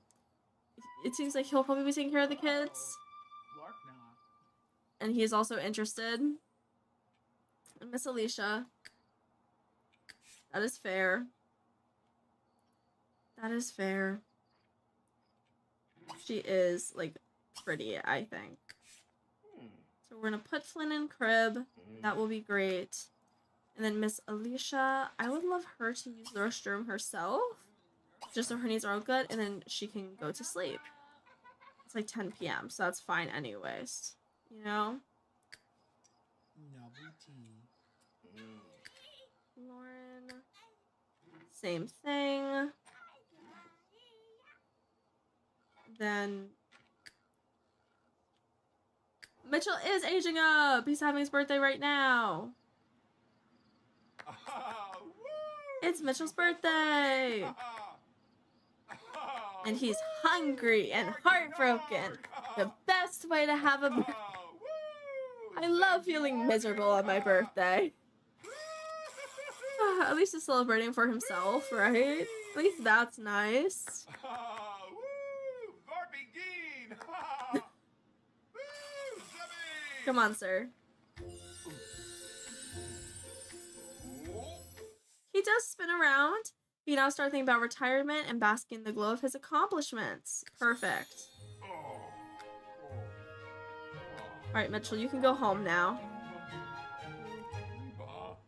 it seems like he'll probably be taking care of the kids. And he is also interested in Miss Alicia. That is fair. That is fair. She is, like, pretty, I think. So we're gonna put Flynn in crib. That will be great. And then Miss Alicia, I would love her to use the restroom herself. Just so her needs are all good. And then she can go to sleep. It's like 10 p.m. So that's fine anyways. You know? Lauren. Same thing. Then Mitchell is aging up. He's having his birthday right now. It's Mitchell's birthday. And he's hungry and heartbroken. The best way to have a birthday. I love feeling miserable on my birthday. At least he's celebrating for himself, right? At least that's nice. Come on, sir. He does spin around. He now starts thinking about retirement and basking in the glow of his accomplishments. Perfect. Alright, Mitchell, you can go home now.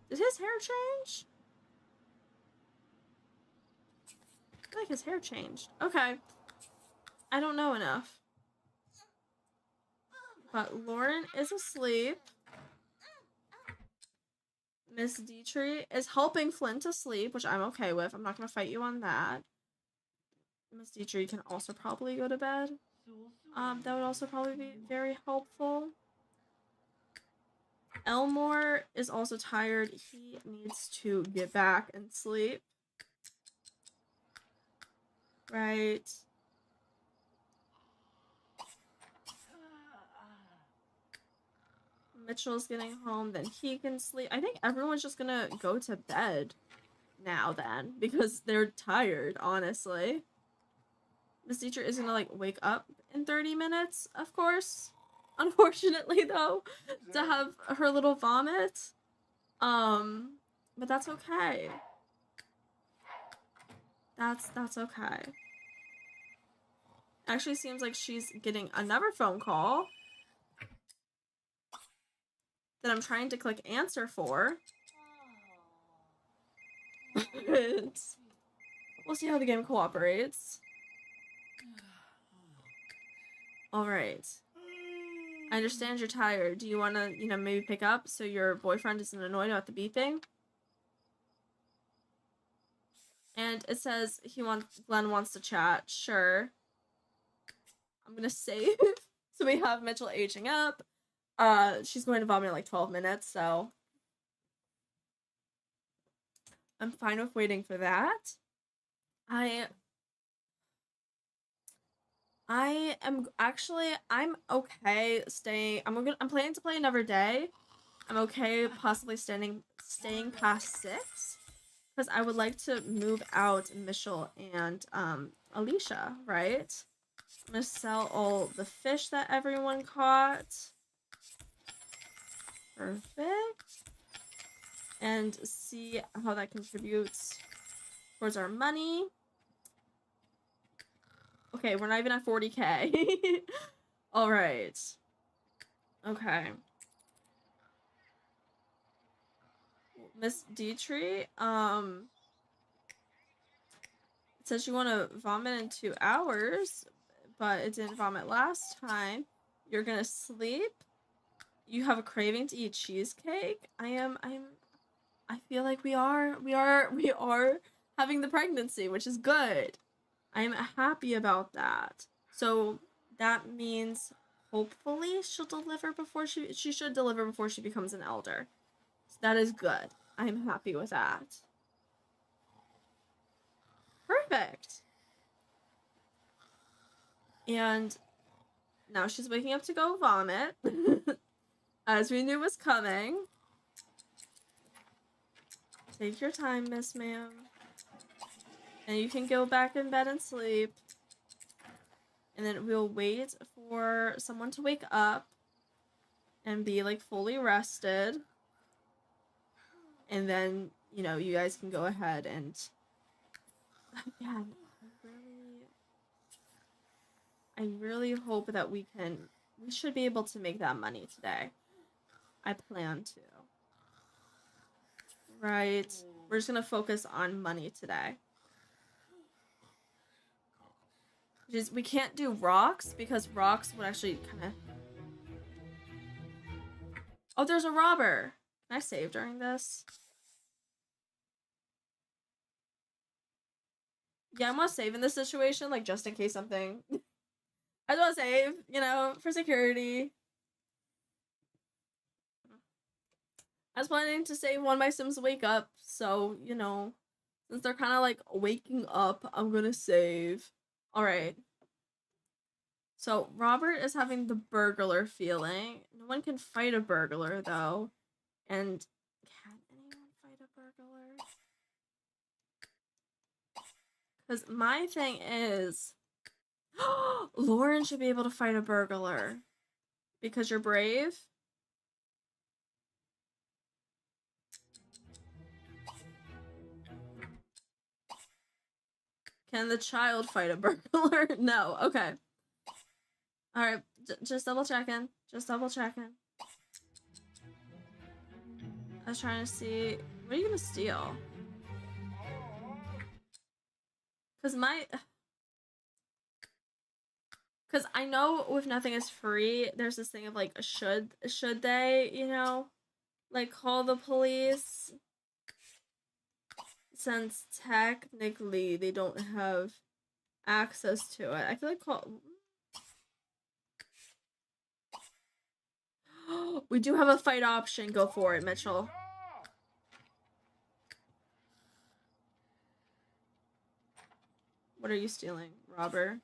Did his hair change? I feel like his hair changed. Okay. I don't know enough. But Lauren is asleep. Miss Dietrich is helping Flynn to sleep, which I'm okay with. I'm not going to fight you on that. Miss Dietrich can also probably go to bed. That would also probably be very helpful. Elmore is also tired. He needs to get back and sleep. Right. Mitchell's getting home, then he can sleep. I think everyone's just gonna go to bed now then, because they're tired, honestly. Miss Teacher is gonna, like, wake up in 30 minutes, of course. Unfortunately, though, to have her little vomit. But that's okay. That's okay. Actually seems like she's getting another phone call that I'm trying to click answer for. We'll see how the game cooperates. Alright. I understand you're tired. Do you want to, you know, maybe pick up so your boyfriend isn't annoyed about the beeping? And it says Glenn wants to chat. Sure. I'm gonna save. So we have Mitchell aging up. She's going to vomit in like 12 minutes, so I'm fine with waiting for that. I'm okay staying. I'm planning to play another day. I'm okay possibly staying past 6 because I would like to move out Mitchell and Alicia, right? I'm gonna sell all the fish that everyone caught. Perfect. And see how that contributes towards our money. Okay, we're not even at 40K. Alright. Okay. Miss Dietrich, it says you want to vomit in 2 hours, but it didn't vomit last time. You're gonna sleep. You have a craving to eat cheesecake? I feel like we are having the pregnancy, which is good. I'm happy about that. So that means hopefully she'll deliver before she should deliver before she becomes an elder. So that is good. I'm happy with that. Perfect. And now she's waking up to go vomit. As we knew was coming. Take your time, Miss Ma'am. And you can go back in bed and sleep. And then we'll wait for someone to wake up and be like fully rested. And then, you know, you guys can go ahead and again, I really hope that we should be able to make that money today. I plan to. Right. We're just gonna focus on money today. We can't do rocks because rocks would actually kind of... Oh, there's a robber. Can I save during this? Yeah, I'm gonna save in this situation, like just in case something... I just want to save, you know, for security. I was planning to save when my Sims wake up, so, you know, since they're kind of like waking up, I'm gonna save. Alright. So, Robert is having the burglar feeling. No one can fight a burglar, though. And can anyone fight a burglar? Because my thing is... Lauren should be able to fight a burglar. Because you're brave? Can the child fight a burglar? No. Okay. Alright. Just double checking. Just double checking. I was trying to see... What are you gonna steal? Because Because I know with nothing is free, there's this thing of like, should they, you know, like call the police? Since technically they don't have access to it. I feel like we do have a fight option. Go for it, Mitchell. What are you stealing, robber?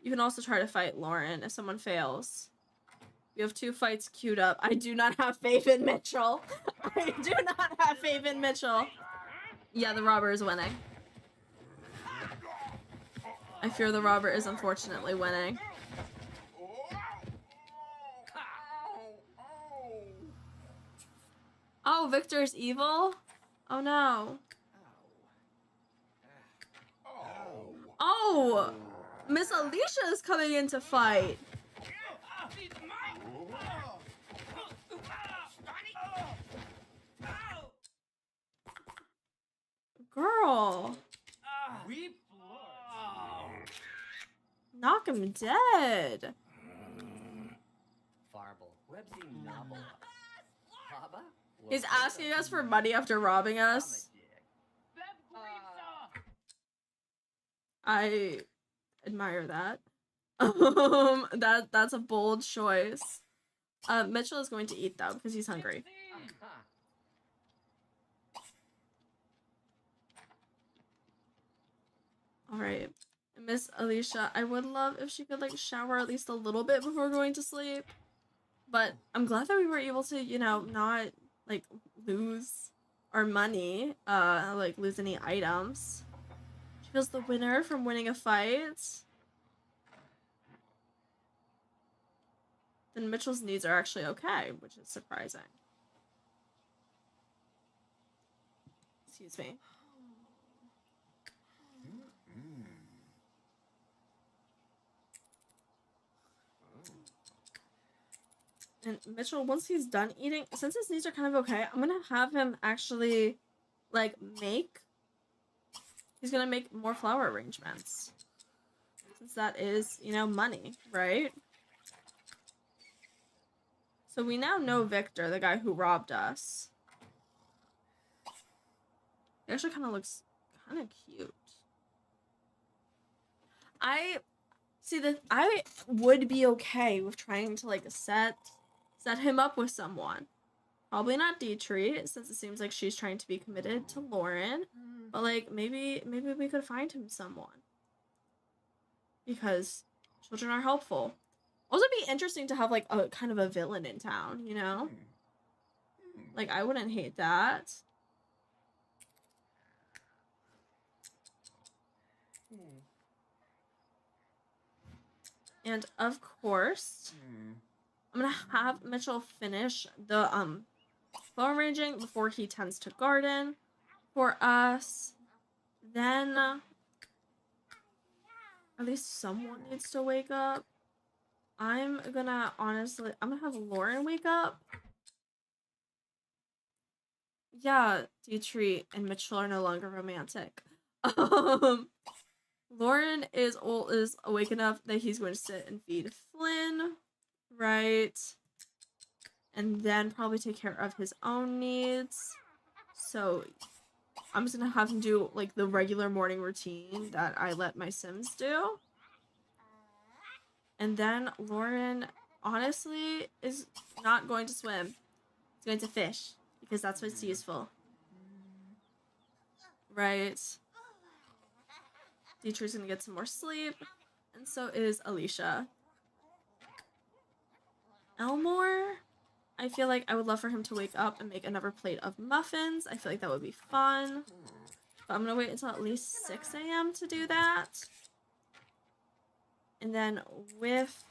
You can also try to fight Lauren if someone fails. We have 2 fights queued up. I do not have faith in Mitchell. I do not have faith in Mitchell. Yeah, the robber is winning. I fear the robber is unfortunately winning. Oh, Victor's evil? Oh no. Oh! Miss Alicia is coming in to fight. Girl. Knock him dead. He's asking us for money after robbing us. I admire that. That's a bold choice. Mitchell is going to eat though because he's hungry. All right, Miss Alicia, I would love if she could like shower at least a little bit before going to sleep. But I'm glad that we were able to, you know, not like lose our money, like lose any items. She feels the winner from winning a fight. Then Mitchell's needs are actually okay, which is surprising. Excuse me. And Mitchell, once he's done eating, since his needs are kind of okay, I'm gonna have him actually, like, he's gonna make more flower arrangements. Since that is, you know, money, right? So we now know Victor, the guy who robbed us. He actually kind of looks kind of cute. I would be okay with trying to like set him up with someone. Probably not Dietrich, since it seems like she's trying to be committed to Lauren. But like maybe we could find him someone. Because children are helpful. Also it'd be interesting to have like a kind of a villain in town, you know? Like I wouldn't hate that. And of course, I'm gonna have Mitchell finish the flower arranging before he tends to garden for us. Then at least someone needs to wake up. I'm gonna have Lauren wake up. Yeah, Dietrich and Mitchell are no longer romantic. Lauren is awake enough that he's going to sit and feed Flynn, right? And then probably take care of his own needs. So I'm just gonna have him do like the regular morning routine that I let my Sims do. And then Lauren honestly is not going to swim. He's going to fish because that's what's useful. Right? Dietrich's gonna get some more sleep, and so is Alicia. Elmore, I feel like I would love for him to wake up and make another plate of muffins. I feel like that would be fun. But I'm gonna wait until at least 6 a.m. to do that. And then with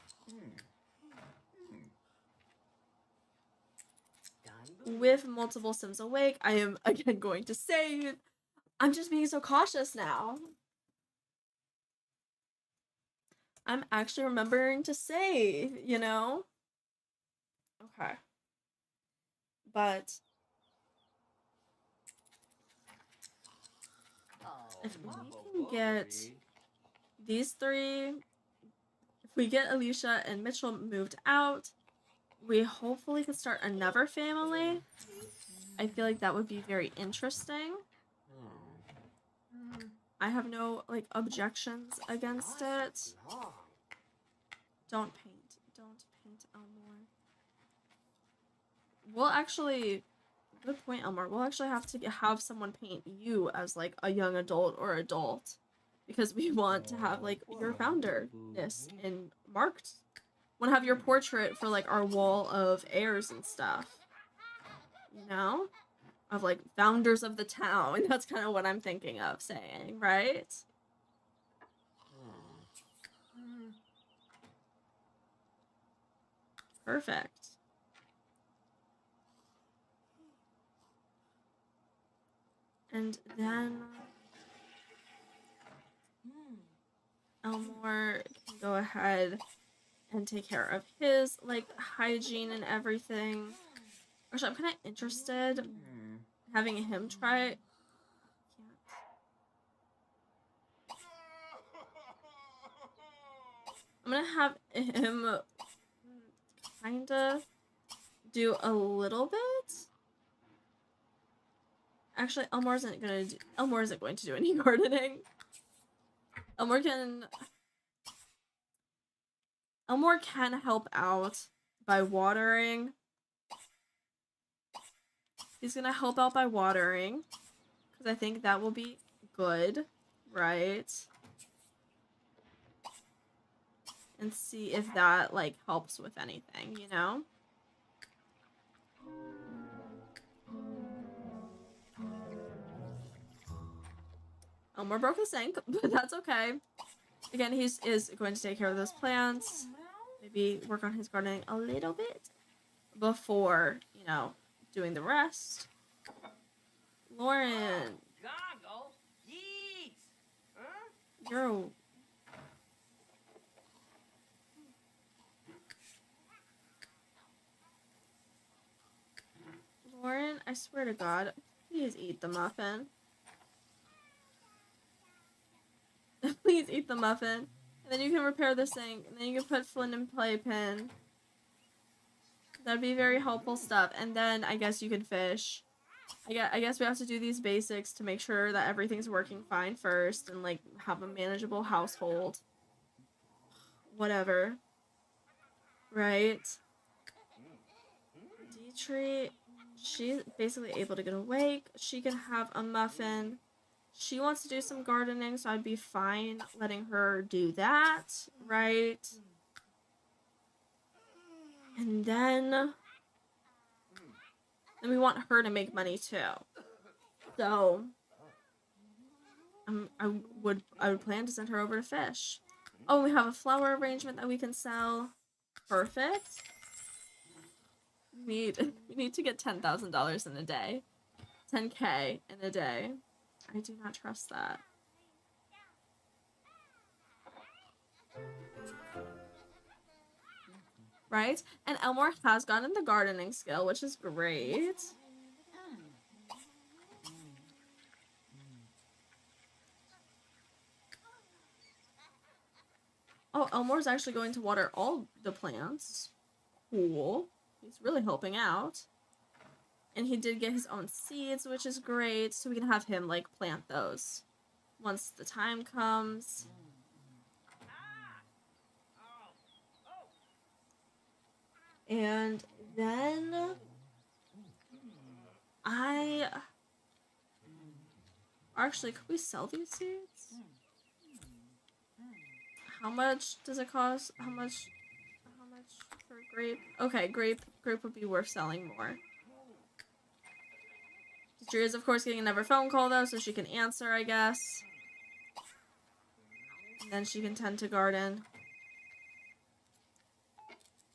multiple Sims awake, I am again going to save. I'm just being so cautious now. I'm actually remembering to save, you know? Okay. But if we can get these three, if we get Alicia and Mitchell moved out, we hopefully can start another family. I feel like that would be very interesting. I have no like objections against it. Don't paint Elmore. We'll actually, good point, Elmore. We'll actually have to have someone paint you as like a young adult or adult, because we want to have like your founderness in marked. Want to have your portrait for like our wall of heirs and stuff, you know, of like founders of the town. And that's kind of what I'm thinking of saying, right? Perfect. And then Elmore can go ahead and take care of his like hygiene and everything. Actually, I'm kind of interested in having him try. I'm gonna have him kinda do a little bit. Actually, Elmore isn't going to do any gardening. Elmore can help out by watering. He's gonna help out by watering, because I think that will be good, right? And see if that like helps with anything, you know? Elmore broke the sink, but that's okay. Again, he is going to take care of those plants. Maybe work on his gardening a little bit before, you know, doing the rest. Lauren. You're... Lauren, I swear to God, please eat the muffin. Please eat the muffin. And then you can repair the sink. And then you can put Flynn in playpen. That'd be very helpful stuff. And then I guess you can fish. I guess we have to do these basics to make sure that everything's working fine first and like have a manageable household. Whatever. Right? Dietrich, she's basically able to get awake. She can have a muffin. She wants to do some gardening, so I'd be fine letting her do that, right? And then we want her to make money too. So I would plan to send her over to fish. Oh, we have a flower arrangement that we can sell. Perfect. We need to get $10,000 in a day. 10K in a day. I do not trust that. Right? And Elmore has gotten the gardening skill, which is great. Oh, Elmore's actually going to water all the plants. Cool. He's really helping out. And he did get his own seeds, which is great. So we can have him, like, plant those once the time comes. And then actually, could we sell these seeds? How much does it cost? How much for grape? Okay, grape would be worth selling more. She is, of course, getting another phone call, though, so she can answer, I guess. And then she can tend to garden.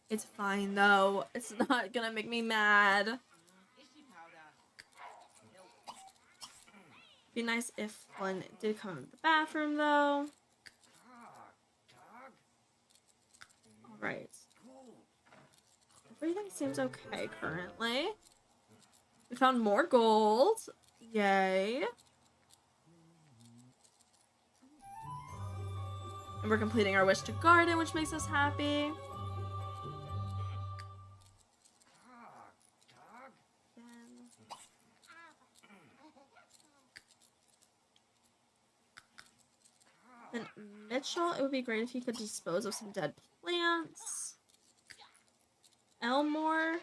It's fine, though. It's not gonna make me mad. Be nice if one did come into the bathroom, though. Alright. Everything seems okay currently. We found more gold. Yay. And we're completing our wish to garden, which makes us happy. Then Mitchell, it would be great if he could dispose of some dead plants. Elmore,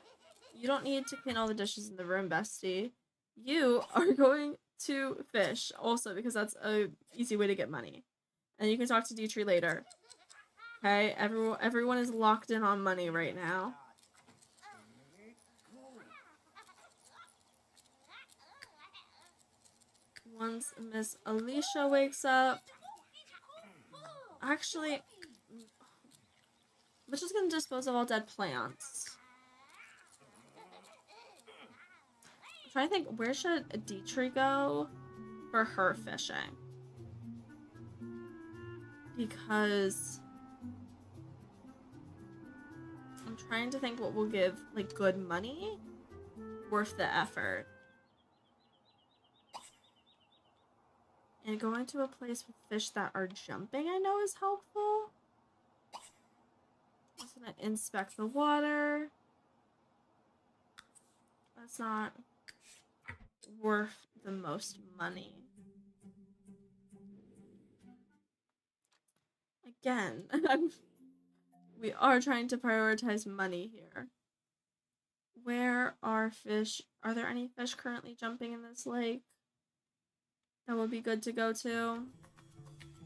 you don't need to clean all the dishes in the room, bestie. You are going to fish also because that's a easy way to get money. And you can talk to Dietrich later. Okay, everyone is locked in on money right now. Once Miss Alicia wakes up, actually, we're just gonna dispose of all dead plants. I'm trying to think, where should Dietrich go for her fishing? Because I'm trying to think what will give, like, good money worth the effort. And going to a place with fish that are jumping, I know, is helpful. I'm just gonna inspect the water. That's not worth the most money. Again, we are trying to prioritize money here. Where are fish? Are there any fish currently jumping in this lake that would be good to go to?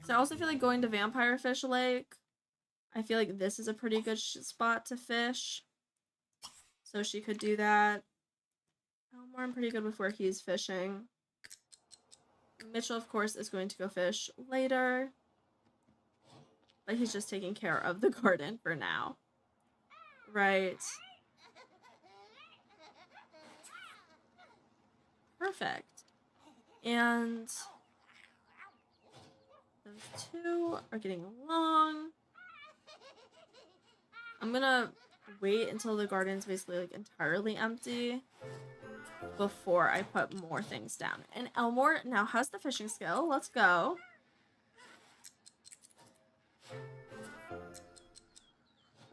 So I also feel like going to Vampire Fish Lake. I feel like this is a pretty good spot to fish. So she could do that. Elmore, I'm pretty good with where he's fishing. Mitchell, of course, is going to go fish later. But he's just taking care of the garden for now. Right. Perfect. And those two are getting along. I'm gonna wait until the garden's basically like entirely empty before I put more things down. And Elmore now has the fishing skill. Let's go.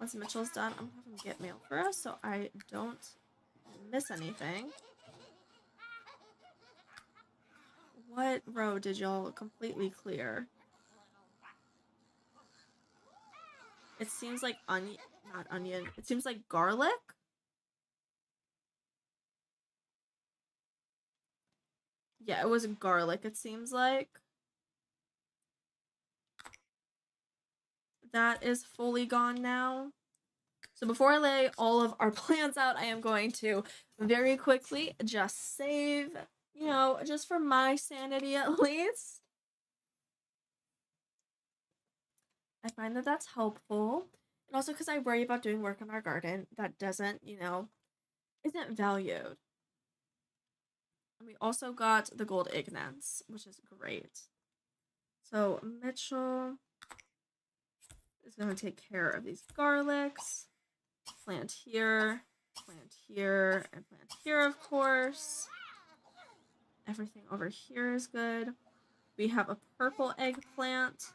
once Mitchell's done, I'm gonna have him get mail for us so I don't miss anything. What row did y'all completely clear? It seems like onion, not onion. It seems like garlic. Yeah, it was garlic, it seems like. That is fully gone now. So before I lay all of our plans out, I am going to very quickly just save, you know, just for my sanity at least. I find that that's helpful. And also because I worry about doing work in our garden that doesn't, you know, isn't valued. And we also got the gold ignats, which is great. So Mitchell is going to take care of these garlics. Plant here, and plant here, of course. Everything over here is good. We have a purple eggplant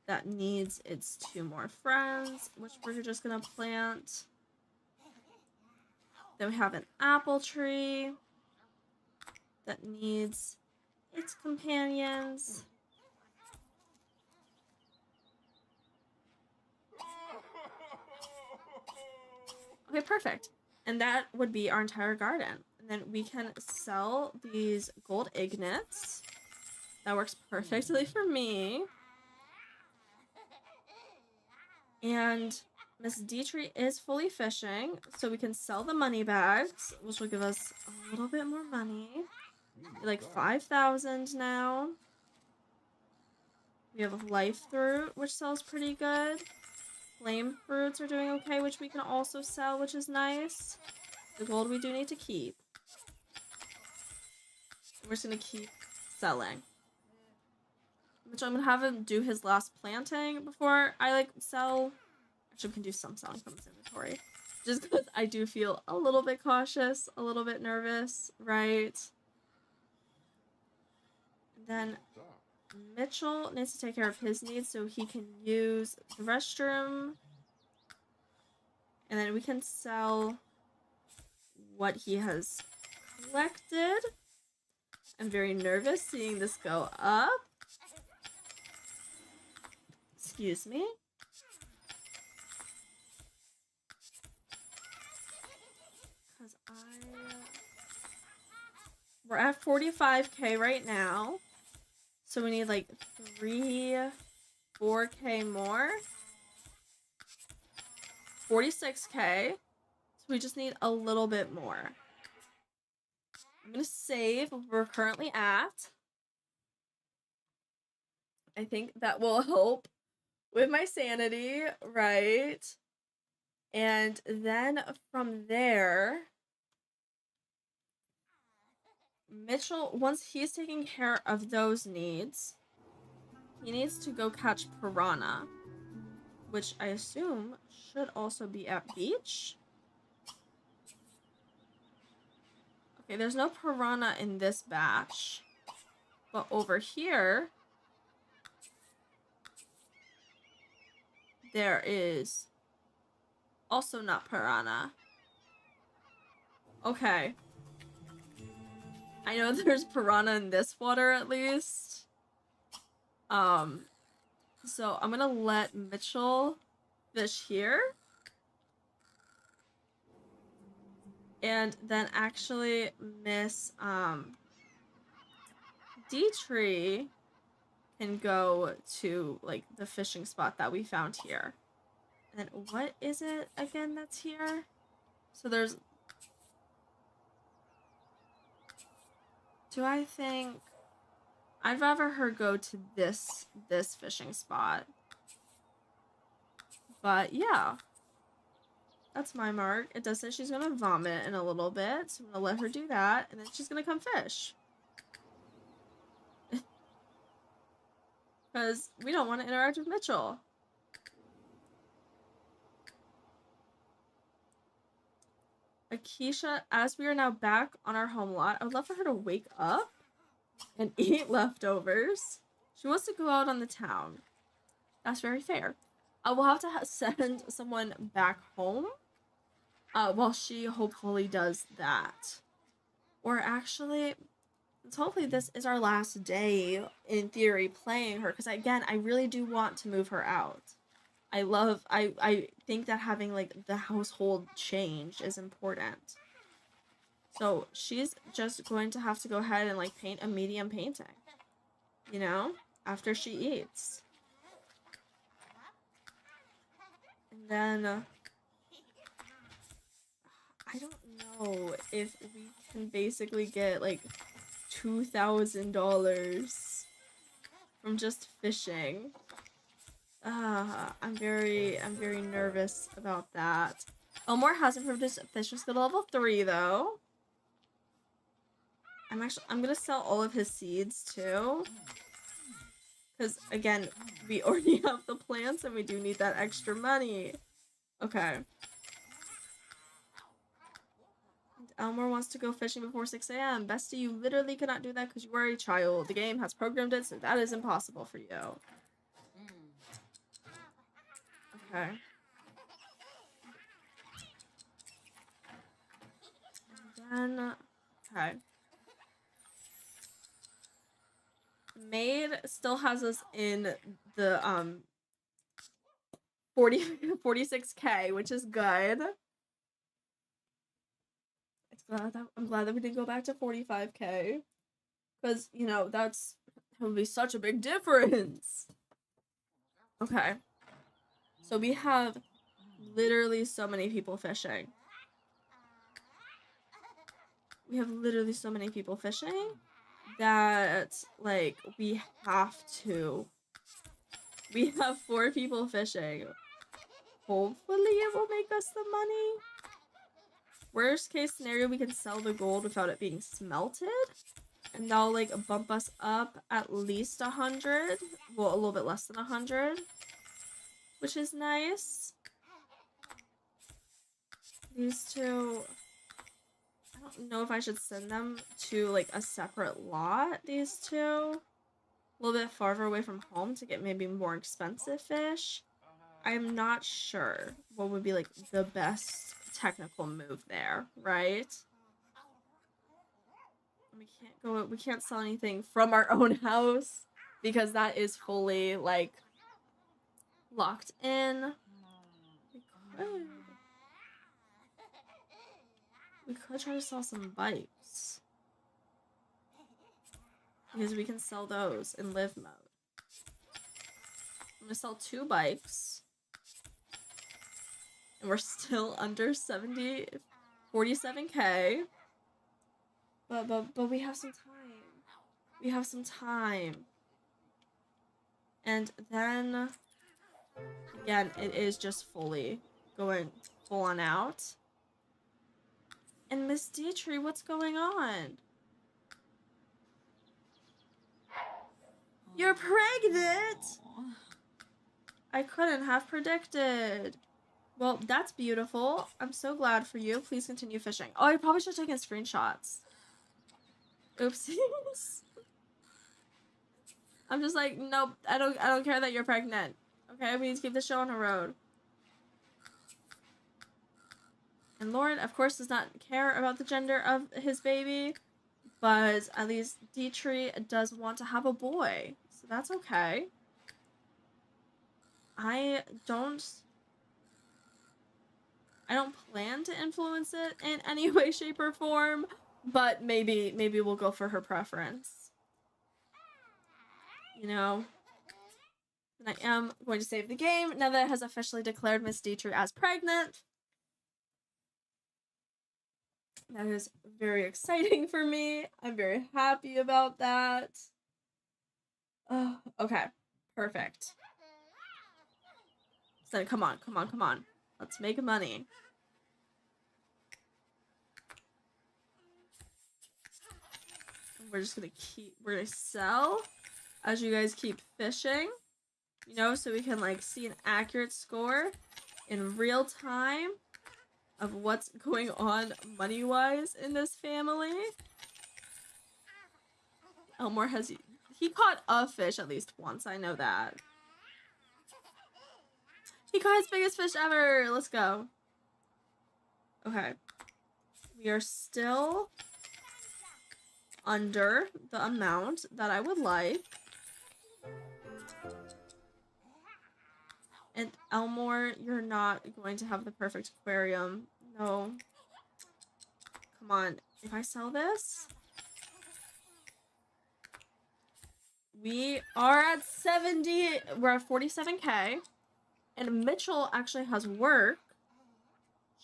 that needs its 2 more friends, which we're just gonna plant. Then we have an apple tree that needs its companions. Okay, perfect. And that would be our entire garden. And then we can sell these gold ignats. That works perfectly for me. And Miss Dietrich is fully fishing, so we can sell the money bags, which will give us a little bit more money. Like 5,000 now. We have life fruit, which sells pretty good. Flame fruits are doing okay, which we can also sell, which is nice. The gold we do need to keep. We're just gonna keep selling. Which I'm gonna have him do his last planting before I like sell. Actually, we can do some selling from his inventory. Just because I do feel a little bit cautious, a little bit nervous, right? And then Mitchell needs to take care of his needs so he can use the restroom. And then we can sell what he has collected. I'm very nervous seeing this go up. Excuse me. Because we're at 45k right now. So we need like 4k more. 46k. So we just need a little bit more. I'm gonna save what we're currently at. I think that will help with my sanity, right? And then from there, Mitchell, once he's taking care of those needs, he needs to go catch piranha, which I assume should also be at beach. Okay, there's no piranha in this batch, but over here, there is also not piranha. Okay. I know there's piranha in this water at least. So I'm gonna let Mitchell fish here. And then actually Miss Dietrich can go to like the fishing spot that we found here. And then what is it again that's here? So there's... Do I think... I'd rather her go to this fishing spot. But yeah. That's my mark. It does say she's gonna vomit in a little bit, so I'm gonna let her do that, and then she's gonna come fish. Because we don't want to interact with Mitchell. Akeisha, as we are now back on our home lot, I would love for her to wake up and eat leftovers. She wants to go out on the town. That's very fair. I will have to send someone back home while she hopefully does that. Or actually, hopefully this is our last day, in theory, playing her. Because again, I really do want to move her out. I think that having, like, the household change is important. So she's just going to have to go ahead and, like, paint a medium painting. You know? After she eats. And then... I don't know if we can basically get, like, $2,000 from just fishing. I'm very nervous about that. Elmore has improved his fishing skill to level 3, though. I'm gonna sell all of his seeds, too. Because, again, we already have the plants, and we do need that extra money. Okay. Elmore wants to go fishing before 6 a.m. Bestie, you literally cannot do that because you are a child. The game has programmed it, so that is impossible for you. Okay. And then... Okay. Maid still has us in the 46K, which is good. I'm glad that we didn't go back to 45K, because, you know, that would be such a big difference. Okay, so we have literally so many people fishing. We have literally so many people fishing that, like, we have to. We have 4 people fishing. Hopefully it will make us the money. Worst case scenario, we can sell the gold without it being smelted. And that'll, like, bump us up at least 100. Well, a little bit less than 100. Which is nice. These two... I don't know if I should send them to, like, a separate lot, these two. A little bit farther away from home to get maybe more expensive fish. I'm not sure what would be, like, the best technical move there, right? We can't sell anything from our own house because that is fully, like, locked in. We could try to sell some bikes because we can sell those in live mode. I'm gonna sell 2 bikes. And we're still under 47K. But we have some time. We have some time. And then, again, it is just fully going full on out. And Miss Dietrich, what's going on? You're pregnant! I couldn't have predicted. Well, that's beautiful. I'm so glad for you. Please continue fishing. Oh, I probably should have taken screenshots. Oopsies. I'm just like, nope, I don't care that you're pregnant. Okay, we need to keep the show on the road. And Lauren, of course, does not care about the gender of his baby, but at least Dietrich does want to have a boy, so that's okay. I don't plan to influence it in any way, shape, or form, but maybe we'll go for her preference. You know? And I am going to save the game now that it has officially declared Miss Dietrich as pregnant. That is very exciting for me. I'm very happy about that. Oh, okay. Perfect. So come on. Let's make money. We're gonna sell as you guys keep fishing, you know, so we can, like, see an accurate score in real time of what's going on money-wise in this family. Elmore he caught a fish at least once, I know that. He caught his biggest fish ever. Let's go. Okay. We are still under the amount that I would like. And Elmore, you're not going to have the perfect aquarium. No. Come on. If I sell this, we are at 70. We're at 47K. And Mitchell actually has work.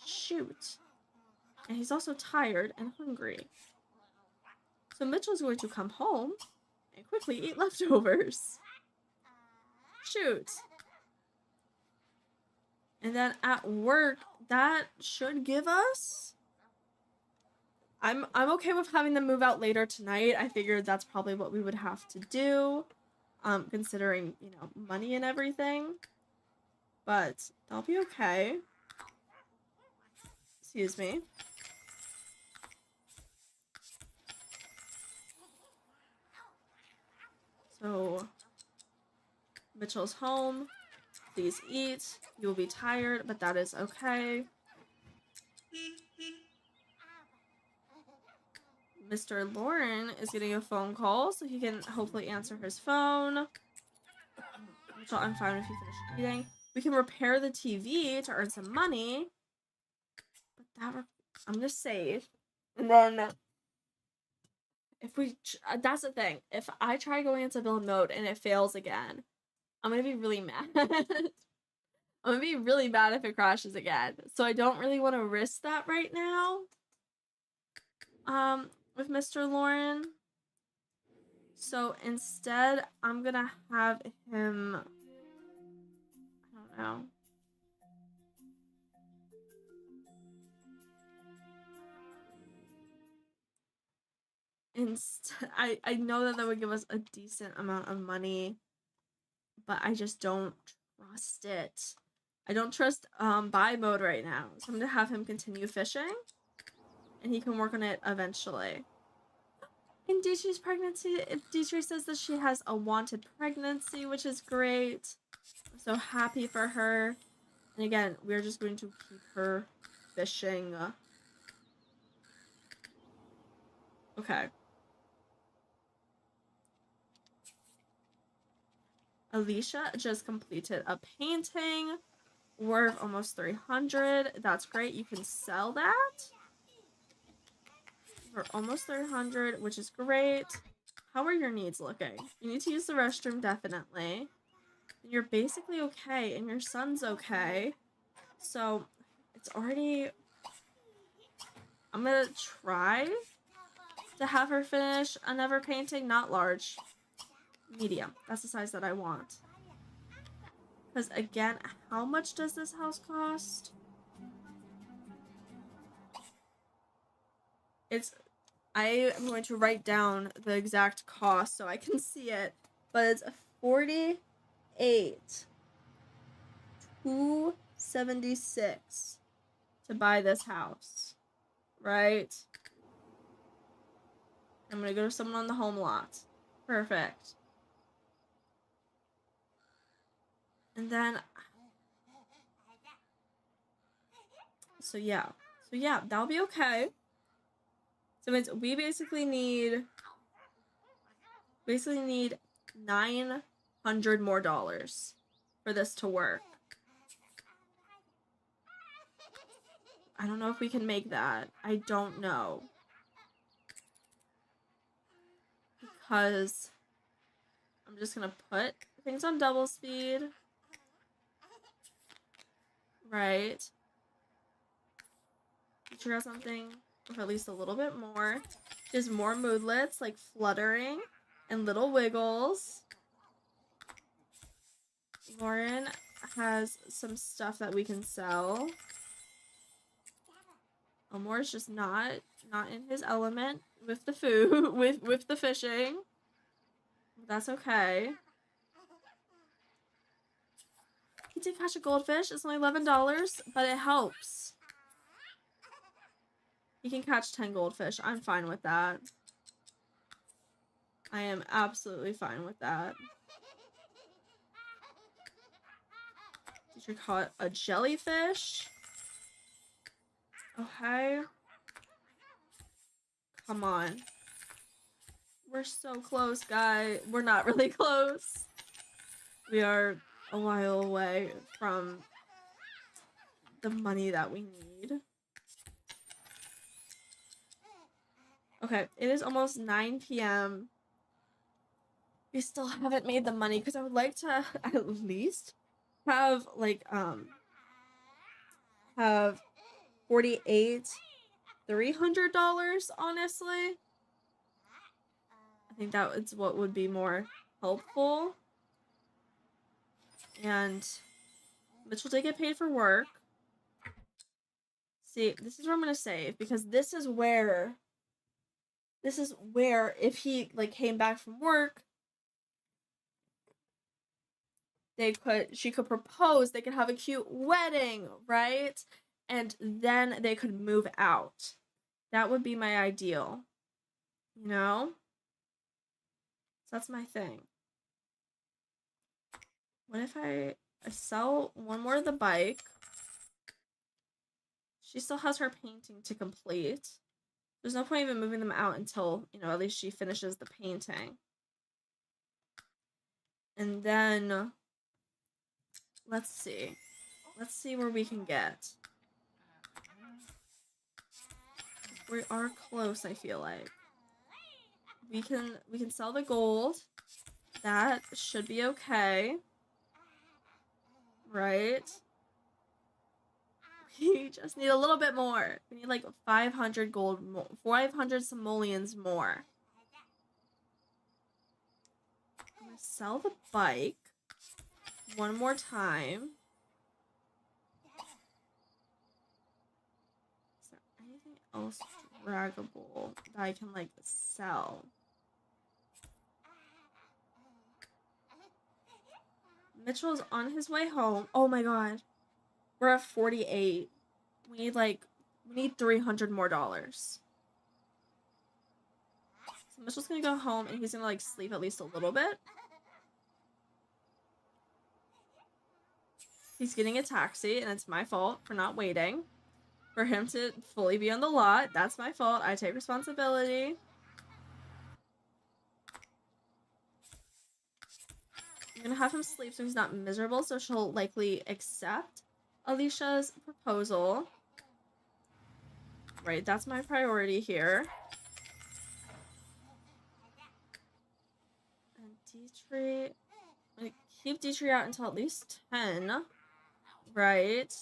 Shoot. And he's also tired and hungry. So Mitchell's going to come home and quickly eat leftovers. Shoot. And then at work, that should give us... I'm okay with having them move out later tonight. I figured that's probably what we would have to do, considering, you know, money and everything. But that'll be okay. Excuse me. So, Mitchell's home. Please eat. You will be tired, but that is okay. Mr. Lauren is getting a phone call, so he can hopefully answer his phone. Mitchell, I'm fine if you finish eating. We can repair the TV to earn some money. But that I'm gonna save. And then if we... that's the thing. If I try going into build mode and it fails again, I'm gonna be really mad. I'm gonna be really mad if it crashes again. So I don't really want to risk that right now. With Mr. Lauren. So instead, I'm gonna have him... I don't know. I know that would give us a decent amount of money, but I just don't trust it. I don't trust buy mode right now. So I'm gonna have him continue fishing, and he can work on it eventually. In Dietrich's pregnancy, Dietrich says that she has a wanted pregnancy, which is great. I'm so happy for her. And again, we're just going to keep her fishing. Okay. Alicia just completed a painting worth almost 300. That's great. You can sell that for almost 300, which is great. How are your needs looking? You need to use the restroom, definitely. You're basically okay, and your son's okay. So it's already... I'm gonna try to have her finish another painting. Not large. Medium. That's the size that I want. Because again, how much does this house cost? I am going to write down the exact cost so I can see it. But it's $48,276 to buy this house. Right? I'm gonna go to someone on the home lot. Perfect. And then... So yeah, that'll be okay. So it means we basically need $900 more for this to work. I don't know if we can make that. I don't know. Because I'm just gonna put things on double speed. Right. Figure out something with at least a little bit more. Just more moodlets, like fluttering and little wiggles. Lauren has some stuff that we can sell. Elmore's just not in his element with the food, with the fishing. That's okay. He did catch a goldfish. It's only $11, but it helps. He can catch 10 goldfish. I'm fine with that. I am absolutely fine with that. She caught a jellyfish. Okay. Come on. We're so close, guys. We're not really close. We are a while away from the money that we need. Okay, it is almost 9 p.m. We still haven't made the money because I would like to at least have like have $300, honestly. I think that is what would be more helpful. And Mitchell did get paid for work. See, this is where I'm gonna save because this is where if he like came back from work, she could propose, they could have a cute wedding, right? And then they could move out. That would be my ideal. You know? So that's my thing. What if I sell one more of the bike? She still has her painting to complete. There's no point even moving them out until, you know, at least she finishes the painting. And then, let's see. Let's see where we can get. We are close, I feel like. We can sell the gold. That should be okay. Right? We just need a little bit more. We need like 500 gold more. 500 simoleons more. I'm gonna sell the bike one more time. Is there anything else draggable that I can like sell? Mitchell's on his way home. Oh my god. We're at 48. We need 300 more dollars. So Mitchell's gonna go home and he's gonna like sleep at least a little bit. He's getting a taxi and it's my fault for not waiting for him to fully be on the lot. That's my fault. I take responsibility. I'm gonna have him sleep so he's not miserable, so she'll likely accept Alicia's proposal. Right, that's my priority here. And Dietrich, I'm gonna keep Dietrich out until at least 10, right?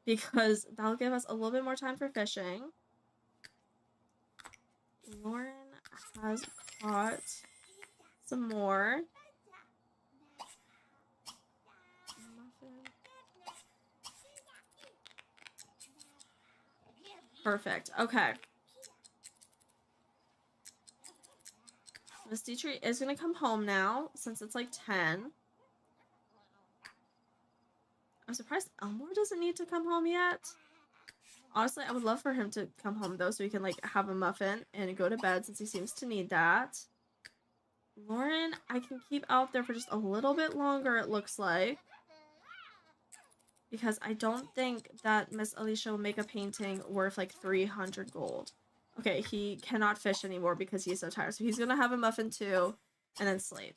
Because that'll give us a little bit more time for fishing. Lauren has caught some more. Perfect. Okay. Miss Dietrich is going to come home now since it's like 10. I'm surprised Elmore doesn't need to come home yet. Honestly, I would love for him to come home though so we can like have a muffin and go to bed since he seems to need that. Lauren, I can keep out there for just a little bit longer, it looks like. Because I don't think that Miss Alicia will make a painting worth like 300 gold. Okay, he cannot fish anymore because he's so tired. So he's gonna have a muffin too and then sleep.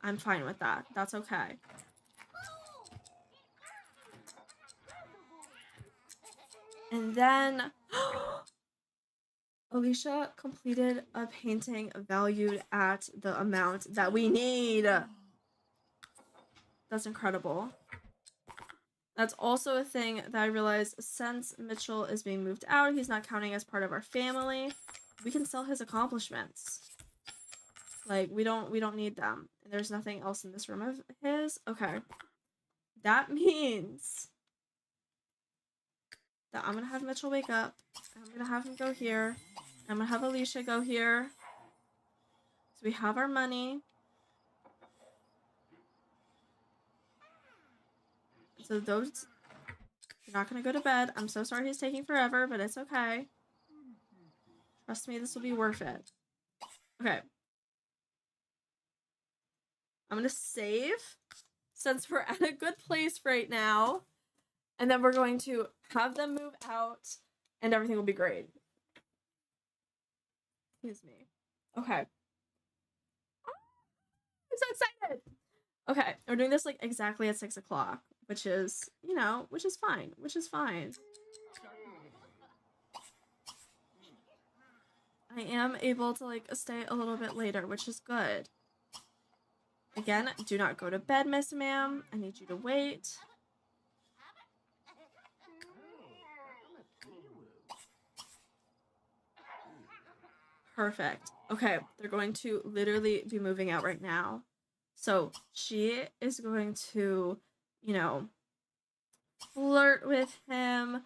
I'm fine with that. That's okay. And then Alicia completed a painting valued at the amount that we need. That's incredible. That's also a thing that I realized since Mitchell is being moved out, he's not counting as part of our family. We can sell his accomplishments. Like, we don't need them. And there's nothing else in this room of his. Okay. That means that I'm gonna have Mitchell wake up. I'm gonna have him go here. I'm gonna have Alicia go here. So we have our money. So those... You're not gonna go to bed. I'm so sorry he's taking forever, but it's okay. Trust me, this will be worth it. Okay. I'm gonna save since we're at a good place right now. And then we're going to have them move out and everything will be great. Excuse me. Okay. I'm so excited. Okay, we're doing this like exactly at 6 o'clock, which is, you know, which is fine. I am able to like stay a little bit later, which is good. Again, do not go to bed, Miss Ma'am. I need you to wait. Perfect. Okay, they're going to literally be moving out right now. So she is going to, you know, flirt with him,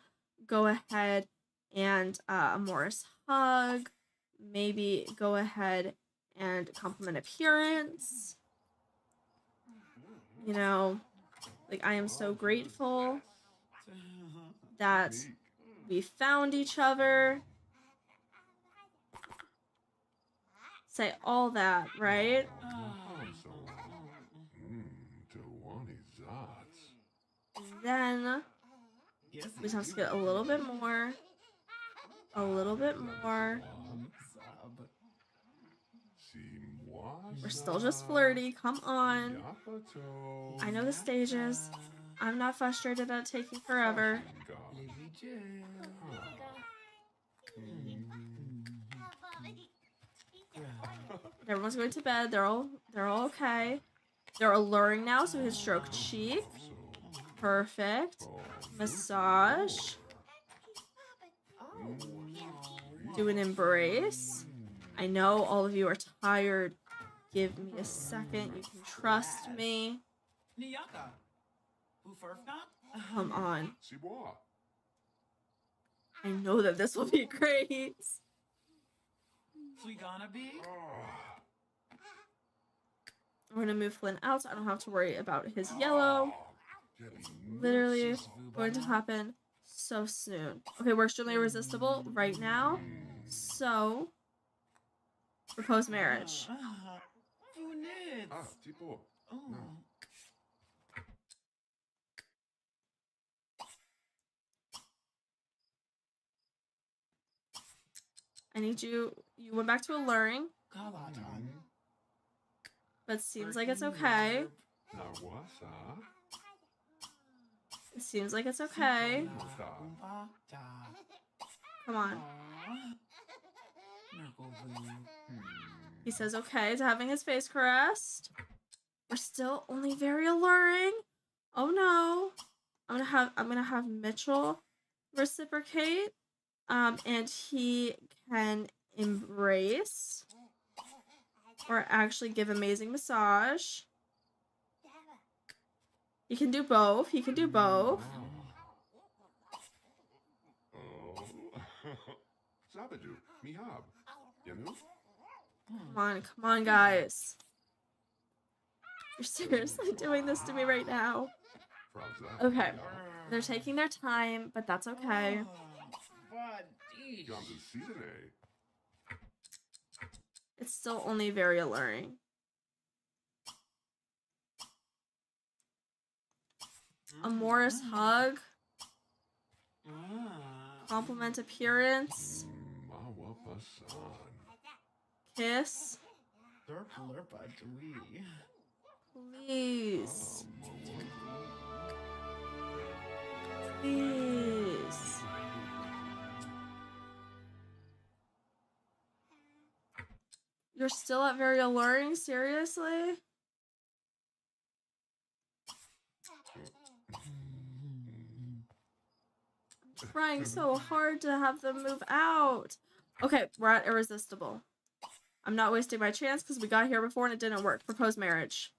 go ahead and Morris hug, maybe go ahead and compliment appearance. You know, like I am so grateful that we found each other. Say all that, right? Then we just have to get a little bit more. A little bit more. We're still just flirty. Come on. I know the stages. I'm not frustrated at taking forever. Everyone's going to bed. They're all okay. They're alluring now, so we can stroke cheek. Perfect. Massage. Do an embrace. I know all of you are tired. Give me a second. You can trust me. Come on. I know that this will be great. We're gonna move Flynn out so I don't have to worry about his yellow. Literally going to happen so soon. Okay, we're extremely irresistible right now. So, propose marriage. I need you. You went back to alluring. But seems like it's okay. It seems like it's okay. Come on. He says okay to having his face caressed. We're still only very alluring. Oh no. I'm gonna have Mitchell reciprocate. And he can embrace or actually give amazing massage. He can do both. Come on, guys. You're seriously doing this to me right now. Okay. They're taking their time, but that's okay. It's still only very alluring. A Morris hug. Compliment appearance. Kiss. Please. Please. You're still at very alluring? Seriously? I'm trying so hard to have them move out. Okay, we're at irresistible. I'm not wasting my chance because we got here before and it didn't work. Propose marriage.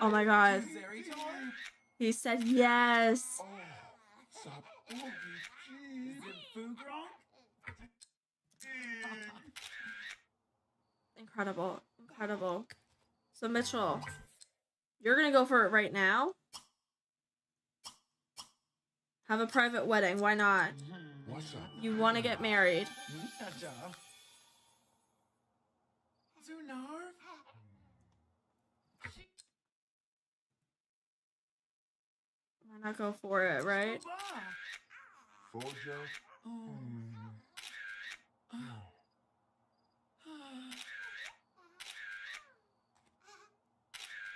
Oh my god. He said yes. Incredible. So Mitchell, you're gonna go for it right now. Have a private wedding. Why not? You want to get married. Why not go for it, right?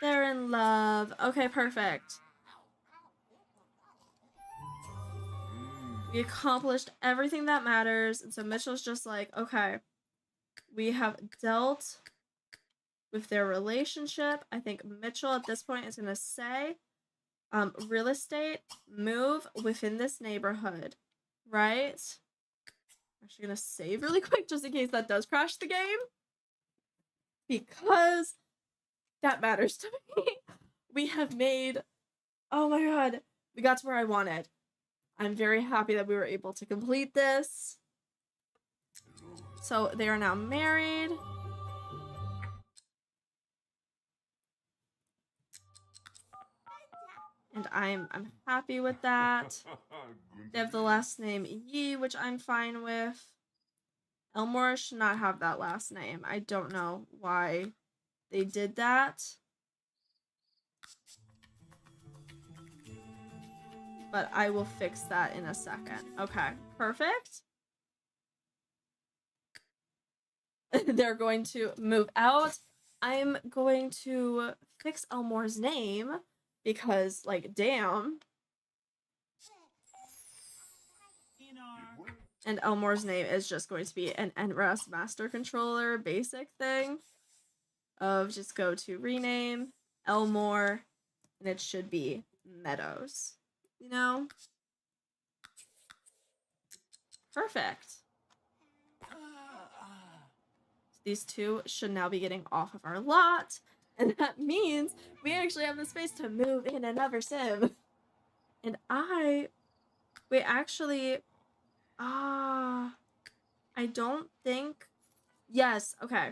They're in love. Okay, perfect. We accomplished everything that matters. And so Mitchell's just like, okay, we have dealt with their relationship. I think Mitchell at this point is going to say, real estate, move within this neighborhood, right? I'm actually going to save really quick just in case that does crash the game. Because that matters to me. We have made, oh my god, we got to where I wanted. I'm very happy that we were able to complete this. So they are now married. And I'm happy with that. They have the last name Yi, which I'm fine with. Elmore should not have that last name. I don't know why they did that. But I will fix that in a second. Okay, perfect. They're going to move out. I'm going to fix Elmore's name because, like, damn. And Elmore's name is just going to be an NRES master controller basic thing of just go to rename Elmore and it should be Meadows. You know? Perfect. These two should now be getting off of our lot. And that means we actually have the space to move in another sim. And we actually, I don't think, yes, okay.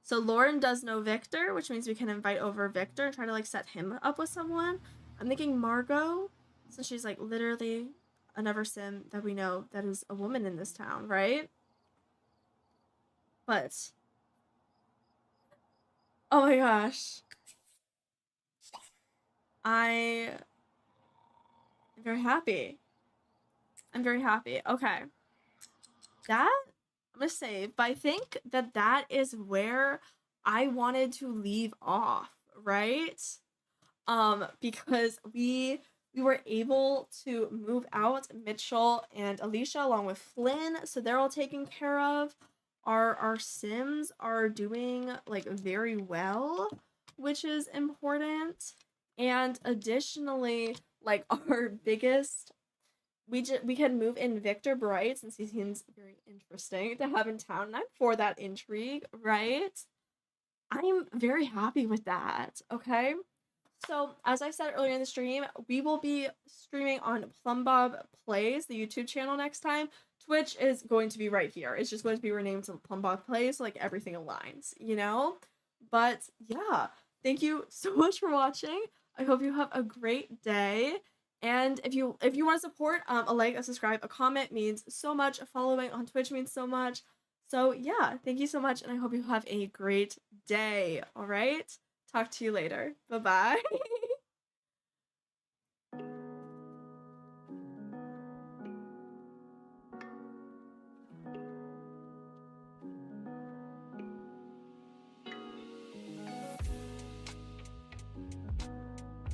So Lauren does know Victor, which means we can invite over Victor and try to, like, set him up with someone. I'm thinking Margot, since she's, like, literally another sim that we know that is a woman in this town, right? But, oh my gosh. I'm very happy. I'm very happy. Okay. That, I'm gonna save, but I think that that is where I wanted to leave off, right? Because we were able to move out Mitchell and Alicia along with Flynn, so they're all taken care of. Our Sims are doing, like, very well, which is important. And additionally, like, our biggest, we can move in Victor Bright since he seems very interesting to have in town, and I'm for that intrigue, right? I'm very happy with that, okay? So, as I said earlier in the stream, we will be streaming on Plumbob Plays, the YouTube channel, next time. Twitch is going to be right here. It's just going to be renamed to Plumbob Plays, so, like, everything aligns, you know? But, yeah, thank you so much for watching. I hope you have a great day. And if you want to support, a like, a subscribe, a comment means so much. Following on Twitch means so much. So, yeah, thank you so much, and I hope you have a great day, all right? Talk to you later. Bye-bye.